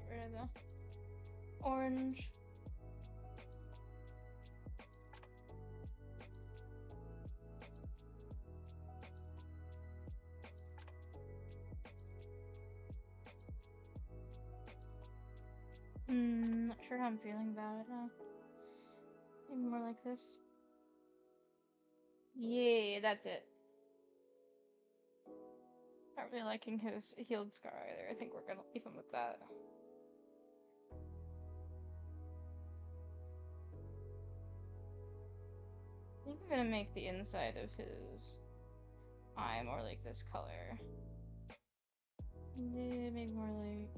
Get rid of the orange. Not sure how I'm feeling about it. Maybe more like this. Yeah, that's it. Not really liking his healed scar either. I think we're gonna leave him with that. I think I'm gonna make the inside of his eye more like this color. Yeah, maybe more like...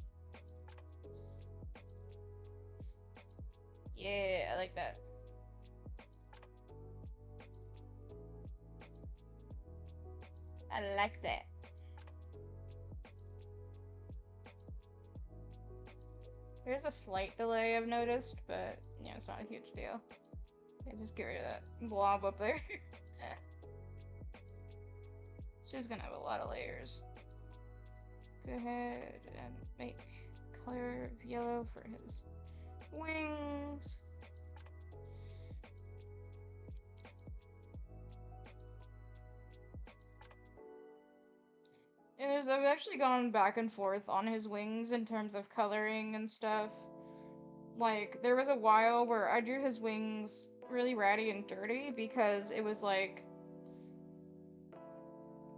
Yeah, I like that. I like that. There's a slight delay I've noticed, but yeah, it's not a huge deal. Okay, just get rid of that blob up there. She's gonna have a lot of layers. go ahead and make color of yellow for his wings. And I've actually gone back and forth on his wings in terms of coloring and stuff. Like, there was a while where I drew his wings really ratty and dirty because it was like,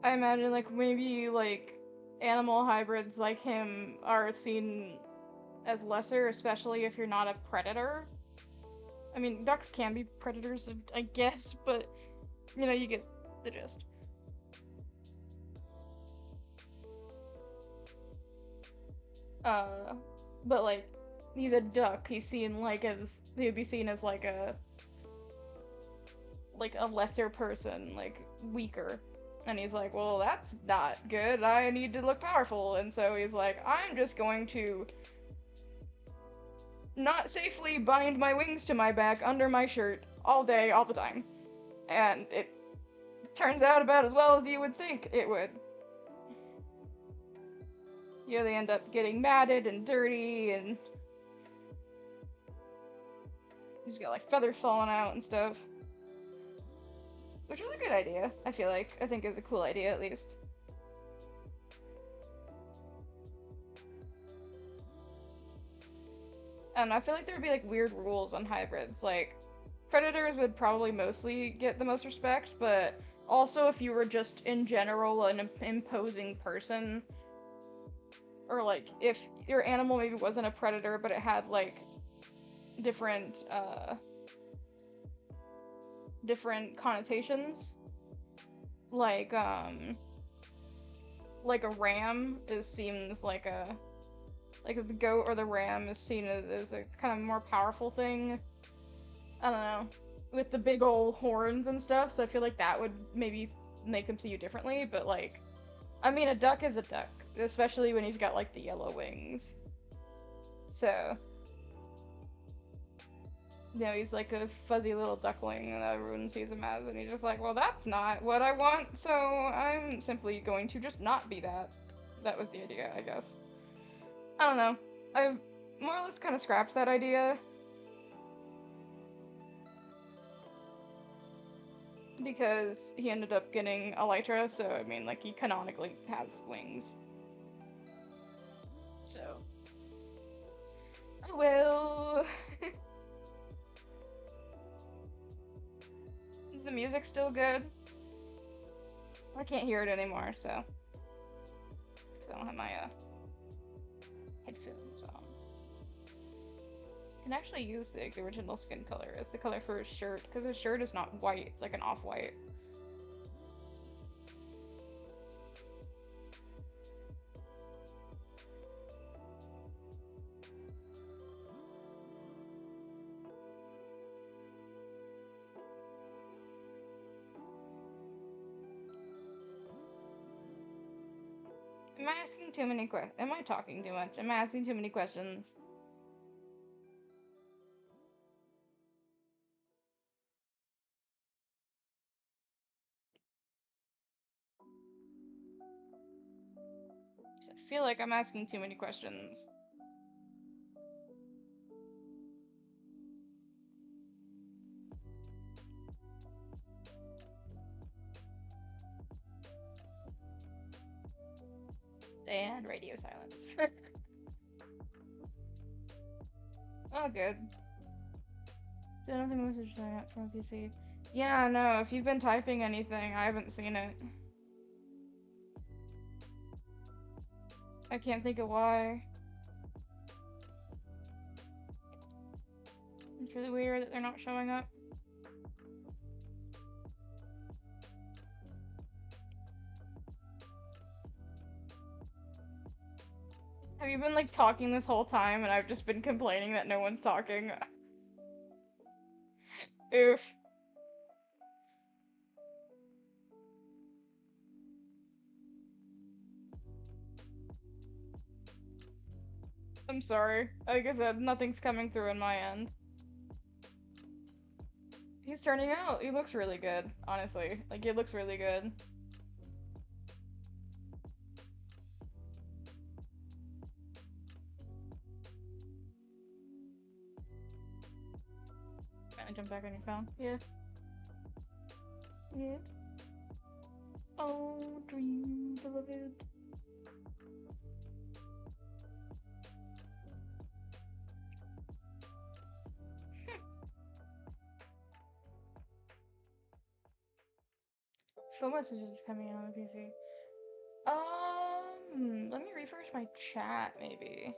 I imagine like maybe like animal hybrids like him are seen as lesser, especially if you're not a predator. I mean, ducks can be predators, I guess, but you know, you get the gist. But like, he's a duck. He would be seen as like a lesser person, like weaker. And he's like, well, that's not good. I need to look powerful. And so he's like, I'm just going to not safely bind my wings to my back under my shirt all day, all the time. And it turns out about as well as you would think it would. You know, they end up getting matted and dirty, and he's got like feathers falling out and stuff. Which was a good idea, I feel like. I think it's a cool idea, at least. And I feel like there would be like weird rules on hybrids. Like, predators would probably mostly get the most respect, but also if you were just in general an imposing person, or like if your animal maybe wasn't a predator but it had like different connotations, like a ram is seen as like the goat or the ram is seen as a kind of more powerful thing. I don't know, with the big old horns and stuff, so I feel like that would maybe make them see you differently, but like, I mean, a duck is a duck, especially when he's got like the yellow wings. So, you know, he's like a fuzzy little duckling that everyone sees him as, and he's just like, well, that's not what I want, so I'm simply going to just not be that. That was the idea, I guess. I don't know. I've more or less kind of scrapped that idea. Because he ended up getting elytra, so I mean, like, he canonically has wings. So. Oh well. Is the music still good? I can't hear it anymore, so. Because I don't have my headphones on. I can actually use the original skin color as the color for his shirt, because his shirt is not white, it's like an off-white. Am I asking too many questions? Am I talking too much? Am I asking too many questions? I feel like I'm asking too many questions. And radio silence. Oh, good. I don't think message showing up from PC. Yeah, no, if you've been typing anything, I haven't seen it. I can't think of why. It's really weird that they're not showing up. Have you been, like, talking this whole time and I've just been complaining that no one's talking? Oof. I'm sorry. Like I said, nothing's coming through on my end. He's turning out. He looks really good, honestly. Like, he looks really good. accidentally jump back on your phone. Yeah. Yeah. Oh, dream, beloved. Phone messages coming on the PC. Let me refresh my chat, maybe.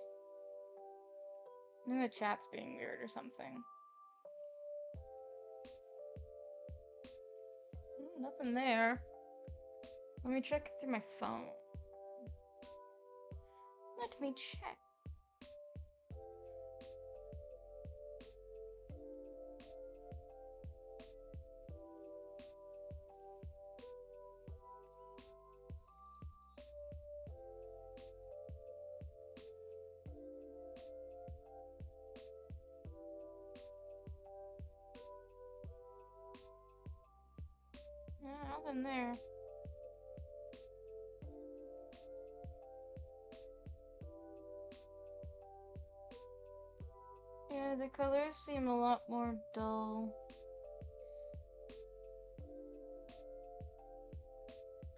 Maybe the chat's being weird or something. Nothing there. Let me check through my phone. Let me check. Yeah, nothing there. Yeah, the colors seem a lot more dull.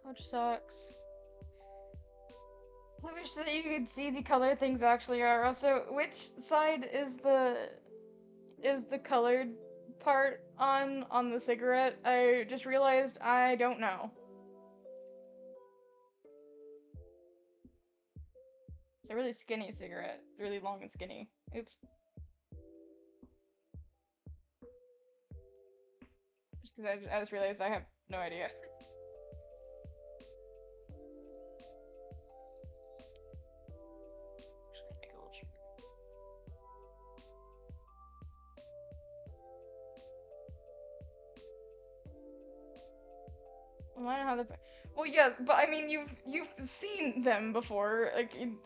Which sucks. I wish that you could see the color things actually are. Also, which side is the colored part on the cigarette? I just realized I don't know. It's a really skinny cigarette. It's really long and skinny. Oops. Just because I just realized I have no idea. Actually, make it a little cheaper. Well, I don't know how the. Well, yes, but I mean, you've seen them before. Like, do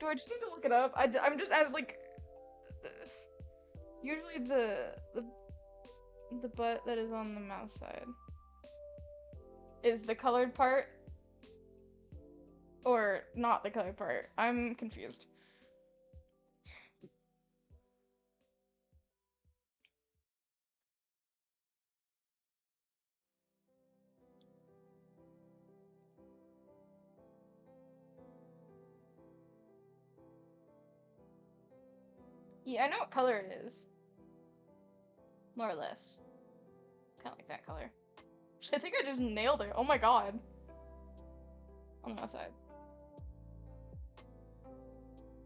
I just need to look it up? I'm just like. Usually the butt that is on the mouth side is the colored part, or not the colored part. I'm confused. Yeah, I know what color it is. More or less. Kind of like that color. I think I just nailed it. Oh my god. On the left side.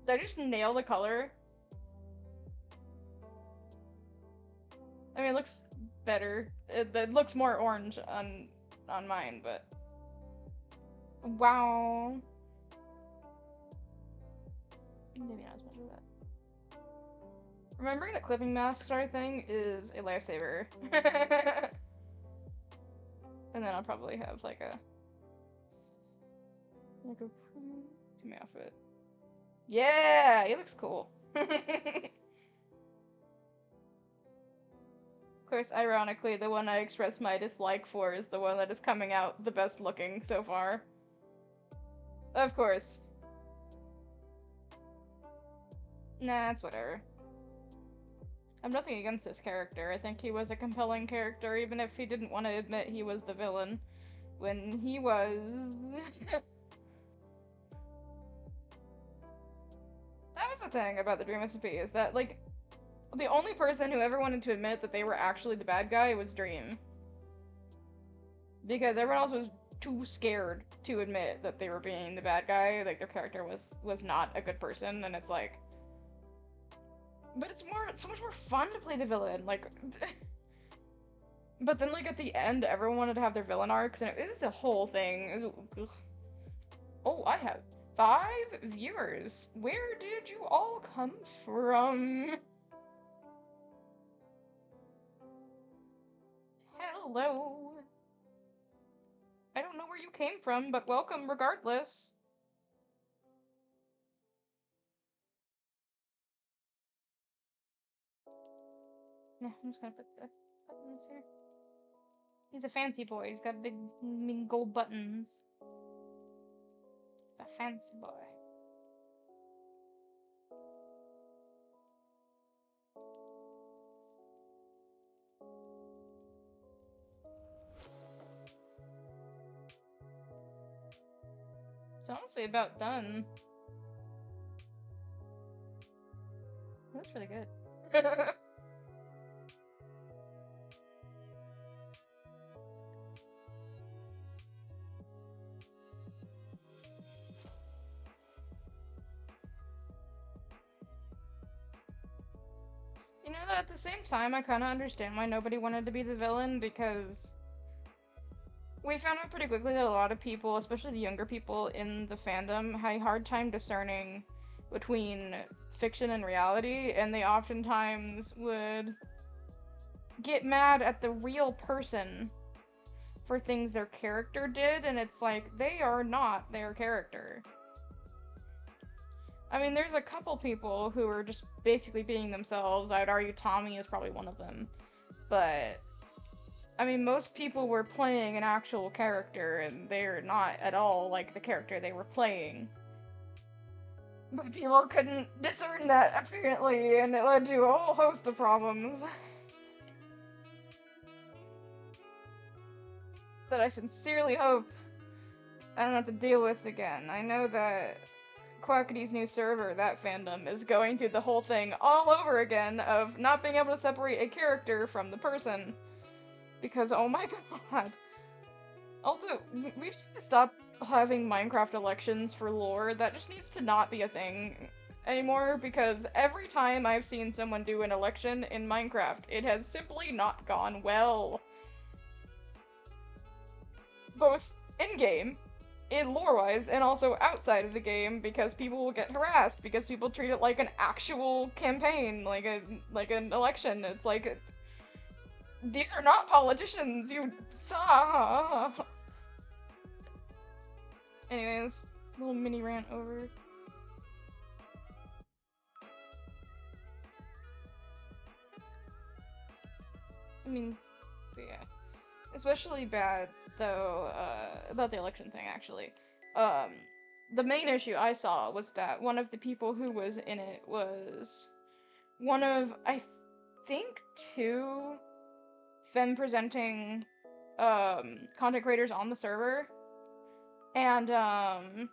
Did I just nail the color? I mean, it looks better. It looks more orange on mine, but... Wow. Maybe not as much of that. Remembering that clipping masks are a thing is a lifesaver. And then I'll probably have like a to my outfit. Yeah, he looks cool. Of course, ironically, the one I expressed my dislike for is the one that is coming out the best looking so far. Of course. Nah, it's whatever. I have nothing against this character. I think he was a compelling character, even if he didn't want to admit he was the villain. When he was... That was the thing about the Dream SMP, is that, like, the only person who ever wanted to admit that they were actually the bad guy was Dream. Because everyone else was too scared to admit that they were being the bad guy, like their character was not a good person, and it's like... But it's so much more fun to play the villain, like... But then, like, at the end, everyone wanted to have their villain arcs, and it was a whole thing. Oh, I have 5 viewers. Where did you all come from? Hello. I don't know where you came from, but welcome regardless. Yeah, I'm just gonna put the buttons here. He's a fancy boy. He's got big gold buttons. A fancy boy. It's honestly about done. It looks really good. You know, at the same time, I kind of understand why nobody wanted to be the villain, because we found out pretty quickly that a lot of people, especially the younger people in the fandom, had a hard time discerning between fiction and reality, and they oftentimes would get mad at the real person for things their character did, and it's like, they are not their character. I mean, there's a couple people who are just basically being themselves. I'd argue Tommy is probably one of them. But, I mean, most people were playing an actual character, and they're not at all like the character they were playing. But people couldn't discern that, apparently, and it led to a whole host of problems. That I sincerely hope I don't have to deal with again. I know that Quackity's new server, that fandom, is going through the whole thing all over again of not being able to separate a character from the person. Because, oh my god. Also, we just need to stop having Minecraft elections for lore. That just needs to not be a thing anymore, because every time I've seen someone do an election in Minecraft, it has simply not gone well. Both in-game, in lore-wise, and also outside of the game, because people will get harassed, because people treat it like an actual campaign, like an election. It's like, these are not politicians, you stop! Anyways, little mini rant over. I mean, but yeah. Especially bad, though, about the election thing, actually. The main issue I saw was that one of the people who was in it was one of, I think, two femme-presenting, content creators on the server. And, one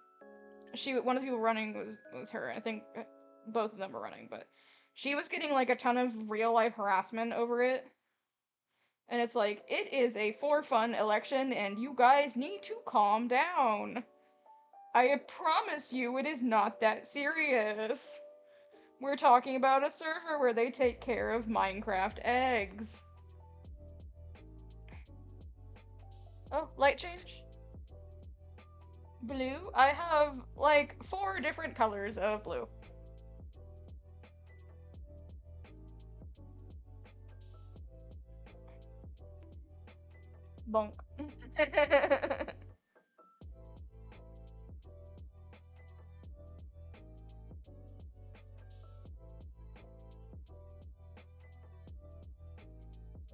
of the people running was her. I think both of them were running, but she was getting, like, a ton of real-life harassment over it. And it's like, it is a for fun election, and you guys need to calm down. I promise you, it is not that serious. We're talking about a server where they take care of Minecraft eggs. Oh, light change? Blue? I have, like, 4 different colors of blue. Bonk.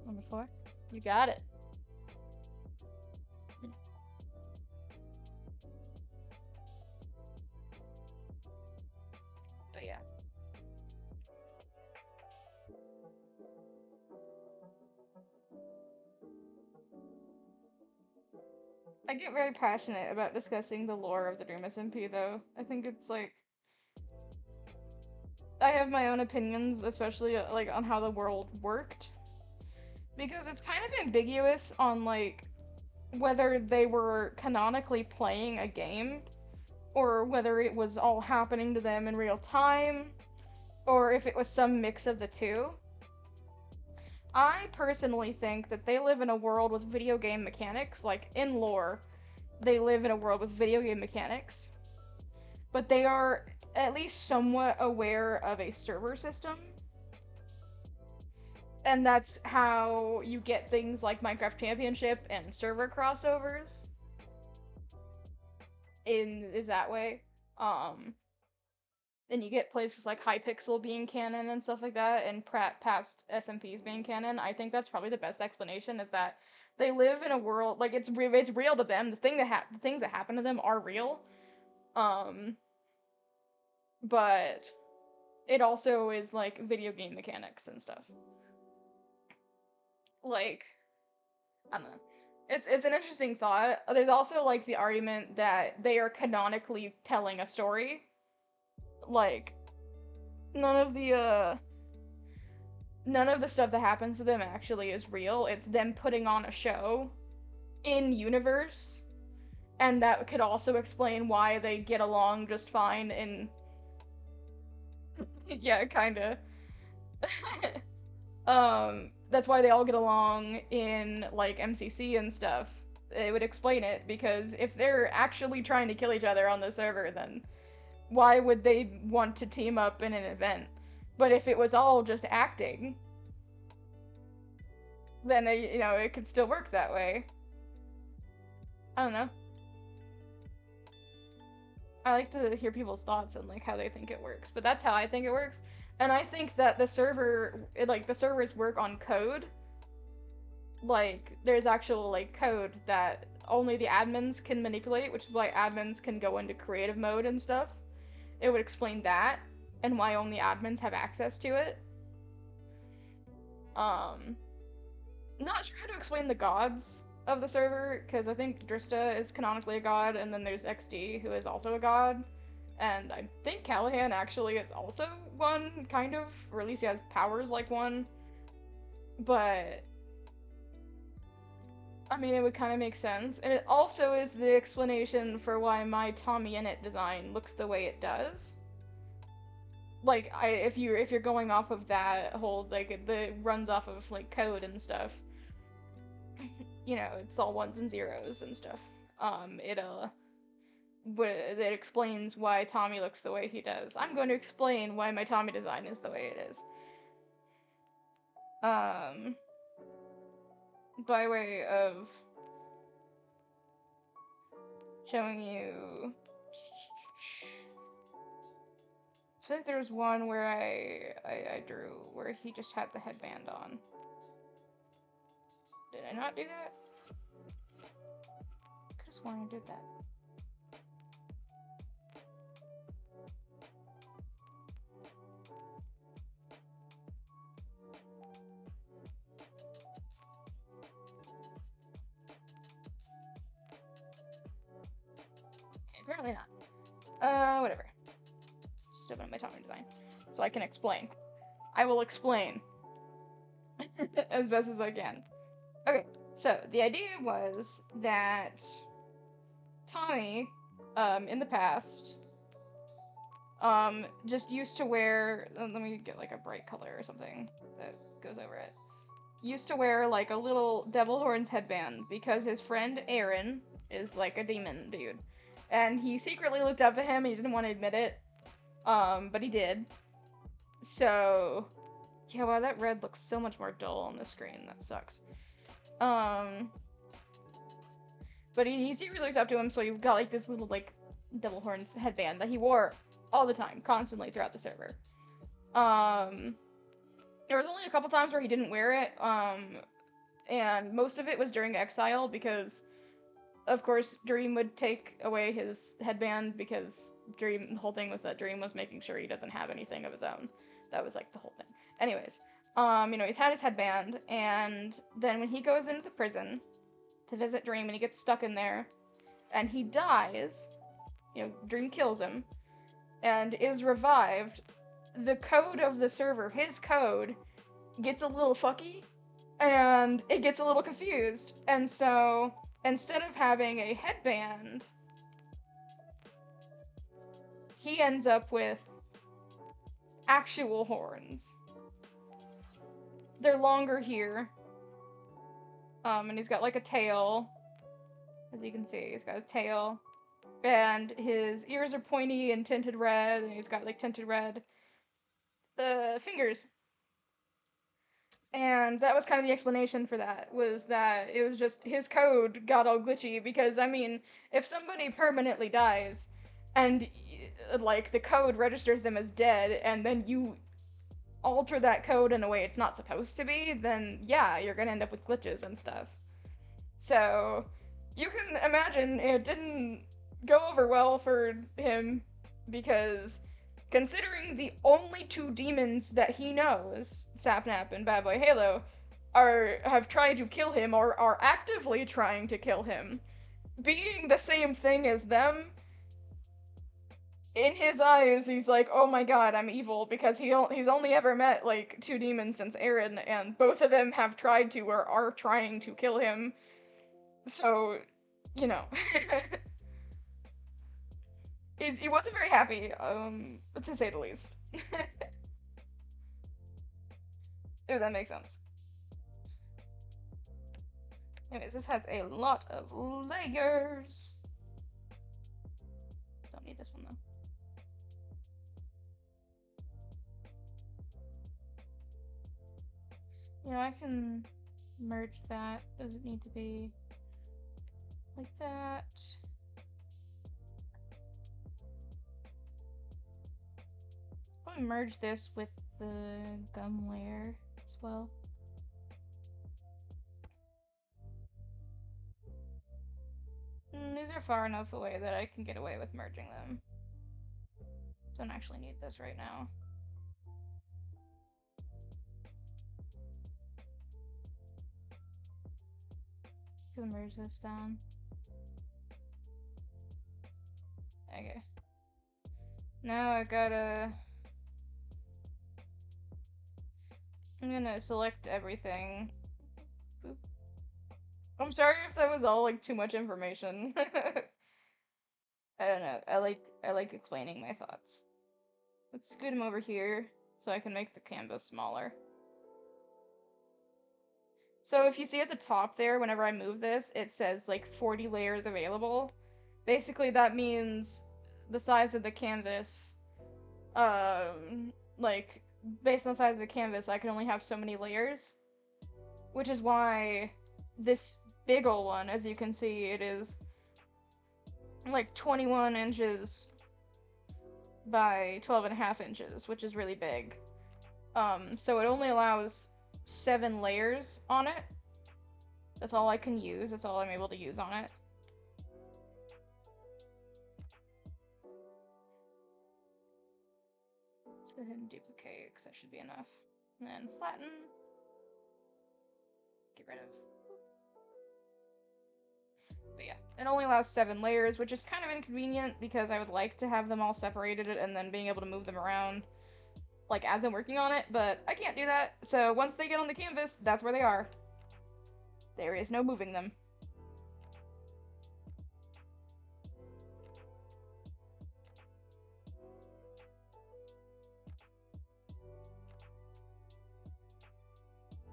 Number 4. You got it. But yeah. I get very passionate about discussing the lore of the Dream SMP, though. I think it's like, I have my own opinions, especially like on how the world worked, because it's kind of ambiguous on like whether they were canonically playing a game or whether it was all happening to them in real time or if it was some mix of the two. I personally think that they live in a world with video game mechanics, like in lore, they live in a world with video game mechanics, but they are at least somewhat aware of a server system. And that's how you get things like Minecraft Championship and server crossovers. Is that way. And you get places like Hypixel being canon and stuff like that, and past SMPs being canon. I think that's probably the best explanation, is that they live in a world, like, it's real to them. The things that happen to them are real. But it also is, like, video game mechanics and stuff. Like, I don't know. It's an interesting thought. There's also like the argument that they are canonically telling a story. Like none of the none of the stuff that happens to them actually is real. It's them putting on a show in universe. And that could also explain why they get along just fine in yeah, kinda. That's why they all get along in like MCC and stuff. It would explain it because if they're actually trying to kill each other on the server, then why would they want to team up in an event? But if it was all just acting, then they, it could still work that way. I don't know. I like to hear people's thoughts and like how they think it works, but that's how I think it works. And I think that the servers work on code. Like there's actual like code that only the admins can manipulate, which is why admins can go into creative mode and stuff. It would explain that and why only admins have access to it. Um, Not sure how to explain the gods of the server, because I think Drista is canonically a god, and then there's XD, who is also a god. And I think Callahan actually is also one, kind of, or at least he has powers like one. But, I mean, it would kind of make sense. And it also is the explanation for why my Tommy Innit design looks the way it does. Like, if you're going off of that whole, like, the runs off of, like, code and stuff, it's all ones and zeros and stuff. It explains why Tommy looks the way he does. I'm going to explain why my Tommy design is the way it is. By way of showing you. I think there was one where I drew where he just had the headband on. Did I not do that? Could have sworn I did that. Okay, apparently not. Whatever. Just open my Tommy design. So I can explain. I will explain. as best as I can. Okay, so the idea was that Tommy, in the past, just used to wear, let me get like a bright color or something that goes over it. Used to wear like a little devil horns headband because his friend Aaron is like a demon dude. And he secretly looked up to him and he didn't want to admit it. But he did. So, yeah, wow, that red looks so much more dull on the screen. That sucks. But he secretly looked up to him, so he got like this little like devil horns headband that he wore all the time, constantly throughout the server. There was only a couple times where he didn't wear it, and most of it was during exile because, of course, Dream would take away his headband because the whole thing was that Dream was making sure he doesn't have anything of his own. That was like the whole thing. Anyways, he's had his headband, and then when he goes into the prison to visit Dream and he gets stuck in there, and he dies, Dream kills him, and is revived, the code of the server, his code, gets a little fucky, and it gets a little confused, and so instead of having a headband, he ends up with actual horns. They're longer here, and he's got like a tail, as you can see, he's got a tail, and his ears are pointy and tinted red, and he's got like tinted red fingers. And that was kind of the explanation for that, was that it was just his code got all glitchy, because, I mean, if somebody permanently dies, and, like, the code registers them as dead, and then you alter that code in a way it's not supposed to be, then, yeah, you're gonna end up with glitches and stuff. So, you can imagine it didn't go over well for him, because considering the only two demons that he knows, Sapnap and Bad Boy Halo, have tried to kill him or are actively trying to kill him, being the same thing as them, in his eyes, he's like, oh my god, I'm evil, because he's only ever met, like, 2 demons since Aaron, and both of them have tried to or are trying to kill him. So, you know. He wasn't very happy, to say the least. If that makes sense. Anyways, this has a lot of layers. Don't need this one, though. You know, I can merge that. Does it need to be like that? Probably merge this with the gum layer as well. These are far enough away that I can get away with merging them. Don't actually need this right now. Can merge this down. Okay. Now I gotta... I'm gonna select everything. Boop. I'm sorry if that was all, like, too much information. I don't know. I like explaining my thoughts. Let's scoot him over here so I can make the canvas smaller. So if you see at the top there, whenever I move this, it says like 40 layers available. Basically that means the size of the canvas, like, based on the size of the canvas, I can only have so many layers. Which is why this big ol' one, as you can see, it is like 21 inches by 12.5 inches, which is really big. So it only allows 7 layers on it. That's all I can use. That's all I'm able to use on it. Let's go ahead and duplicate, because that should be enough. And then flatten. Get rid of... But yeah, it only allows 7 layers, which is kind of inconvenient, because I would like to have them all separated and then being able to move them around, like, as I'm working on it, but I can't do that. So once they get on the canvas, that's where they are. There is no moving them.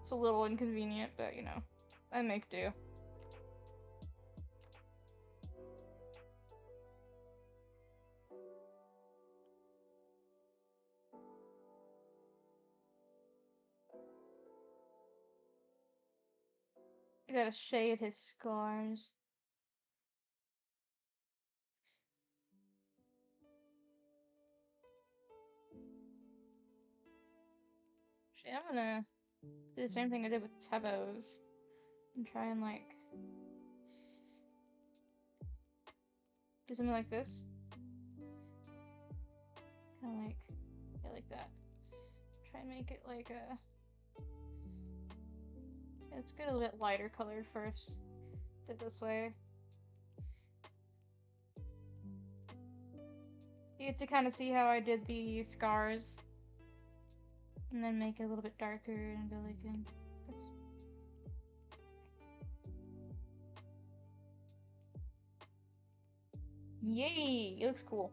It's a little inconvenient, but, you know, I make do. I gotta shade his scars. Actually, I'm gonna do the same thing I did with Tebos and try and, like, do something like this. Kind of like, yeah, like that. Try and make it like a... Let's get a little bit lighter colored first. Do it this way. You get to kind of see how I did the scars. And then make it a little bit darker and go like in this. Yay! It looks cool.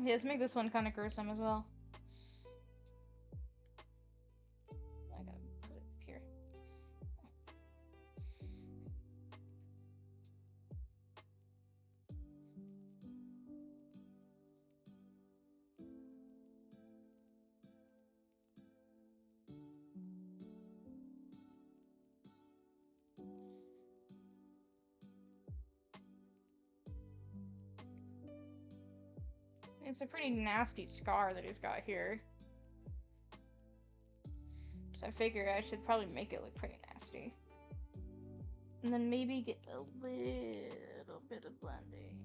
Okay, let's make this one kind of gruesome as well. I gotta put it here. It's a pretty nasty scar that he's got here. So I figure I should probably make it look pretty nasty. And then maybe get a little bit of blending.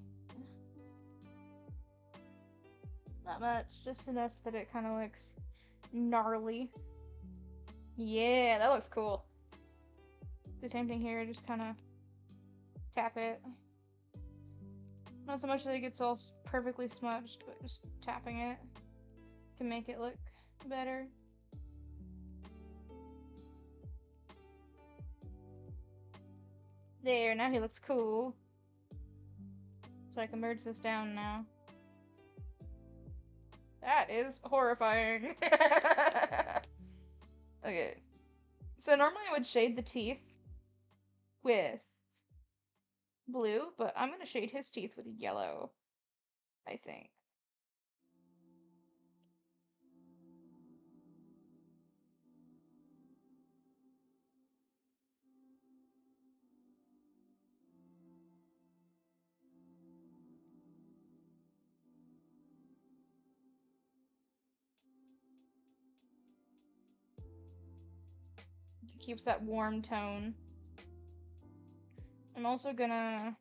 Not much, just enough that it kind of looks gnarly. Yeah, that looks cool. The same thing here, just kind of tap it. Not so much that it gets all perfectly smudged, but just tapping it to make it look better. There, now he looks cool. So I can merge this down now. That is horrifying. Okay. So normally I would shade the teeth with blue, but I'm gonna shade his teeth with yellow, I think. It keeps that warm tone. I'm also gonna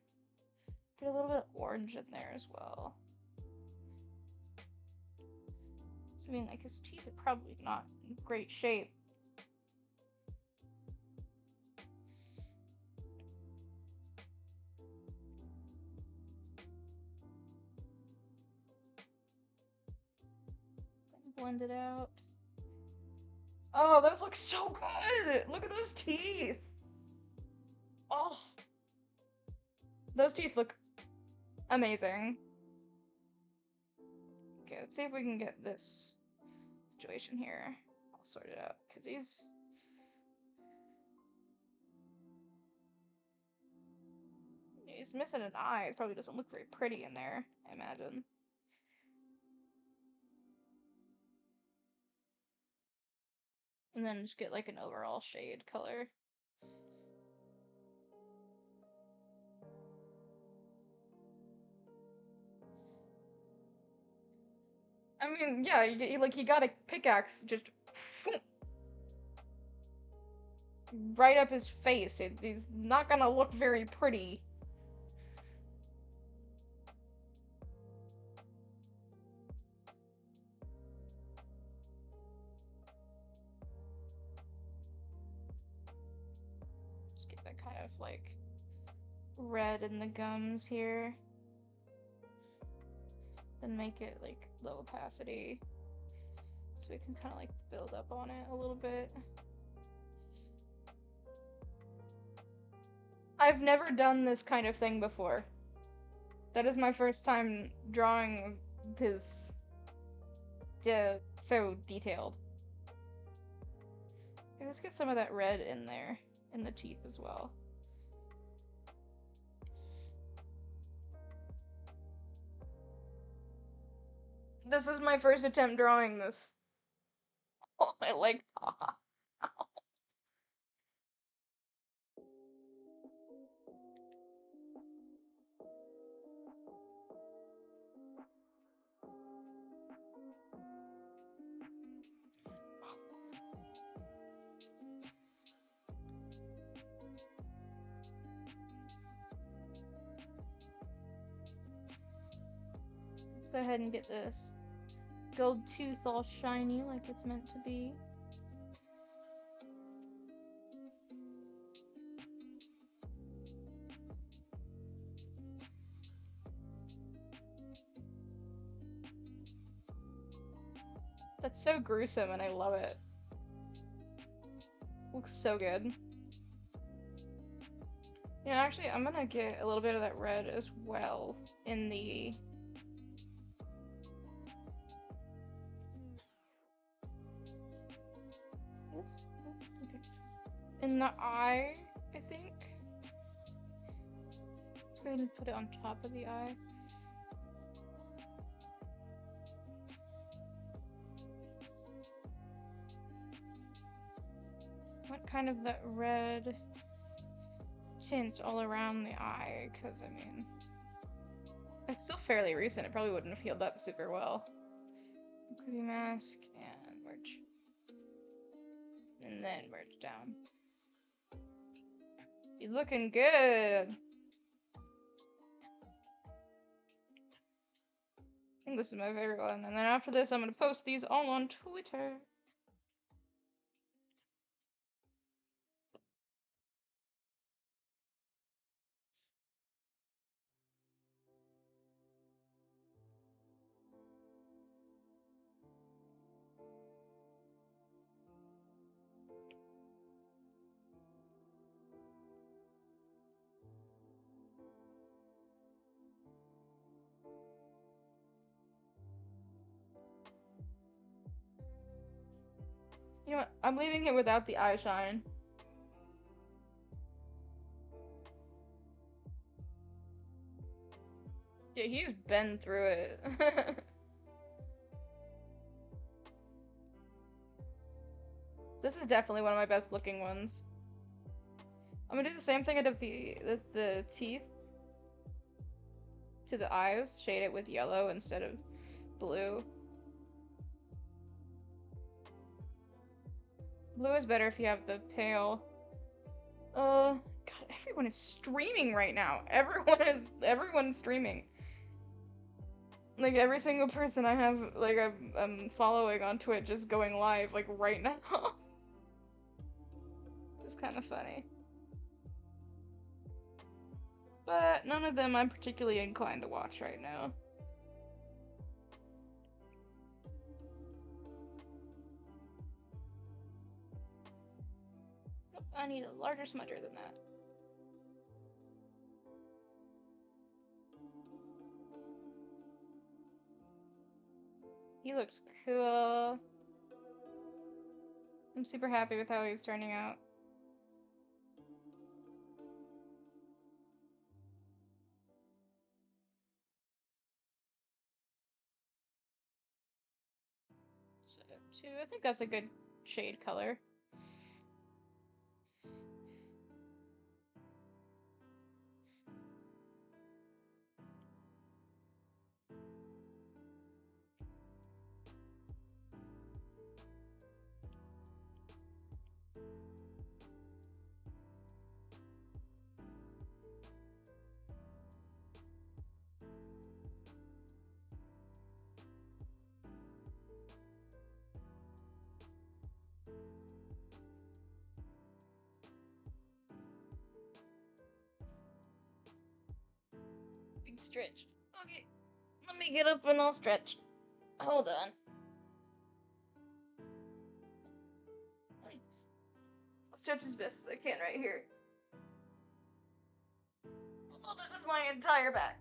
get a little bit of orange in there as well. So I mean, like, his teeth are probably not in great shape. Blend it out. Oh, those look so good! Look at those teeth! Oh! Those teeth look amazing. Okay, let's see if we can get this situation here all sorted out, because he's missing an eye. It probably doesn't look very pretty in there, I imagine. And then just get like an overall shade color. I mean, yeah, you got a pickaxe just right up his face. He's not gonna look very pretty. Just get that kind of like red in the gums here. Then make it like low opacity. So we can kind of like build up on it a little bit. I've never done this kind of thing before. That is my first time drawing this so detailed. Okay, let's get some of that red in there, in the teeth as well. This is my first attempt drawing this. Oh, I like. Let's go ahead and get this gold tooth all shiny like it's meant to be. That's so gruesome and I love it. Looks so good. You know, actually, I'm gonna get a little bit of that red as well in the... Okay. In the eye, I think. Let's go ahead and put it on top of the eye. I want kind of that red tint all around the eye, because, I mean, it's still fairly recent. It probably wouldn't have healed up super well. Cookie mask and merge. And then merge down. You're looking good! I think this is my favorite one. And then after this, I'm gonna post these all on Twitter. know what? I'm leaving it without the eye shine. Yeah, he's been through it. This is definitely one of my best looking ones. I'm gonna do the same thing I did with the teeth to the eyes. Shade it with yellow instead of blue. Blue is better if you have the pale. God, everyone is streaming right now. Everyone's streaming. Like every single person I have, like I'm following on Twitch is going live, like right now. It's kind of funny. But none of them I'm particularly inclined to watch right now. I need a larger smudger than that. He looks cool. I'm super happy with how he's turning out. So, two, I think that's a good shade color. Big stretch. Okay, let me get up and I'll stretch. Hold on. I'll stretch as best as I can right here. Oh, that was my entire back.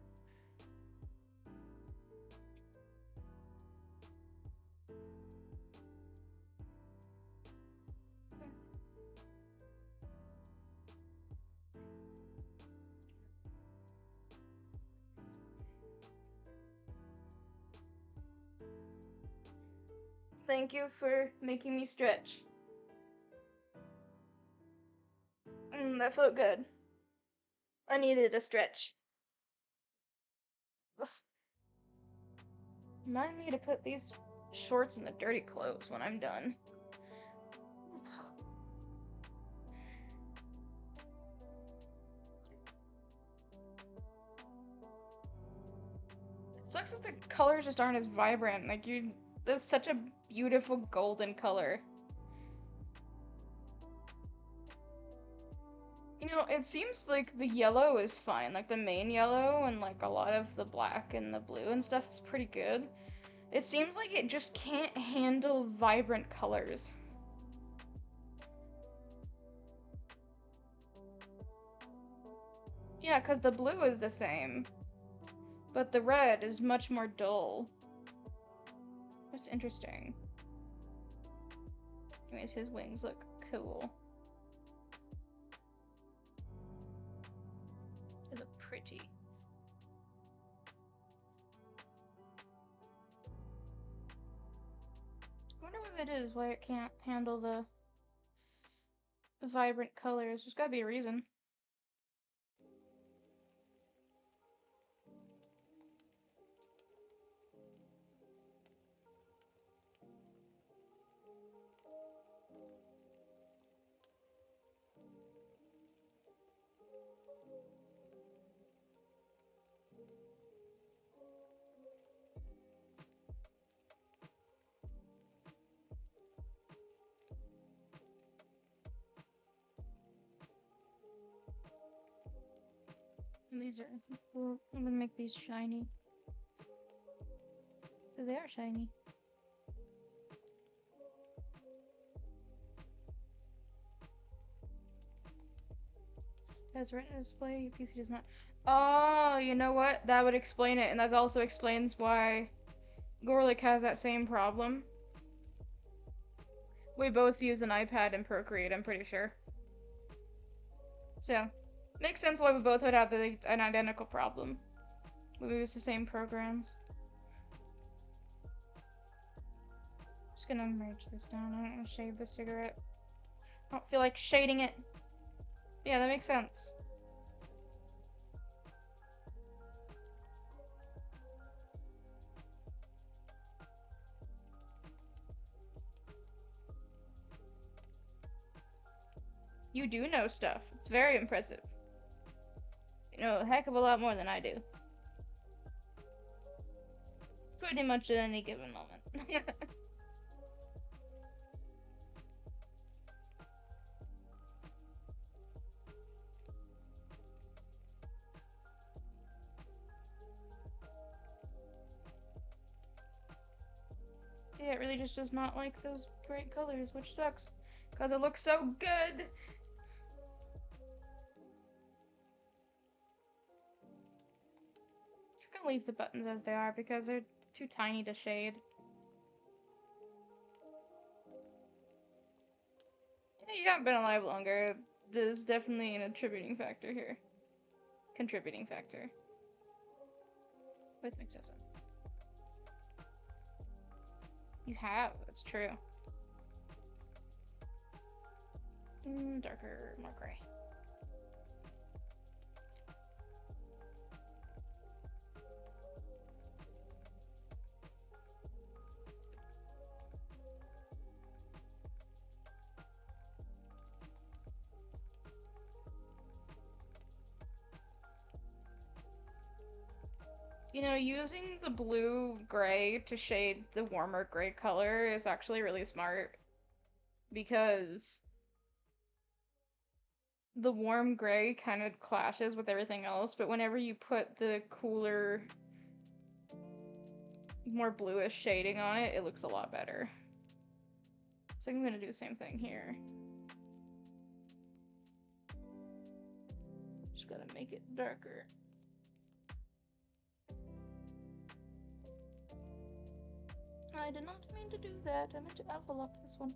Thank you for making me stretch. That felt good. I needed a stretch. Ugh. Remind me to put these shorts in the dirty clothes when I'm done. It sucks that the colors just aren't as vibrant. Like, that's such a beautiful golden color. You know, it seems like the yellow is fine. Like, the main yellow and, like, a lot of the black and the blue and stuff is pretty good. It seems like it just can't handle vibrant colors. Yeah, because the blue is the same. But the red is much more dull. That's interesting. Anyways, his wings look cool. They look pretty. I wonder what it is, why it can't handle the vibrant colors. There's gotta be a reason. And these are, I'm gonna make these shiny. Because they are shiny. Has retina display, your PC does not. Oh, you know what? That would explain it, and that also explains why Gorlick has that same problem. We both use an iPad and Procreate, I'm pretty sure. So, makes sense why we both would have an identical problem. We use the same programs. Just gonna merge this down. I'm gonna shade the cigarette. I don't feel like shading it. Yeah, that makes sense. You do know stuff. It's very impressive. You know a heck of a lot more than I do. Pretty much at any given moment. Yeah, it really just does not like those bright colors, which sucks. Because it looks so good! Just gonna leave the buttons as they are because they're too tiny to shade. Yeah, you haven't been alive longer. There's definitely an attributing factor here. Contributing factor. Which makes sense. You have, that's true. Darker, more gray. You know, using the blue-gray to shade the warmer gray color is actually really smart. Because the warm gray kind of clashes with everything else, but whenever you put the cooler, more bluish shading on it, it looks a lot better. So I'm gonna do the same thing here. Just gotta make it darker. I did not mean to do that. I meant to envelope this one.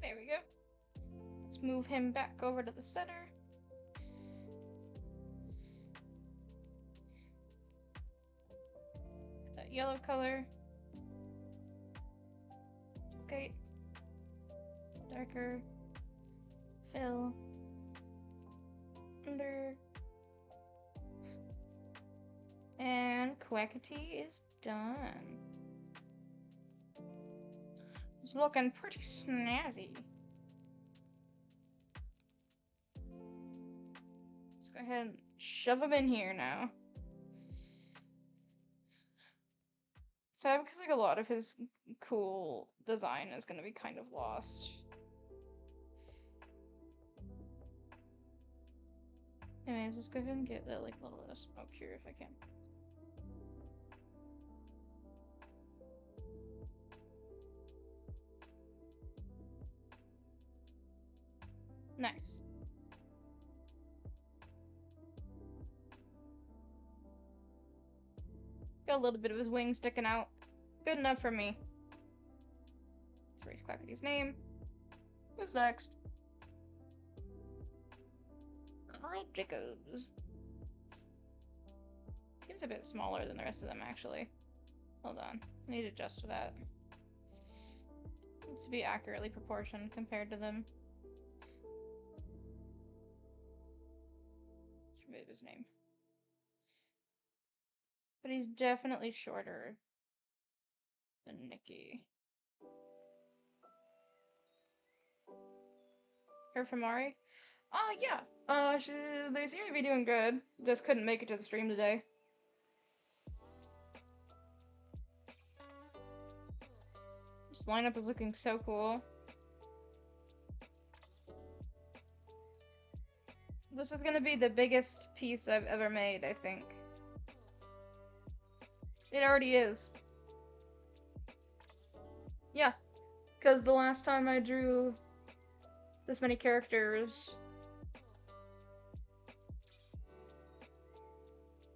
There we go. Let's move him back over to the center. That yellow color. Okay. Darker. Fill. Under. And Quackity is done. It's looking pretty snazzy. Let's go ahead and shove him in here now. So because like a lot of his cool design is gonna be kind of lost. Anyways, let's go ahead and get that like little bit of smoke here if I can. Nice. Got a little bit of his wing sticking out. Good enough for me. Let's erase Quackity's name. Who's next? Carl Jacobs. Seems a bit smaller than the rest of them, actually. Hold on. I need to adjust to that. Needs to be accurately proportioned compared to them. Let's remove his name. But he's definitely shorter than Nikki. Her from Mari? Yeah. They seem to be doing good. Just couldn't make it to the stream today. This lineup is looking so cool. This is gonna be the biggest piece I've ever made, I think. It already is. Yeah, because the last time I drew this many characters...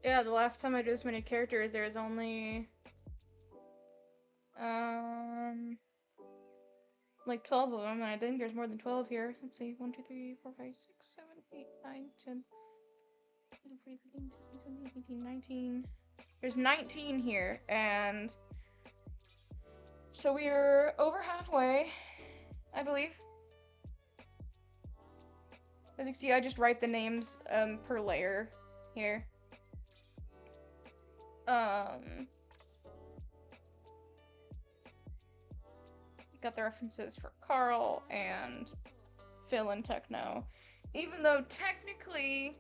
Yeah, the last time I drew this many characters, there was only... like 12 of them, and I think there's more than 12 here. Let's see, 1, 2, 3, 4, 5, 6, 7, 8, 9, 10, 11, 12, 13, 14, 15, 16, 17, 18, 19. There's 19 here, and so we're over halfway, I believe. As you can see, I just write the names per layer here. Got the references for Carl and Phil and Techno. Even though technically,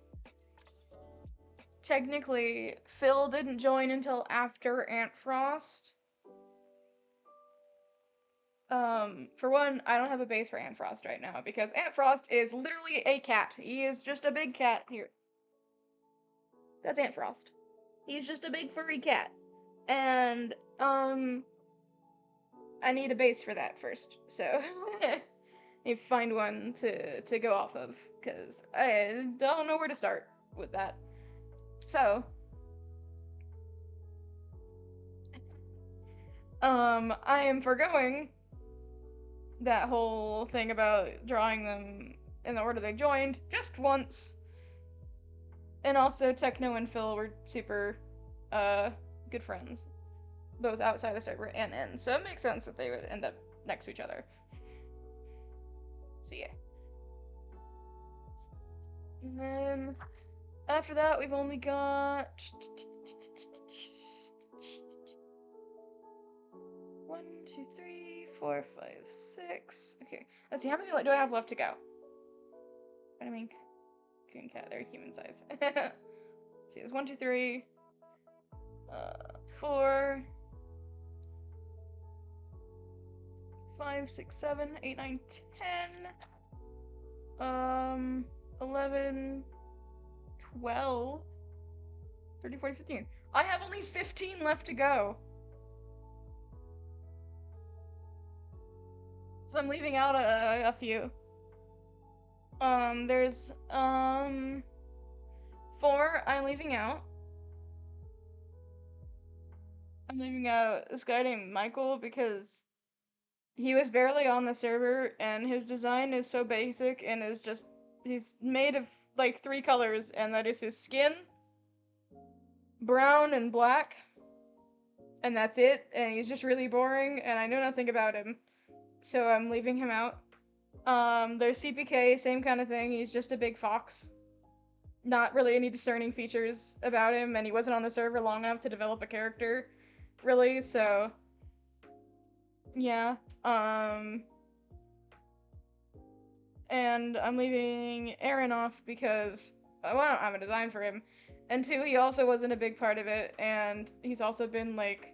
Phil didn't join until after Aunt Frost. For one, I don't have a base for Aunt Frost right now because Aunt Frost is literally a cat. He is just a big cat. Here. That's Aunt Frost. He's just a big furry cat. And, I need a base for that first, so need to find one to go off of, because I don't know where to start with that. So, I am forgoing that whole thing about drawing them in the order they joined just once. And also, Techno and Phil were super, good friends. Both outside the server and in, so it makes sense that they would end up next to each other. So yeah. And then after that, we've only got 1, 2, 3, 4, 5, 6. Okay, let's see, how many do I have left to go? I mean, coon cat, they're human size. Let's see, there's 1, 2, 3, 4, 5, 6, 7, 8, 9, 10, 11, 12, 13, 14, 15. I have only 15 left to go. So I'm leaving out a few. There's, 4 I'm leaving out. I'm leaving out this guy named Michael because he was barely on the server, and his design is so basic and is just, he's made of like 3 colors, and that is his skin, brown and black, and that's it, and he's just really boring, and I know nothing about him, so I'm leaving him out. There's CPK, same kind of thing, he's just a big fox. Not really any discerning features about him, and he wasn't on the server long enough to develop a character, really, so yeah. And I'm leaving Aaron off because, well, I don't have a design for him, and 2, he also wasn't a big part of it, and he's also been, like,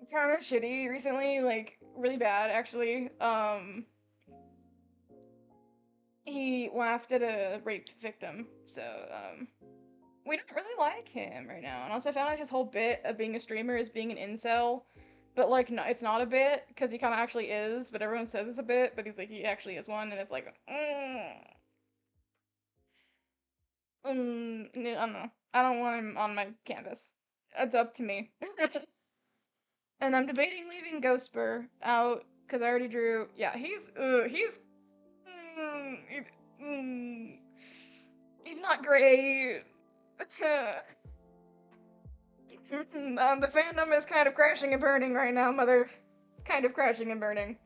kind of shitty recently, like, really bad, actually. He laughed at a rape victim, so, we don't really like him right now, and also I found out his whole bit of being a streamer is being an incel. But, like, no, it's not a bit, because he kind of actually is, but everyone says it's a bit, but he's like, he actually is one, and it's like, I don't know. I don't want him on my canvas. It's up to me. And I'm debating leaving Ghostbur out, because I already drew, yeah, he's not great. The fandom is kind of crashing and burning right now, mother. It's kind of crashing and burning.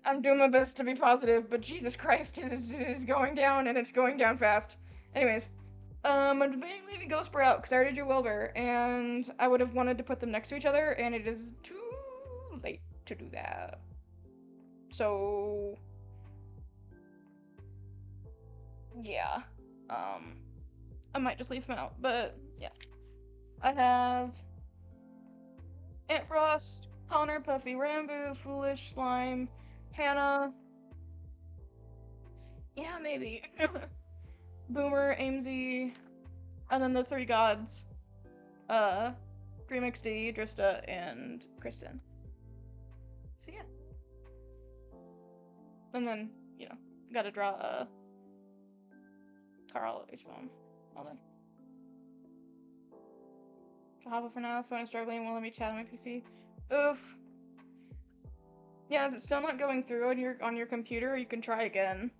I'm doing my best to be positive, but Jesus Christ, it is going down, and it's going down fast. Anyways, I'm debating leaving Ghostbur out, because I already drew Wilbur, and I would have wanted to put them next to each other, and it is too late to do that. So, yeah, I might just leave him out, but yeah. I have Aunt Frost, Connor, Puffy, Rambo, Foolish, Slime, Hannah. Yeah, maybe. Boomer, Amesy, and then the three gods. Dream XD, Drista, and Kristen. So yeah. And then, you know, gotta draw Carl H. Phone. All done. Java for now, phone is struggling, won't let me chat on my PC. Oof. Yeah, is it still not going through on your computer? You can try again.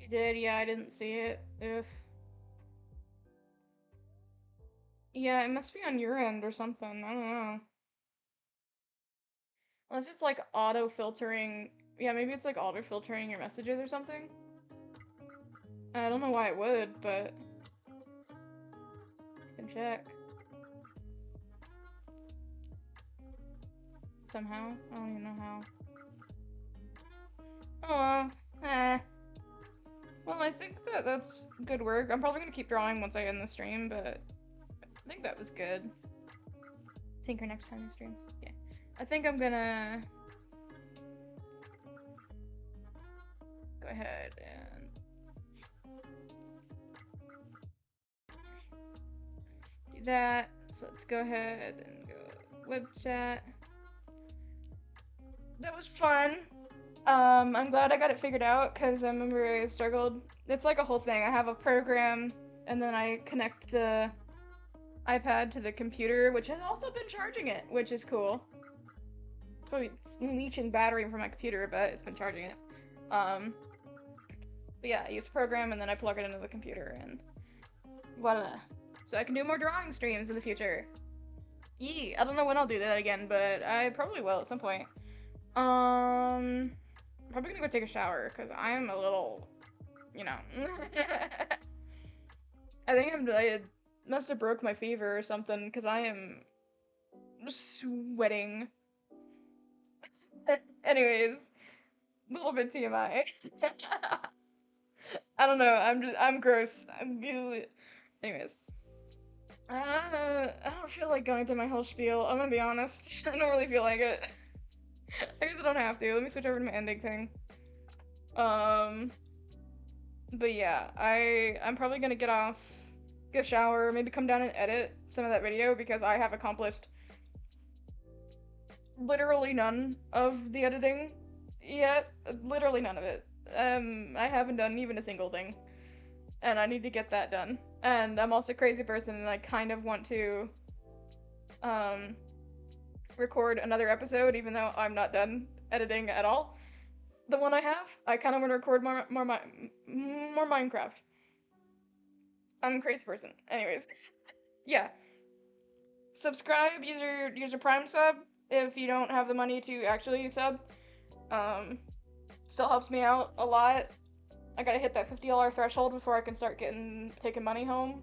You did, yeah, I didn't see it. Oof. Yeah, it must be on your end or something. I don't know. Unless it's like auto-filtering. Yeah, maybe it's like auto-filtering your messages or something. I don't know why it would, but I can check. Somehow. I don't even know how. Oh, well, I think that's good work. I'm probably gonna keep drawing once I end the stream, but I think that was good. Tinker next time in streams. Yeah. I think I'm gonna go ahead and do that. So let's go ahead and go web chat. That was fun. I'm glad I got it figured out because I remember I struggled. It's like a whole thing. I have a program and then I connect the iPad to the computer, which has also been charging it, which is cool. Probably leeching battery from my computer, but it's been charging it. But yeah, I use the program and then I plug it into the computer and voila. So I can do more drawing streams in the future. Yee! I don't know when I'll do that again, but I probably will at some point. I'm probably gonna go take a shower because I am a little, you know. I think I must have broke my fever or something because I am sweating. Anyways, a little bit TMI. I don't know. I'm gross. Anyways, I don't feel like going through my whole spiel. I'm gonna be honest. I don't really feel like it. I guess I don't have to. Let me switch over to my ending thing. But yeah, I'm probably gonna get off, go shower, maybe come down and edit some of that video because I have accomplished literally none of the editing yet. Literally none of it. I haven't done even a single thing. And I need to get that done. And I'm also a crazy person and I kind of want to record another episode even though I'm not done editing at all. The one I have, I kind of want to record more Minecraft. I'm a crazy person. Anyways, yeah. Subscribe, use your Prime sub if you don't have the money to actually sub. Still helps me out a lot. I gotta hit that $50 threshold before I can start taking money home.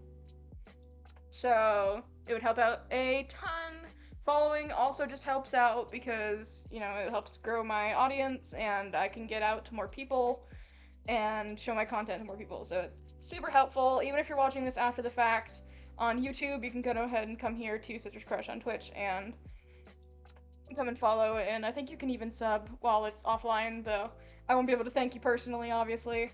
So it would help out a ton. Following also just helps out because, you know, it helps grow my audience and I can get out to more people and show my content to more people. So it's super helpful. Even if you're watching this after the fact on YouTube, you can go ahead and come here to Citrus Crush on Twitch and come and follow. And I think you can even sub while it's offline, though I won't be able to thank you personally, obviously.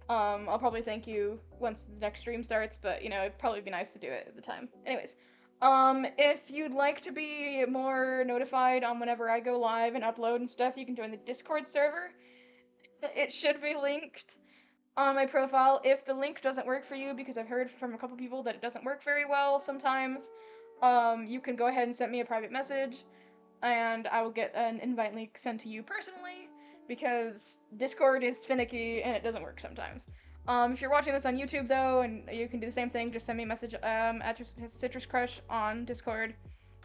I'll probably thank you once the next stream starts, but, you know, it'd probably be nice to do it at the time. Anyways, if you'd like to be more notified on whenever I go live and upload and stuff, you can join the Discord server. It should be linked on my profile. If the link doesn't work for you, because I've heard from a couple people that it doesn't work very well sometimes, you can go ahead and send me a private message, and I will get an invite link sent to you personally, because Discord is finicky and it doesn't work sometimes. If you're watching this on YouTube though, and you can do the same thing, just send me a message at Citrus Crush on Discord.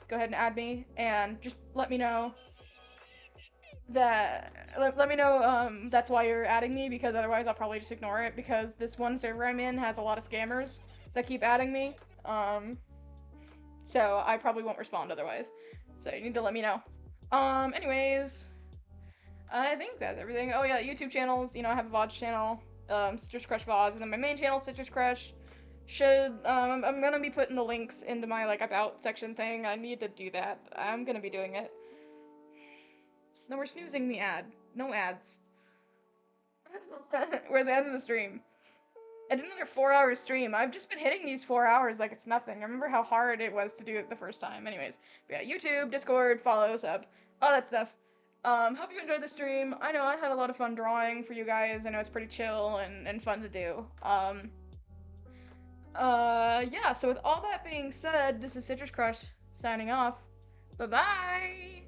Go ahead and add me, and just let me know that let me know that's why you're adding me, because otherwise I'll probably just ignore it, because this one server I'm in has a lot of scammers that keep adding me. So I probably won't respond otherwise. So you need to let me know. Anyways, I think that's everything. Oh yeah, YouTube channels. You know, I have a VOD channel, Citrus Crush VODs, and then my main channel, Citrus Crush. I'm gonna be putting the links into my like about section thing. I need to do that. I'm gonna be doing it. No, we're snoozing the ad. No ads. We're at the end of the stream. I did another 4-hour stream. I've just been hitting these 4 hours like it's nothing. I remember how hard it was to do it the first time. Anyways, but yeah, YouTube, Discord, follow, sub, all that stuff. Hope you enjoyed the stream. I know I had a lot of fun drawing for you guys. I know it's pretty chill and fun to do. Yeah, so with all that being said, this is Citrus Crush signing off. Bye-bye!